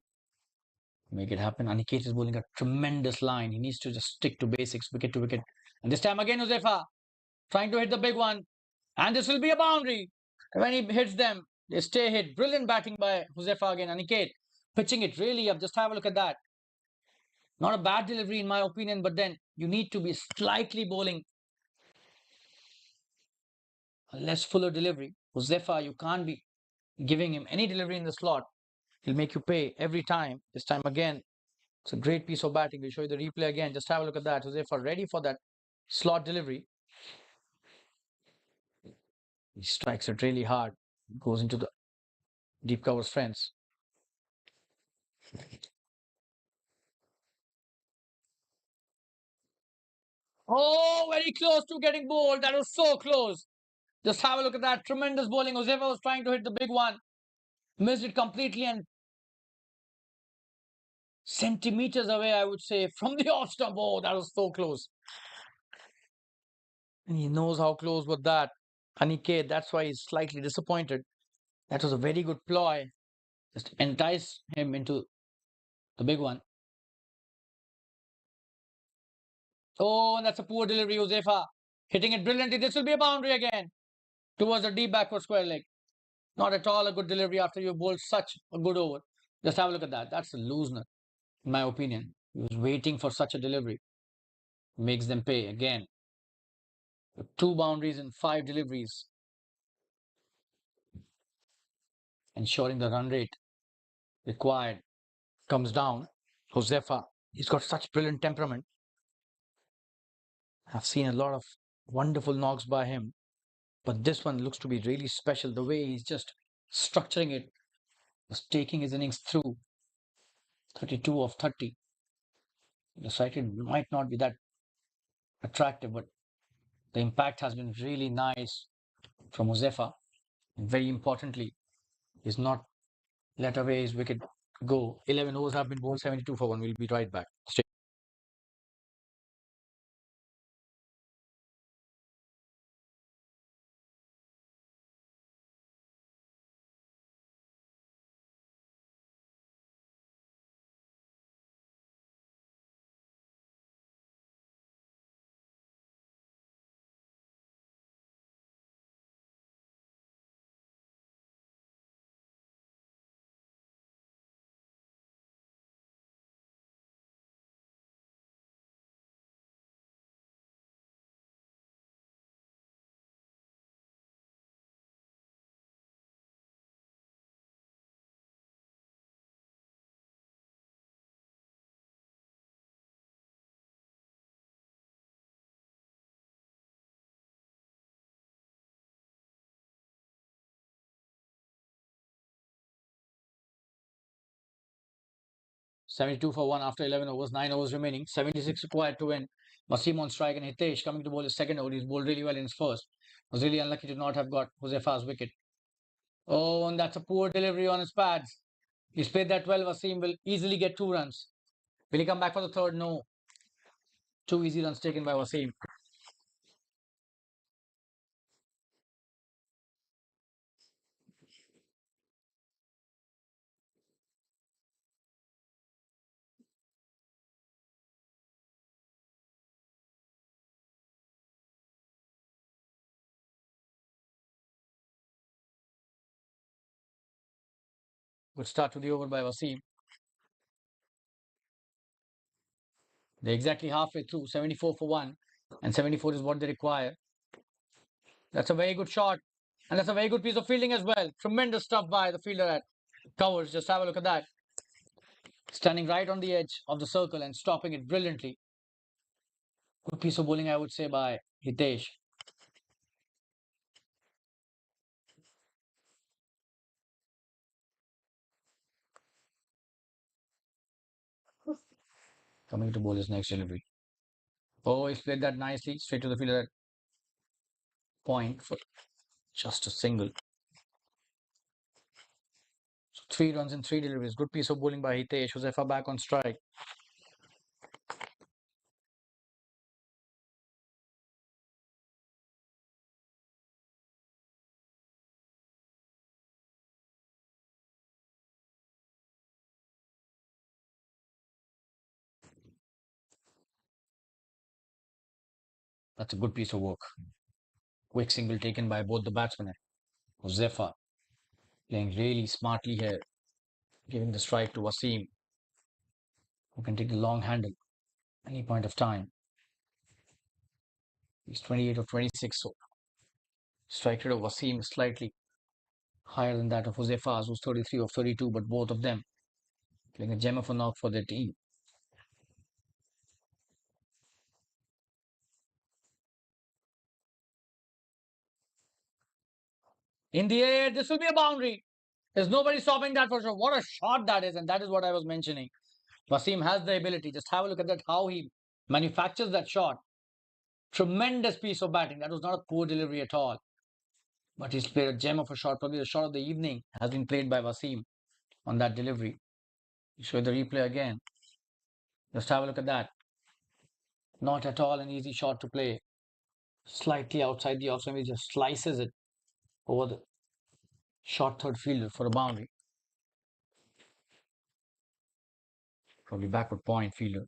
to make it happen. Aniket is bowling a tremendous line. He needs to just stick to basics, wicket to wicket. And this time again, Josefa trying to hit the big one. And this will be a boundary. When he hits them, they stay hit. Brilliant batting by Josefa again. Aniket pitching it really up. Just have a look at that. Not a bad delivery in my opinion, but then you need to be slightly bowling a less fuller delivery. Josefa, you can't be giving him any delivery in the slot. He'll make you pay every time. This time again, it's a great piece of batting. We'll show you the replay again. Just have a look at that. Josefa ready for that slot delivery. He strikes it really hard. Goes into the deep covers fence. Oh, very close to getting bowled. That was so close. Just have a look at that. Tremendous bowling. Josefa was trying to hit the big one. Missed it completely and centimeters away, I would say, from the off stump. Oh, that was so close. And he knows how close was that. Aniket, that's why he's slightly disappointed. That was a very good ploy. Just entice him into the big one. Oh, and that's a poor delivery, Josefa. Hitting it brilliantly. This will be a boundary again towards the deep backward square leg. Not at all a good delivery after you bowled such a good over. Just have a look at that. That's a loosener, in my opinion. He was waiting for such a delivery. Makes them pay again. 2 boundaries and 5 deliveries. Ensuring the run rate required comes down. Josefa, he's got such brilliant temperament. I've seen a lot of wonderful knocks by him, but this one looks to be really special. The way he's just structuring it, was taking his innings through 32 of 30. The sighted might not be that attractive, but the impact has been really nice from Josefa. And very importantly, he's not let away his wicket go. 11 overs have been bowled, 72 for 1. We'll be right back. Stay. 72 for 1 after 11 overs, 9 overs remaining, 76 required to win. Wasim on strike and Hitesh coming to bowl his second over. He's bowled really well in his first. Was really unlucky to not have got Josefa's wicket. Oh, and that's a poor delivery on his pads. He's played that well. Wasim will easily get 2 runs. Will he come back for the third? No. 2 easy runs taken by Wasim. Good start to the over by Wasim. They're exactly halfway through, 74 for 1. And 74 is what they require. That's a very good shot. And that's a very good piece of fielding as well. Tremendous stuff by the fielder at covers. Just have a look at that. Standing right on the edge of the circle and stopping it brilliantly. Good piece of bowling, I would say, by Hitesh. Coming to bowl his next delivery. Oh, he's played that nicely. Straight to the fielder at point for just a single. So 3 runs in 3 deliveries. Good piece of bowling by Hitesh. Josefa back on strike. That's a good piece of work. Quick single taken by both the batsmen. Josefa playing really smartly here. Giving the strike to Wasim, who can take the long handle any point of time. He's 28 of 26, so strike rate of Wasim is slightly higher than that of Josefa's, who's 33 of 32, but both of them playing a gem of a knock for their team. In the air, this will be a boundary. There's nobody stopping that for sure. What a shot that is, and that is what I was mentioning. Wasim has the ability. Just have a look at that, how he manufactures that shot. Tremendous piece of batting. That was not a poor delivery at all. But he's played a gem of a shot. Probably the shot of the evening has been played by Wasim on that delivery. Show the replay again. Just have a look at that. Not at all an easy shot to play. Slightly outside the off stump, he just slices it over the short third fielder for a boundary. Probably backward point fielder.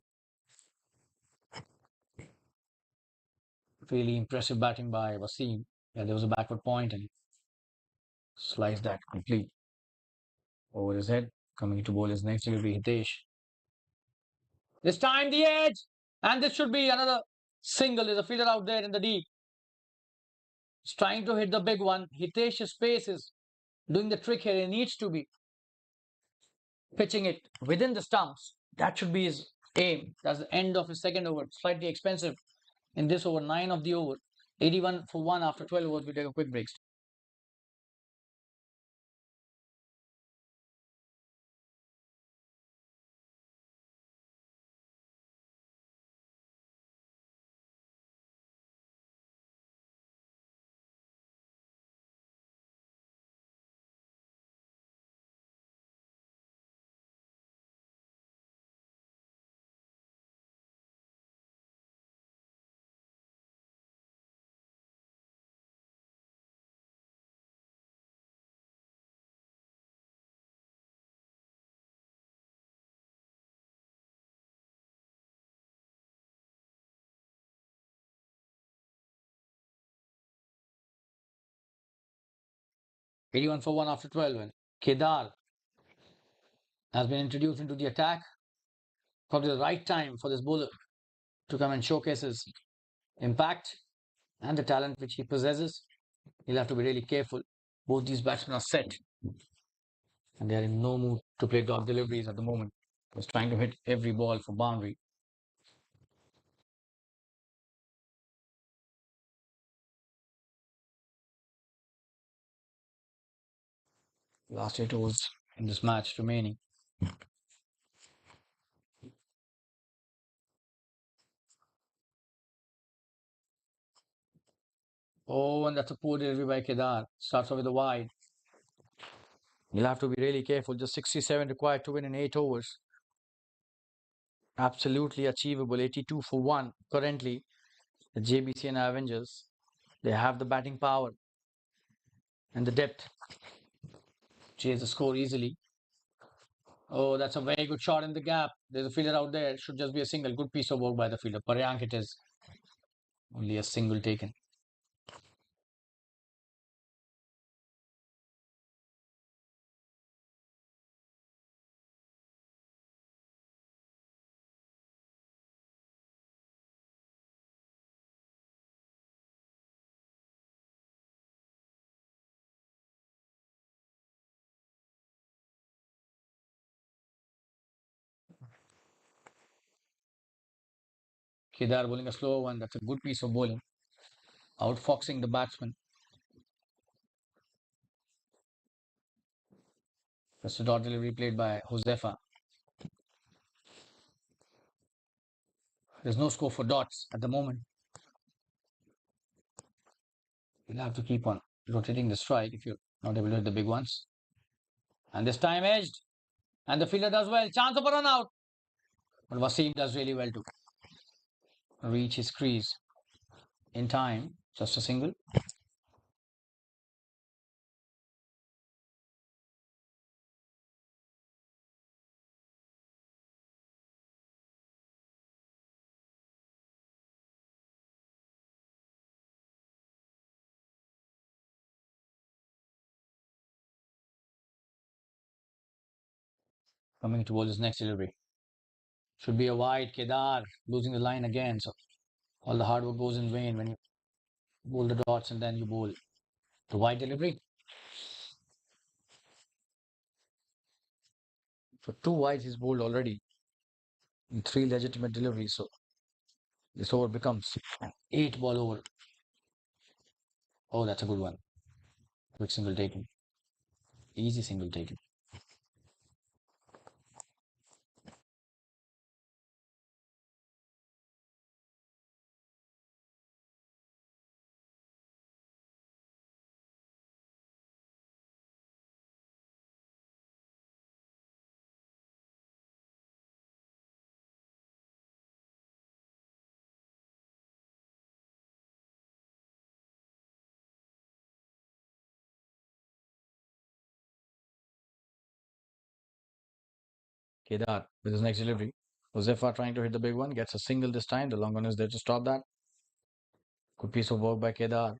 Really impressive batting by Wasim. Yeah, there was a backward point and sliced that complete over his head. Coming to bowl his next delivery, Hitesh. This time the edge, and this should be another single. There's a fielder out there in the deep. He's trying to hit the big one. Hitesh's pace is doing the trick here. He needs to be pitching it within the stumps. That should be his aim. That's the end of his second over. Slightly expensive in this over, 9 of the over. 81 for 1 after 12 overs. We take a quick break. 81 for 1 after 12. And Kedar has been introduced into the attack. Probably the right time for this bowler to come and showcase his impact and the talent which he possesses. He'll have to be really careful. Both these batsmen are set and they are in no mood to play dog deliveries at the moment. He's trying to hit every ball for boundary. Last 8 overs in this match remaining. Oh, and that's a poor delivery by Kedar. Starts off with a wide. You'll have to be really careful. Just 67 required to win in 8 overs. Absolutely achievable. 82 for 1 currently. The Jbcn Avengers. They have the batting power and the depth. Chase the score easily. Oh, that's a very good shot in the gap. There's a fielder out there. It should just be a single. Good piece of work by the fielder. Paryank it is. Only a single taken. Kedar bowling a slower one. That's a good piece of bowling. Outfoxing the batsman. That's a dot delivery played by Josefa. There's no score for dots at the moment. You'll have to keep on rotating the strike if you're not able to hit the big ones. And this time edged. And the fielder does well. Chance of a run out. But Wasim does really well to reach his crease in time. Just a single. Coming towards his next delivery. Should be a wide. Kedar losing the line again. So all the hard work goes in vain when you bowl the dots and then you bowl the wide delivery. For two wides, he's bowled already in three legitimate deliveries. So this over becomes an 8-ball over. Oh, that's a good one. Quick single taken. Easy single taken. Kedar with his next delivery. Josefa trying to hit the big one. Gets a single this time. The long one is there to stop that. Good piece of work by Kedar.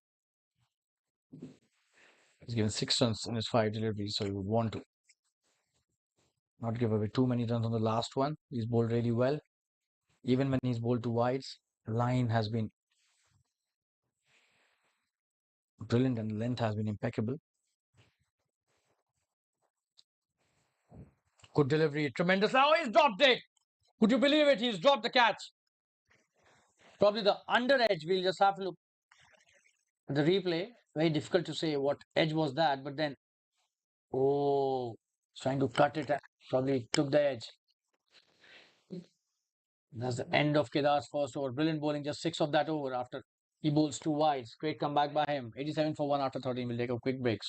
He's given 6 runs in his 5 deliveries, so he would want to not give away too many runs on the last one. He's bowled really well. Even when he's bowled two wides, the line has been brilliant and the length has been impeccable. Good delivery, tremendous. Oh, he's dropped it. Could you believe it? He's dropped the catch. Probably the under edge. We'll just have to look at the replay. Very difficult to say what edge was that, but then, oh, he's trying to cut it. Probably took the edge. That's the end of Kedar's first over. Brilliant bowling, just 6 of that over after he bowls two wides. Great comeback by him. 87 for 1 after 13. We'll take a quick break.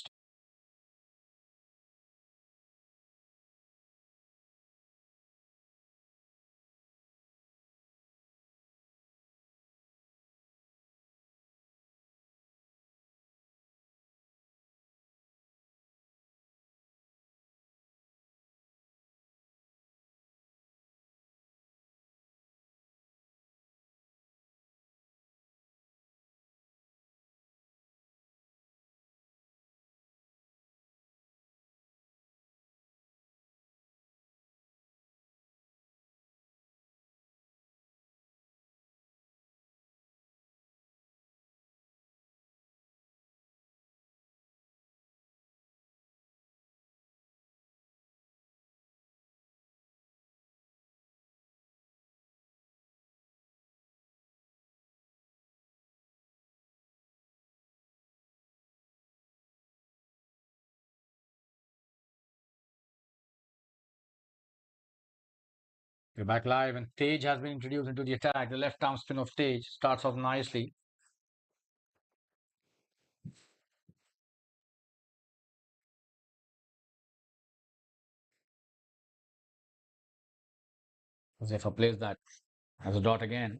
We're back live and Tej has been introduced into the attack. The left arm spin of Tej starts off nicely. Josefa plays that as a dot again.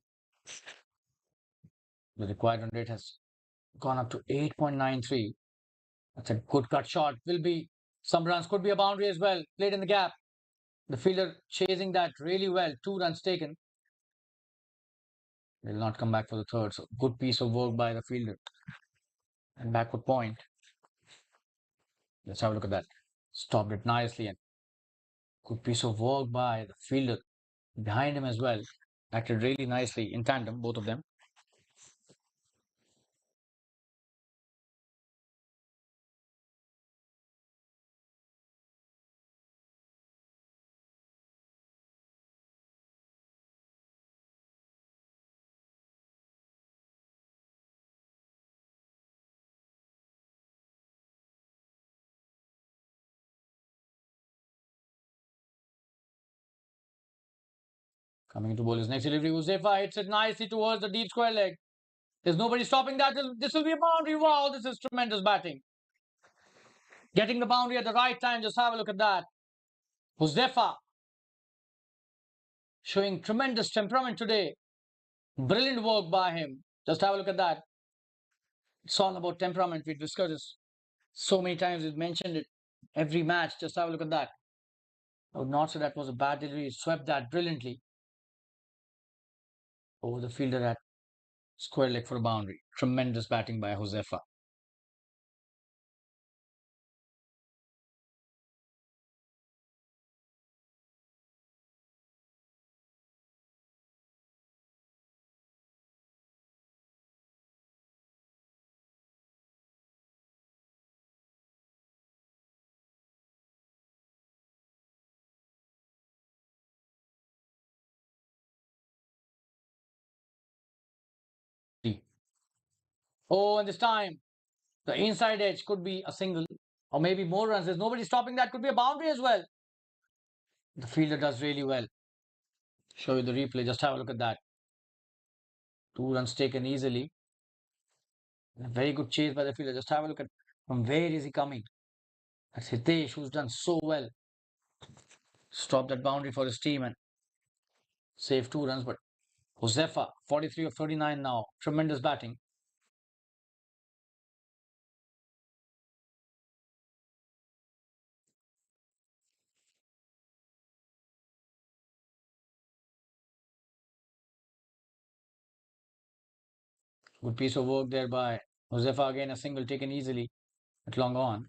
The required run rate has gone up to 8.93. That's a good cut shot. Will be some runs, could be a boundary as well. Played in the gap. The fielder chasing that really well. 2 runs taken. Will not come back for the third. So good piece of work by the fielder. And backward point. Let's have a look at that. Stopped it nicely and good piece of work by the fielder behind him as well. Acted really nicely in tandem, both of them. Coming to bowl his next delivery. Josefa hits it nicely towards the deep square leg. There's nobody stopping that. This will be a boundary. Wow, this is tremendous batting. Getting the boundary at the right time. Just have a look at that. Josefa showing tremendous temperament today. Brilliant work by him. Just have a look at that. It's all about temperament. We discussed this so many times. We've mentioned it every match. Just have a look at that. I would not say that was a bad delivery. He swept that brilliantly over the fielder at square leg for a boundary. Tremendous batting by Josefa. Oh, and this time the inside edge could be a single or maybe more runs. There's nobody stopping that. Could be a boundary as well. The fielder does really well. Show you the replay. Just have a look at that. 2 runs taken easily. And a very good chase by the fielder. Just have a look at from where is he coming. That's Hitesh who's done so well. Stop that boundary for his team and save 2 runs. But Josefa, 43 of 39 now. Tremendous batting. Good piece of work there by Josefa. Again, a single taken easily at long on.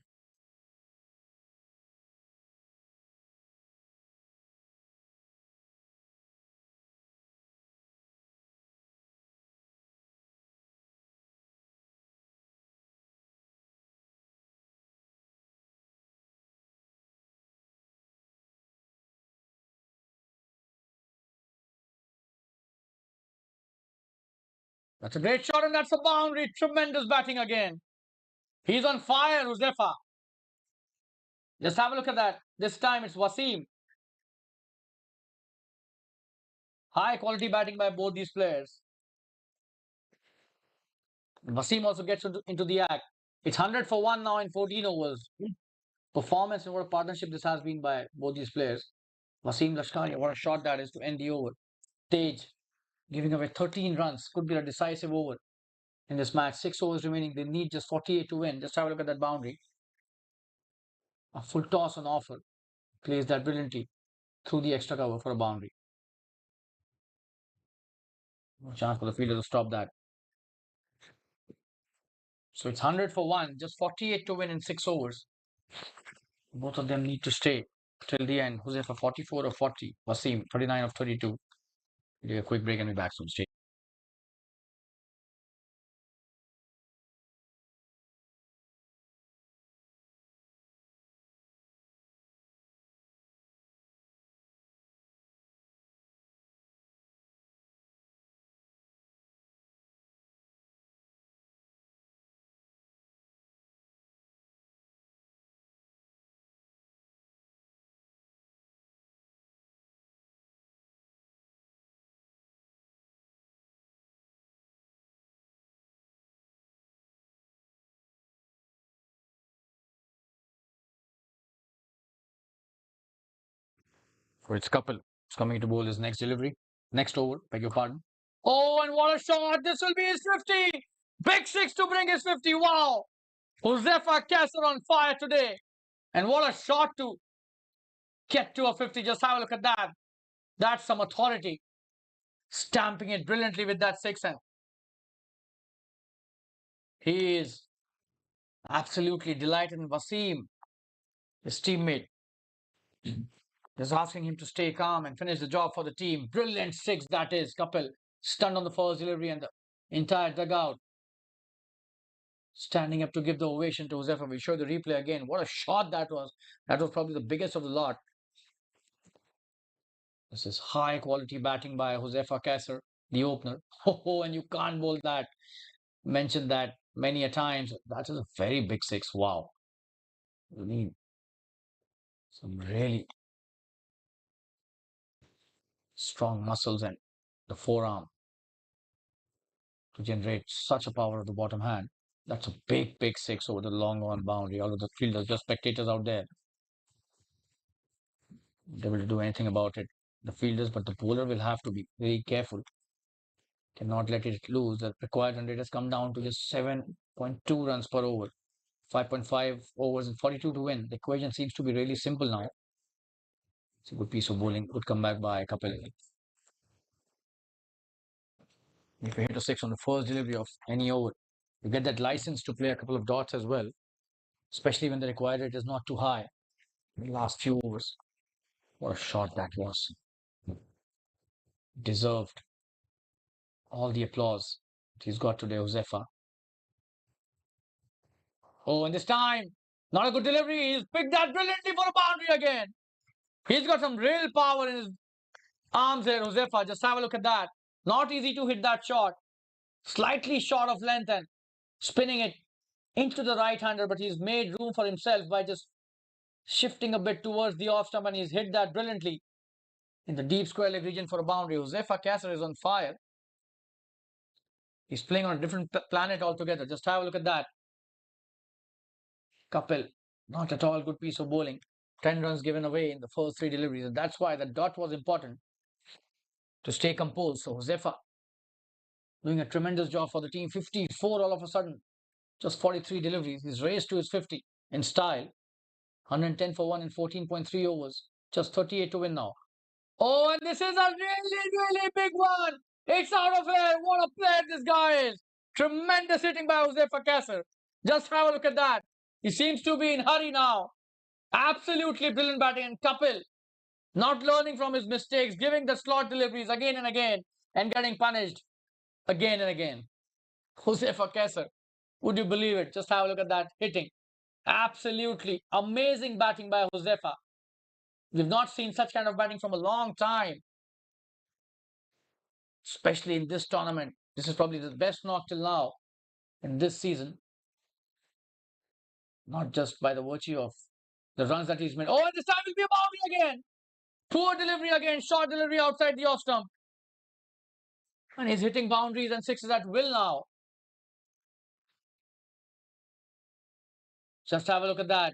That's a great shot and that's a boundary. Tremendous batting again. He's on fire, Josefa. Just have a look at that. This time it's Wasim. High quality batting by both these players. Wasim also gets into the act. It's 100 for 1 now in 14 overs. Performance and what a partnership this has been by both these players. Wasim Lashkari, what a shot that is to end the over. Tej giving away 13 runs. Could be a decisive over in this match. 6 overs remaining. They need just 48 to win. Just have a look at that boundary. A full toss on offer. Plays that brilliantly through the extra cover for a boundary. No chance for the fielder to stop that. So it's 100 for 1. Just 48 to win in 6 overs. Both of them need to stay till the end. Jose for 44 of 40. Wasim 39 of 32. Do a quick break and be back soon. Stay. For its couple, it's coming to bowl his next delivery. Next over, beg your pardon. Oh, and what a shot! This will be his 50! Big six to bring his 50. Wow! Josefa Kasser on fire today. And what a shot to get to a 50. Just have a look at that. That's some authority. Stamping it brilliantly with that six. And he is absolutely delighted in Wasim, his teammate. Just asking him to stay calm and finish the job for the team. Brilliant six that is. Kapil stunned on the first delivery and the entire dugout standing up to give the ovation to Josefa. We'll show the replay again. What a shot that was. That was probably the biggest of the lot. This is high quality batting by Josefa Kasser, the opener. Oh, and you can't bowl that. Mentioned that many a times. That is a very big six. Wow. You need some really strong muscles and the forearm to generate such a power of the bottom hand. That's a big, big six over the long on boundary. All of the fielders, just spectators out there, they will do anything about it. The fielders, but the bowler will have to be very careful. Cannot let it loose. The required run rate has come down to just 7.2 runs per over. 5.5 overs and 42 to win. The equation seems to be really simple now. It's a good piece of bowling. Good comeback by Kapil. If you hit a six on the first delivery of any over, you get that license to play a couple of dots as well, especially when the required rate is not too high in the last few overs. What a shot that was. Deserved all the applause he's got today, Josefa. Oh, and this time, not a good delivery. He's picked that brilliantly for a boundary again. He's got some real power in his arms here, Josefa. Just have a look at that. Not easy to hit that shot. Slightly short of length and spinning it into the right-hander, but he's made room for himself by just shifting a bit towards the off stump, and he's hit that brilliantly in the deep square leg region for a boundary. Jfsc is on fire. He's playing on a different planet altogether. Just have a look at that. Kapil, not at all good piece of bowling. 10 runs given away in the first three deliveries, and that's why the dot was important to stay composed. So Josefa doing a tremendous job for the team. 54 all of a sudden. Just 43 deliveries. He's raced to his 50 in style. 110 for 1 in 14.3 overs. Just 38 to win now. Oh, and this is a really, really big one. It's out of here. What a player this guy is. Tremendous hitting by Svkm'S. Just have a look at that. He seems to be in hurry now. Absolutely brilliant batting. And Kapil not learning from his mistakes, giving the slot deliveries again and again and getting punished again and again. Svkm'S. Would you believe it? Just have a look at that hitting. Absolutely amazing batting by Josefa. We've not seen such kind of batting from a long time, especially in this tournament. This is probably the best knock till now in this season, not just by the virtue of the runs that he's made. Oh, and this time will be a boundary again. Poor delivery again, short delivery outside the off stump. And he's hitting boundaries and sixes at will now. Just have a look at that.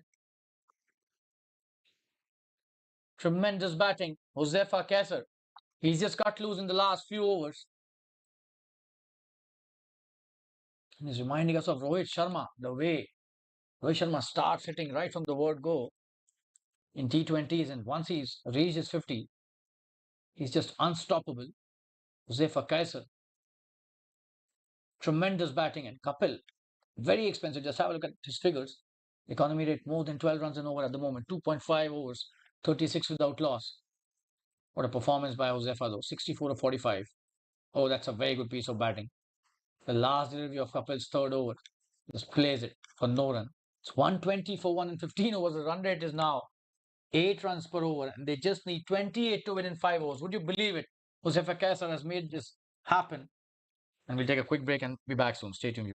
Tremendous batting. Svkm'S. He's just got loose in the last few overs. And he's reminding us of Rohit Sharma, the way Rohit Sharma starts hitting right from the word go in T20s, and once he's reached his 50, he's just unstoppable. Svkm'S. Tremendous batting, and Kapil, very expensive. Just have a look at his figures. Economy rate more than 12 runs an over at the moment. 2.5 overs, 36 without loss. What a performance by Josefa though. 64 to 45. Oh, that's a very good piece of batting. The last delivery of Kapil's third over just plays it for no run. It's 120 for 1 in 15 overs. The run rate is now 8 runs per over, and they just need 28 to win in 5 overs. Would you believe it? Svkm'S has made this happen. And we'll take a quick break and be back soon. Stay tuned.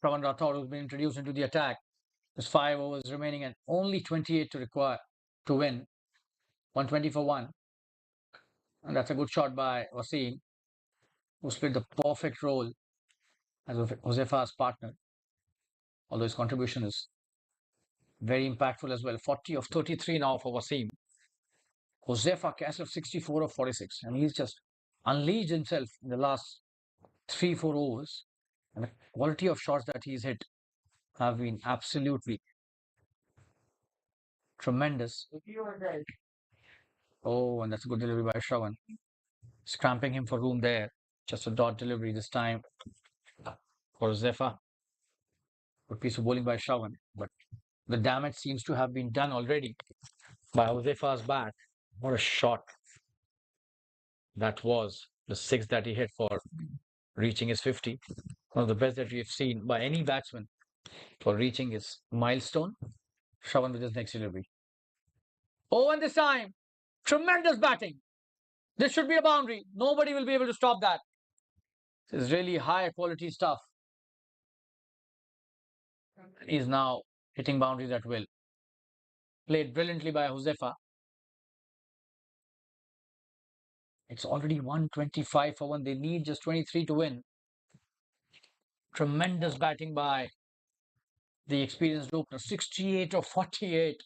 Pravan Rathod, who's been introduced into the attack. There's 5 overs remaining and only 28 to require to win. 120 for 1. And that's a good shot by Wasim, who played the perfect role as Josefa's partner. Although his contribution is very impactful as well. 40 of 33 now for Wasim. Josefa cashed 64 of 46. And he's just unleashed himself in the last 3-4 overs. And the quality of shots that he's hit have been absolutely tremendous. Oh, and that's a good delivery by Shravan. Scramping him for room there. Just a dot delivery this time for Zefa. Good piece of bowling by Shravan. But the damage seems to have been done already by Josefa's bat. What a shot that was. The six that he hit for reaching his 50. One of the best that we have seen by any batsman for reaching his milestone. Shravan with his next delivery. Oh, and this time, tremendous batting. This should be a boundary. Nobody will be able to stop that. This is really high quality stuff. He's now hitting boundaries at will. Played brilliantly by Josefa. It's already 125 for 1. They need just 23 to win. Tremendous batting by the experienced opener. 68 of 48.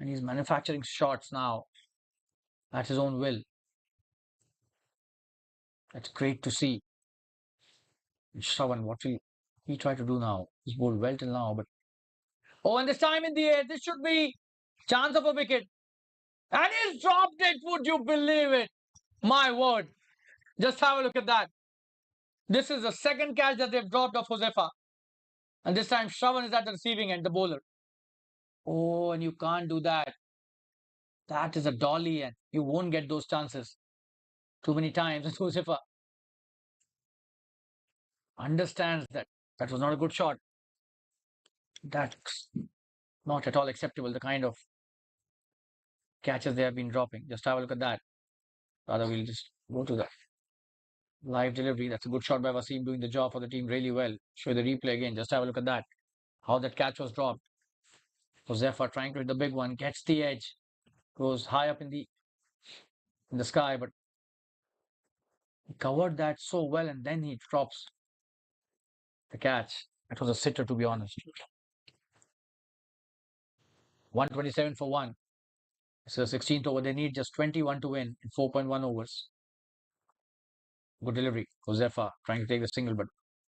And he's manufacturing shots now at his own will. That's great to see. Shravan, what will he try to do now? He's bowled well till now, but oh, and this time in the air, this should be chance of a wicket. And he's dropped it. Would you believe it? My word. Just have a look at that. This is the second catch that they've dropped off Josefa. And this time Shravan is at the receiving end, the bowler. Oh, and you can't do that. That is a dolly and you won't get those chances too many times. And Josefa understands that that was not a good shot. That's not at all acceptable, the kind of catches they have been dropping. Just have a look at that. Rather, we'll just go to the live delivery. That's a good shot by Wasim, doing the job for the team really well. Show the replay again. Just have a look at that. How that catch was dropped. Josefa trying to hit the big one, gets the edge, goes high up in the sky, but he covered that so well, and then he drops the catch. It was a sitter, to be honest. 127 for 1. It's the 16th over. They need just 21 to win in 4.1 overs. Good delivery. Josefa trying to take the single, but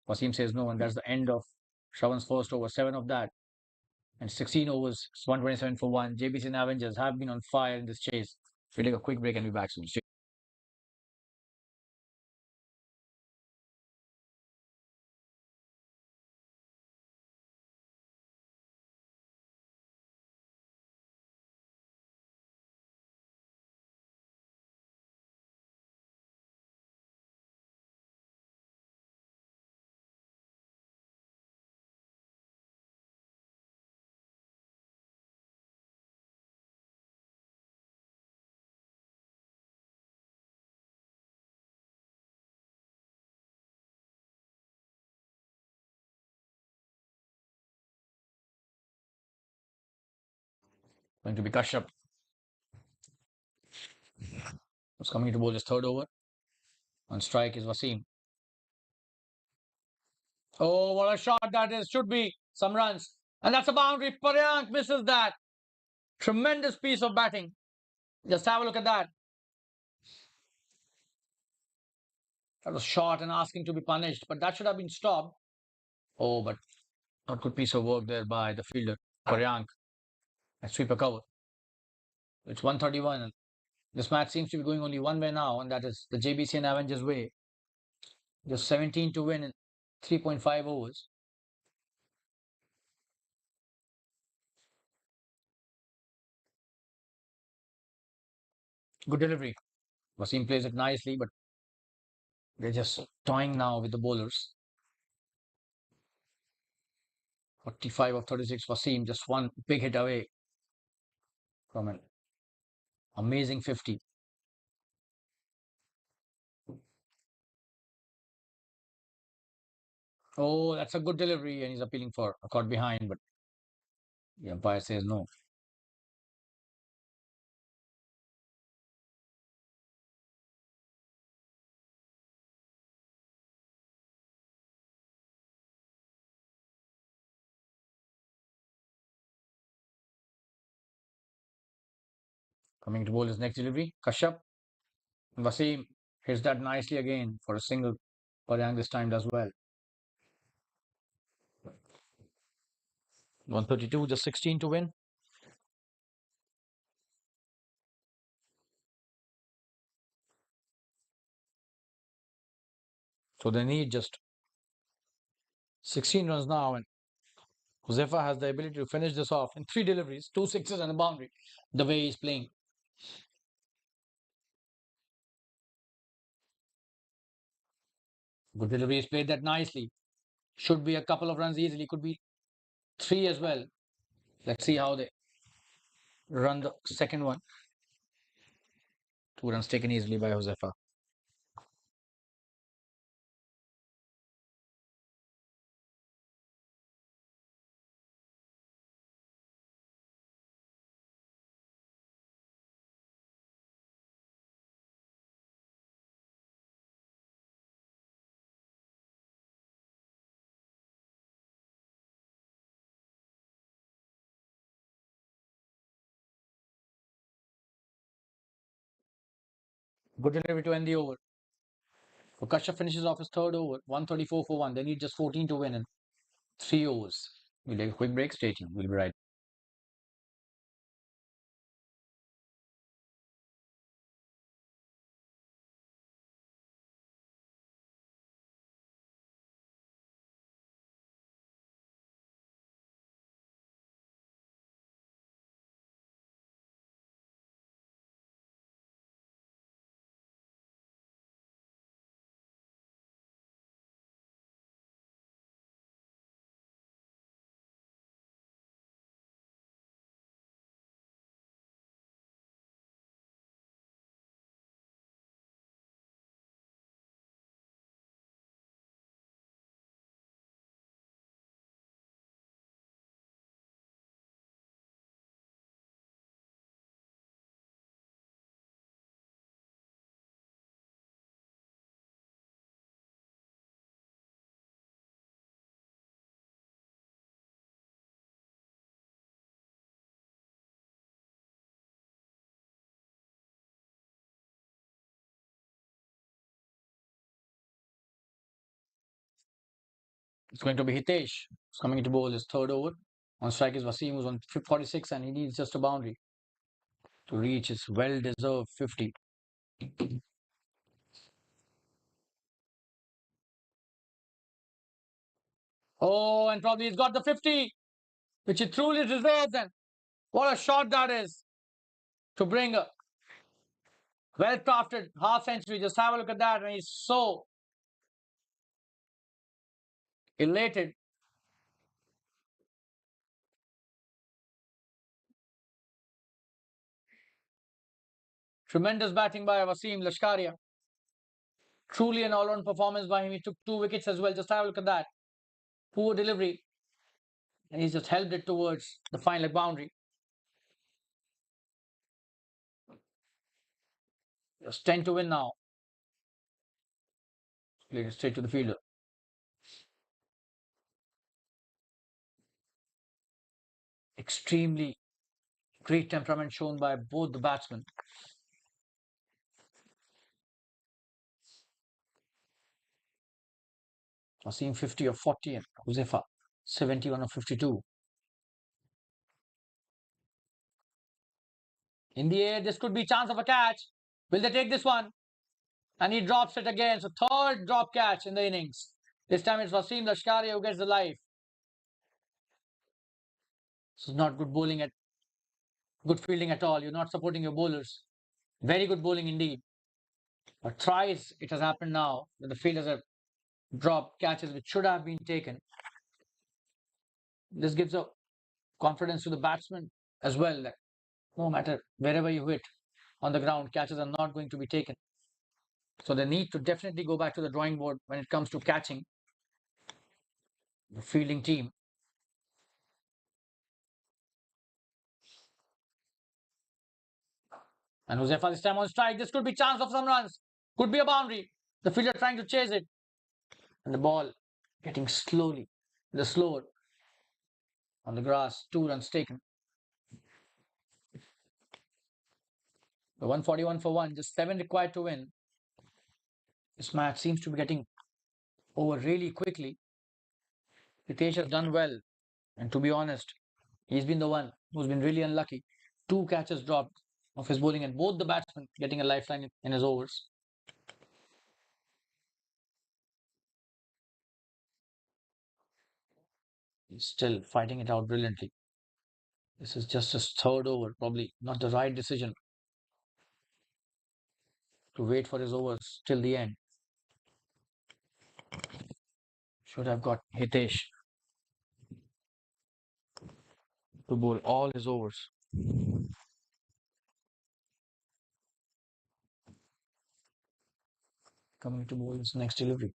Wasim says no, and that's the end of Shravan's first over. 7 of that. And 16 overs, 127 for 1. Jbcn Avengers have been on fire in this chase. We'll take a quick break and be back soon. Going to be Kashyap. Who's coming to bowl his third over. On strike is Wasim. Oh, what a shot that is. Should be some runs. And that's a boundary. Paryank misses that. Tremendous piece of batting. Just have a look at that. That was short and asking to be punished, but that should have been stopped. Oh, but not good piece of work there by the fielder, Paryank. A sweeper cover. It's 131. This match seems to be going only one way now, and that is the Jbcn Avengers way. Just 17 to win in 3.5 overs. Good delivery. Wasim plays it nicely, but they're just toying now with the bowlers. 45 of 36 Wasim, just one big hit away from an amazing 50. Oh, that's a good delivery, and he's appealing for a caught behind, but the umpire says no. Coming to bowl his next delivery, Kashyap. Wasim hits that nicely again for a single. Paryang this time does well. 132, just 16 to win. So they need just 16 runs now, and Josefa has the ability to finish this off in three deliveries, two sixes and a boundary. The way he's playing, good delivery. He's played that nicely. Should be a couple of runs easily. Could be three as well. Let's see how they run the second one. Two runs taken easily by Josefa. Good delivery to end the over. So Kashyap finishes off his third over, 134 for one. They need just 14 to win in three overs. We'll take a quick break. Stay tuned. We'll be right. It's going to be Hitesh. Who's coming into bowl his third over. On strike is Wasim, who's on 46, and he needs just a boundary to reach his well-deserved 50. Oh, and probably he's got the 50, which he truly deserves. And what a shot that is to bring a well-crafted half century. Just have a look at that, and he's so elated. Tremendous batting by Wasim Lashkaria. Truly an all-round performance by him. He took two wickets as well. Just have a look at that. Poor delivery, and he's just helped it towards the fine leg boundary. Just 10 to win now. Played it straight to the fielder. Extremely great temperament shown by both the batsmen. Wasim 50 of 40 and Josefa 71 of 52. In the air, this could be chance of a catch. Will they take this one? And he drops it again. So third drop catch in the innings. This time it's Wasim Lashkari who gets the life. This is not good bowling at good fielding at all. You're not supporting your bowlers. Very good bowling indeed. But thrice it has happened now that the fielders have dropped catches which should have been taken. This gives a confidence to the batsman as well that no matter wherever you hit on the ground, catches are not going to be taken. So they need to definitely go back to the drawing board when it comes to catching. the fielding team. And Josefa this time on strike. This could be chance of some runs. Could be a boundary. The fielder trying to chase it. And the ball getting slowly, the slower on the grass. 2 runs taken. The 141 for 1, just 7 required to win. This match seems to be getting over really quickly. Hitesh has done well. And to be honest, he's been the one who's been really unlucky. 2 catches dropped of his bowling and both the batsmen getting a lifeline in his overs. He's still fighting it out brilliantly. This is just his 3rd over, probably not the right decision to wait for his overs till the end. Should have got Hitesh to bowl all his overs. Coming to bowl his next delivery.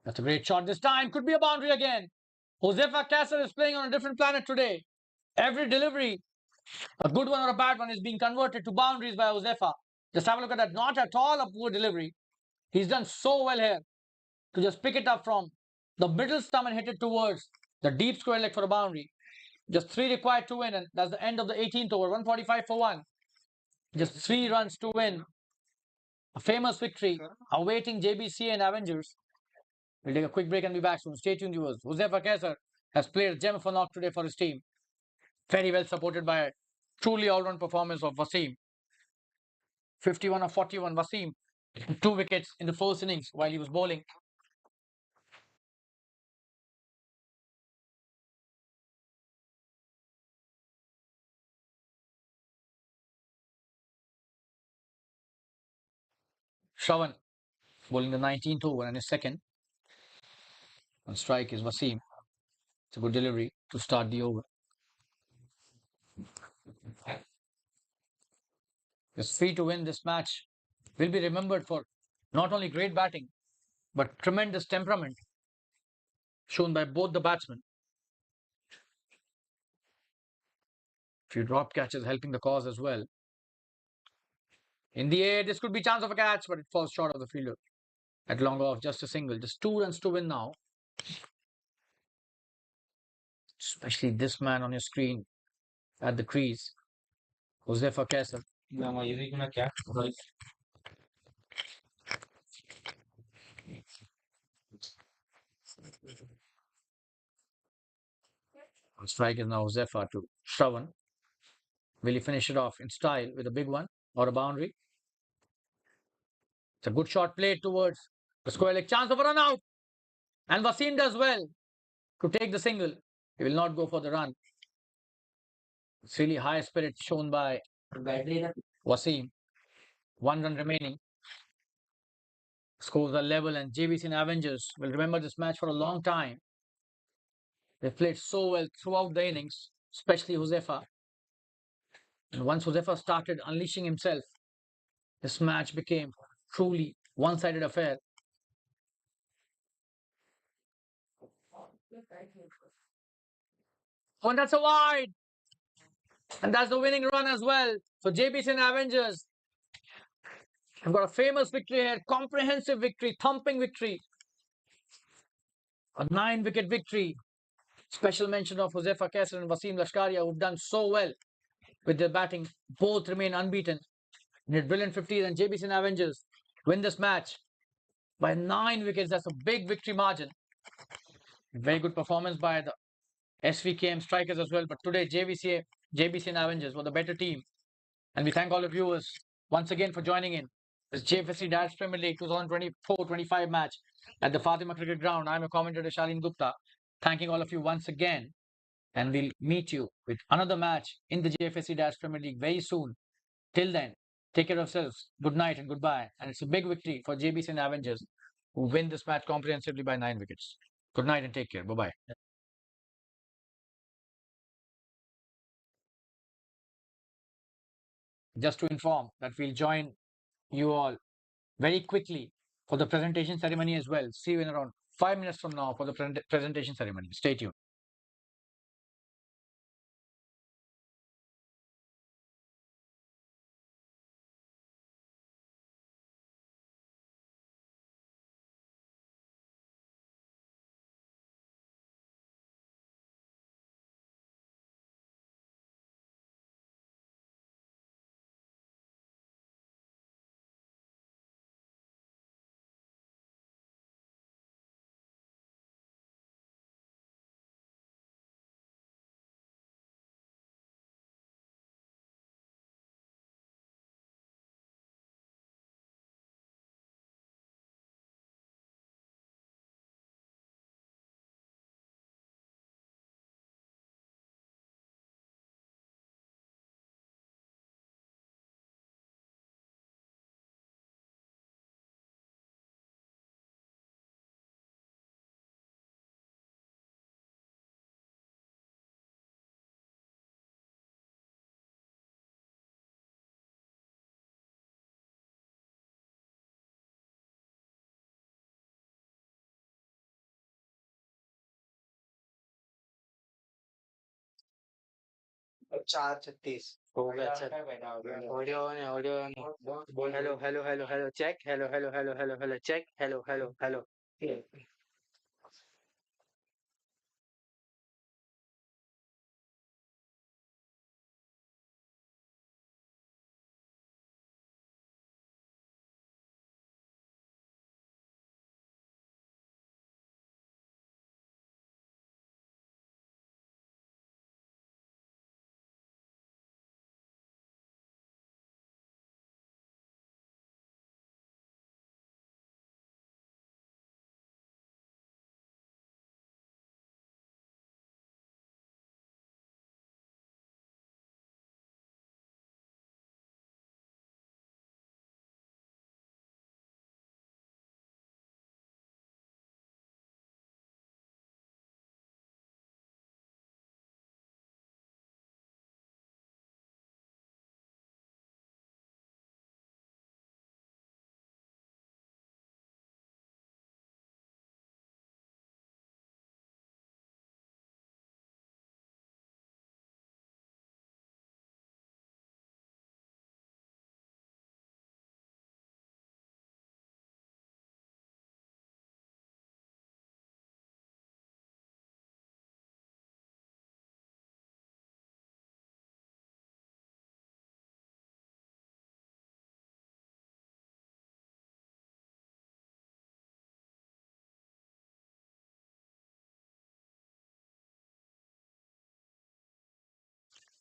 That's a great shot this time. Could be a boundary again. Jfsc is playing on a different planet today. Every delivery, a good one or a bad one, is being converted to boundaries by Jfsc. Just have a look at that. Not at all a poor delivery. He's done so well here to just pick it up from the middle stump and hit it towards the deep square leg for a boundary. Just 3 required to win, and that's the end of the 18th over. 145 for 1. Just 3 runs to win. A famous victory awaiting Jbcn Avengers. We'll take a quick break and be back soon. Stay tuned, viewers. Jfsc has played a gem of a knock today for his team. Very well supported by a truly all-round performance of Wasim. 51 of 41. Wasim, 2 wickets in the first innings while he was bowling. Shravan bowling the 19th over and his second. On strike is Wasim. It's a good delivery to start the over. Is free to win this match. Will be remembered for not only great batting, but tremendous temperament shown by both the batsmen. Few drop catches helping the cause as well. In the air, this could be chance of a catch, but it falls short of the fielder. At long off, just a single. Just 2 runs to win now. Especially this man on your screen at the crease. Jfsc. Strike is now Jfsc to Shravan. Will he finish it off in style with a big one or a boundary? It's a good shot played towards the square leg. Chance of a run out. And Wasim does well to take the single. He will not go for the run. It's really high spirit shown by Wasim. 1 run remaining. Scores are level and Jbcn Avengers will remember this match for a long time. They played so well throughout the innings, especially Jfsc. And once Jfsc started unleashing himself, this match became truly one-sided affair. Oh, and that's a wide. And that's the winning run as well. So Jbcn Avengers have got a famous victory here, comprehensive victory, thumping victory. A 9-wicket victory. Special mention of Jfsc and Wasim Lashkaria, who've done so well with their batting. Both remain unbeaten. Need brilliant 50s, and Jbcn Avengers win this match by 9 wickets. That's a big victory margin. Very good performance by the Svkm'S strikers as well. But today, Jbcn Avengers were the better team. And we thank all the viewers once again for joining in this Jfsc Dads Premier League 2024-25 match at the Fatima Cricket Ground. I'm your commentator, Shalin Gupta. Thanking all of you once again. And we'll meet you with another match in the Jfsc Dads Premier League very soon. Till then, take care of yourselves. Good night and goodbye. And it's a big victory for Jbcn Avengers, who win this match comprehensively by 9 wickets. Good night and take care. Bye-bye. Just to inform that we'll join you all very quickly for the presentation ceremony as well. See you in around 5 minutes from now for the presentation ceremony. Stay tuned. चार 36 हो गया चल audio on है audio on है hello hello hello hello check hello hello hello hello hello check hello hello hello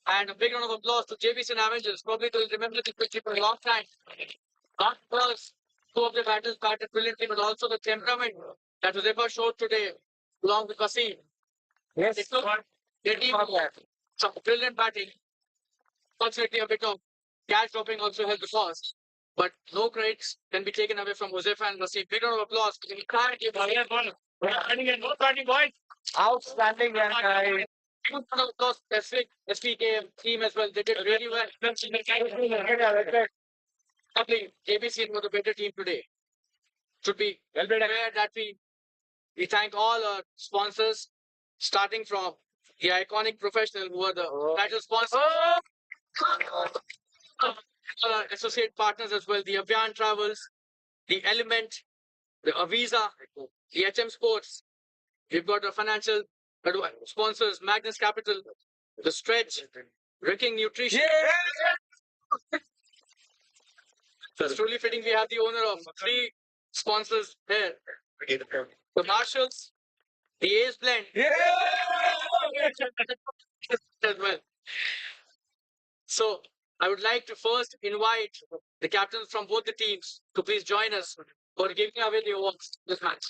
And a big round of applause to Jbcn Avengers. Probably they'll remember the picture for a long time. Not because two of the batters batted brilliantly, but also the temperament that was ever showed today, along with Wasim. yes It took their team some brilliant batting. Unfortunately, a bit of catch dropping also helped the cause. But no credits can be taken away from Josefa and Wasim. Big round of applause to the entire team. outstanding and Big round of applause to Svkm team as well. They did really well. Lovely. Jbcn was a better team today. Should be aware that we thank all our sponsors, starting from the iconic professional who are the title sponsors, associate partners as well, the Avyan Travels, the Element, the Aviza, the HM Sports. We've got our financial sponsors, Magnus Capital, the Stretch, Wrecking Nutrition. So it's truly fitting we have the owner of three sponsors here. The Marshalls, the Ace Blend, as well. So I would like to first invite the captains from both the teams to please join us for giving away the awards this match.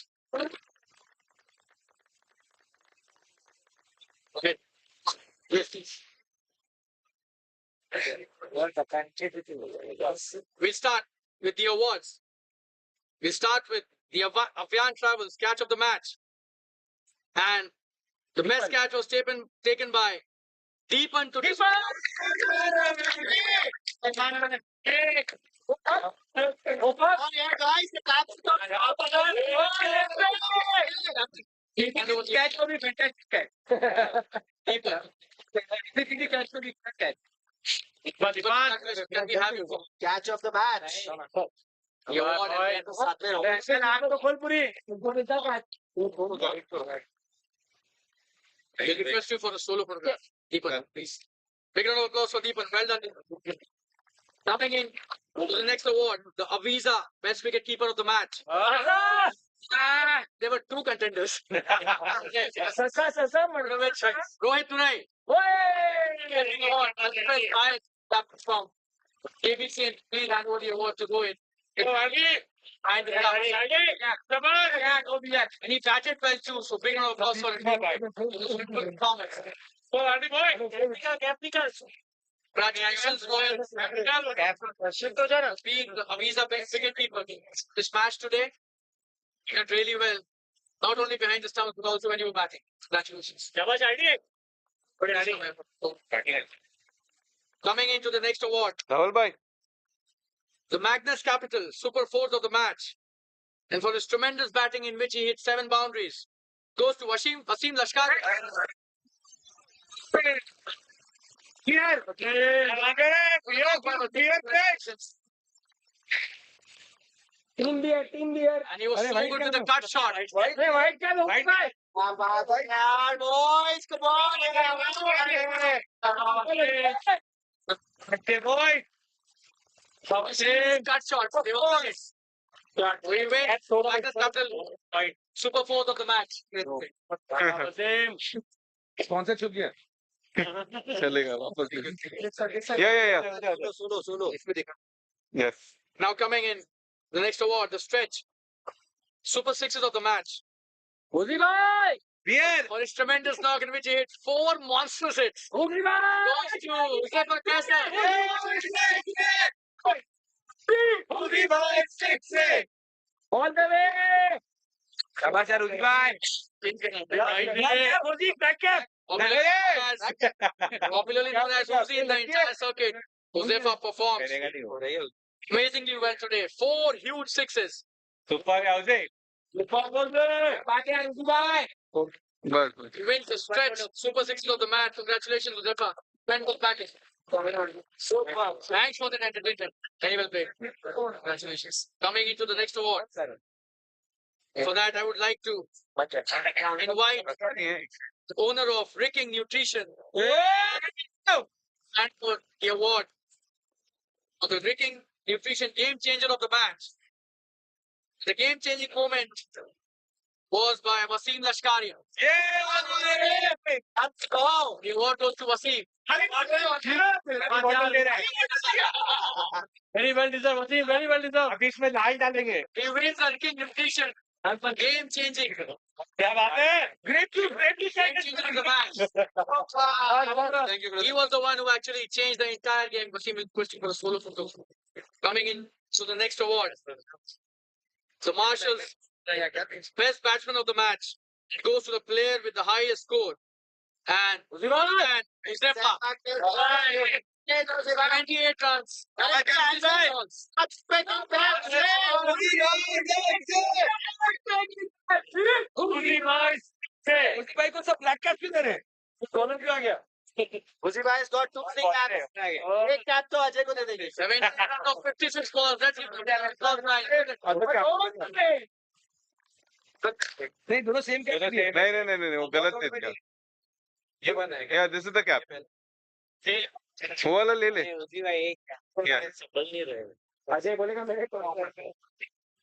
Okay. Yes, please. We'll start with the awards. We'll start with the Avyan Travels catch of the match. And the best catch was taken by Deepan to guys, the claps catch will be fantastic catch. Keeper. The catch will be fantastic. But can we have you catch of the match? You want I request you for a solo photograph. Deepan, please. Big round of applause for Deepan. Well done. Coming in to the next award, the Avisa Best Wicket Keeper of the Match. There were two contenders. Rohit Tunai. I from Jbcn please hand over the award to Rohit. And he batted well too, so big round of applause for him. Good performance. Congratulations, Rohit. Being the Avisa Best Wicket Keeper. This match today, you did really well. Not only behind the stumps, but also when you were batting. Congratulations. Coming into the next award, Rahul bhai. the Magnus Capital Super Fourth of the match. And for his tremendous batting in which he hit 7 boundaries, goes to Wasim Lashkar. Team beer. And he was so good with the cut shot. Boys, come on. Cut shots. They were nice. We win Magnus Capital Super Fourth of the match. Sponsor चुक गया चलेगा वापस yeah Solo. yes Now coming in the next award, the stretch Super Sixes of the match. beer For his tremendous knock in which he hit 4 monstrous hits. Goes to All the way. शाबाश यार उदी भाई Popularly known as Uzi in the entire circuit. Josefa performs amazingly well today. 4 huge sixes. Super है उसे बस He wins the stretch Super Sixes of the match. Congratulations, Josefa. Tremendous batting. Thanks for that entertainment. Very well played. Congratulations. Coming into the next award. For that, I would like to invite the owner of Ricking Nutrition and for the award of the Ricking Nutrition Game Changer of the match. The game changing moment was by Wasim Lashkaria. Let's go. The award goes to Wasim. Very well deserved, Wasim. Very well deserved. अभी इसमें लाल डालेंगे He wins the Ricking Nutrition and for game changing. क्या बात है Great to Game changer of the match. thank you He was the one who actually changed the entire game. Wasim is requesting for a solo photo. Coming in to the next award. The Marshals Best Batsman of the match. It goes to the player with the highest score. And Josefa, 78 runs. उस भाई को सब black cap क्यों दे रहे column क्यों आ गया Uzi bhai has got 2 free caps. एक cap तो अजय को दे देंगे. 78 runs of 56 balls. That's it. नहीं दोनों सेम कैप नहीं वो गलत दे दिया ये या दिस इज द कैप वो वाला ले ले उसी भाई एक क्या नहीं रहे. अजय बोलेगा मेरे को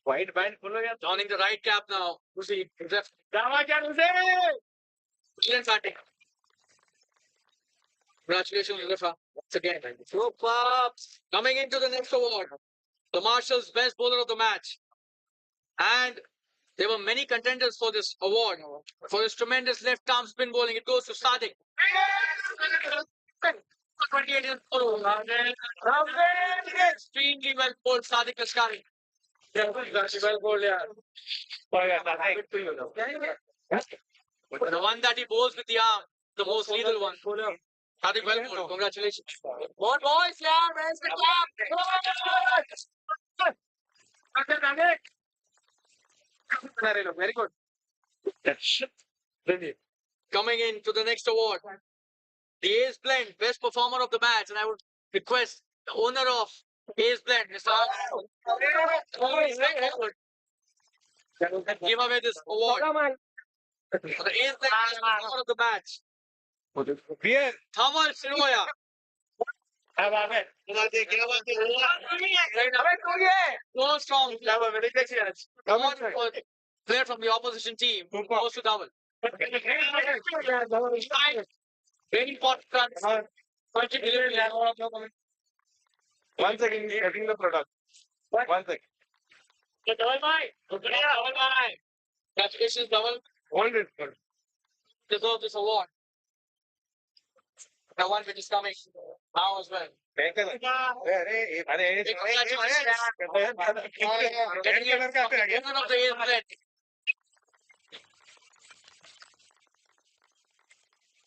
White band खोलो यार. Donning the right cap now. Uzi left. Brilliant batting. Congratulations, Josefa. Once again. Coming into the next award, the Marshals Best Bowler of the Match. And there were many contenders for this award. For his tremendous left-arm spin bowling, it goes to Sadiq. 28 years old. Extremely well bowled, Sadiq Lashkari. well bowled यार The one that he bowls with the arm, the most lethal one. Sadiq well bowled. Congratulations. More boys, yeah. Where's the cap? Very good. Coming in to the next award, the Ace Blend Best Performer of the Match, and I would request the owner of Ace Blend, Mr. give away this award for the Ace Blend Best Performer of the Match. Beer. Thamal Siroya. So strong. Award for player from the opposition team goes to Dhawan. Very important runs. Punching delivery. One second, he's getting the product. 1 second. Congratulations, Dhawan. Hold it. Deserve this award. The one which is coming now as well. Getting it from the owner of the Ace Blend.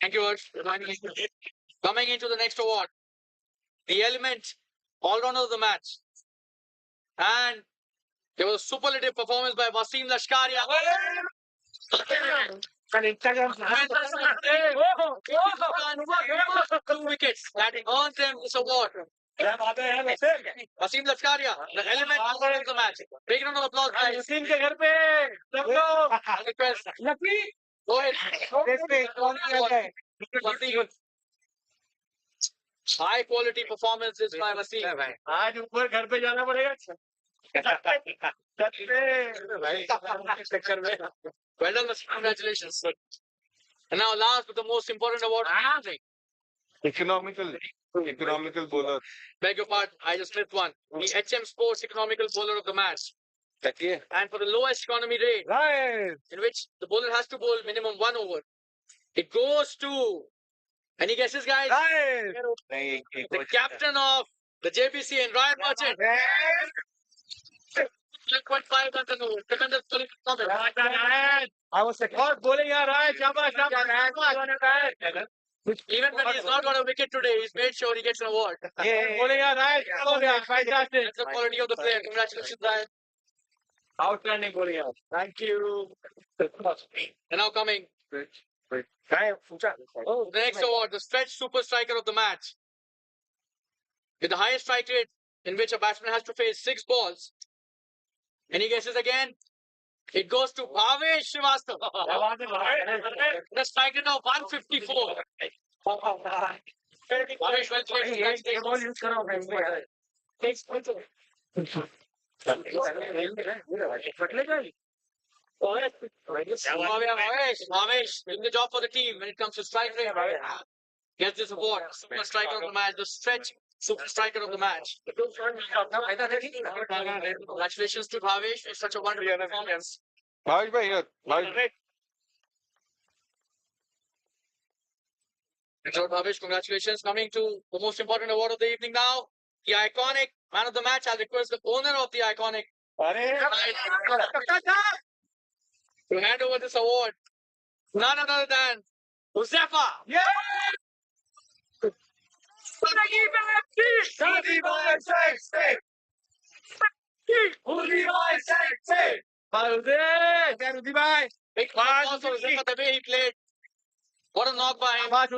Thank you, Harsh. Coming into the next award, the Element All-Rounder of the Match. And there was a superlative performance by Wasim Lashkaria. An Instagram. 2 wickets that earns them this award. Wasim Lashkaria, the Element All-Rounder of the Match. Big round of applause, guys. के घर पे सब लोग I request. Lucky Go ahead. Wasim. High quality performances by Wasim. आज ऊपर घर पे जाना पड़ेगा Well done, Wasim. Congratulations. And now last but the most important award. Economical bowler. Beg your pardon, I just missed one. The HM Sports Economical Bowler of the Match. And for the lowest economy rate, Right. in which the bowler has to bowl minimum 1 over, it goes to, any guesses, guys? Right. The captain of the Jbcn and Ryan Merchant. 1.5 runs an over. Tremendous bowling performance. I was like, और बोले यार आए शाबाश Even when he's not got a wicket today, he's made sure he gets an award. बोले यार आए fantastic. That's the quality of the player. Congratulations, Ryan. Outstanding बोले यार. Thank you. And now coming, Oh, the next award, the Stretch Super Striker of the Match. With the highest strike rate in which a batsman has to face 6 balls. Any guesses again? It goes to Bhavesh Srivastava. The strike rate of 154. Bhavesh, well played. Bhavesh, doing the job for the team when it comes to strike rate. Gets this award, Super Striker of the Match, the Stretch Super Striker of the Match. Congratulations to Bhavesh for such a wonderful performance. Bhavesh bhai here. So, Bhavesh, congratulations. Coming to the most important award of the evening now, the iconic man of the match. I'll request the owner of the iconic to hand over this award. None other than Huzefa. Yeah! Big applause for Huzefa, the way he played. What a knock by him. What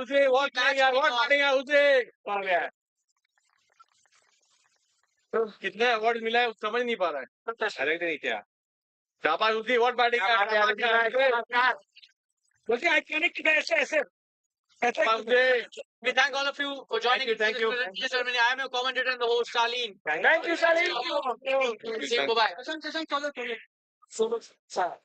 कितने award मिला है समझ नहीं पा रहा है अरे नहीं क्या शाबाश उसी व्हाट बैटिंग बोलते आई कनेक्ट ऐसे ऐसे We thank all of you for joining us in this ceremony. I am your commentator and the host, Charlene. Thank you, Salim. Bye-bye.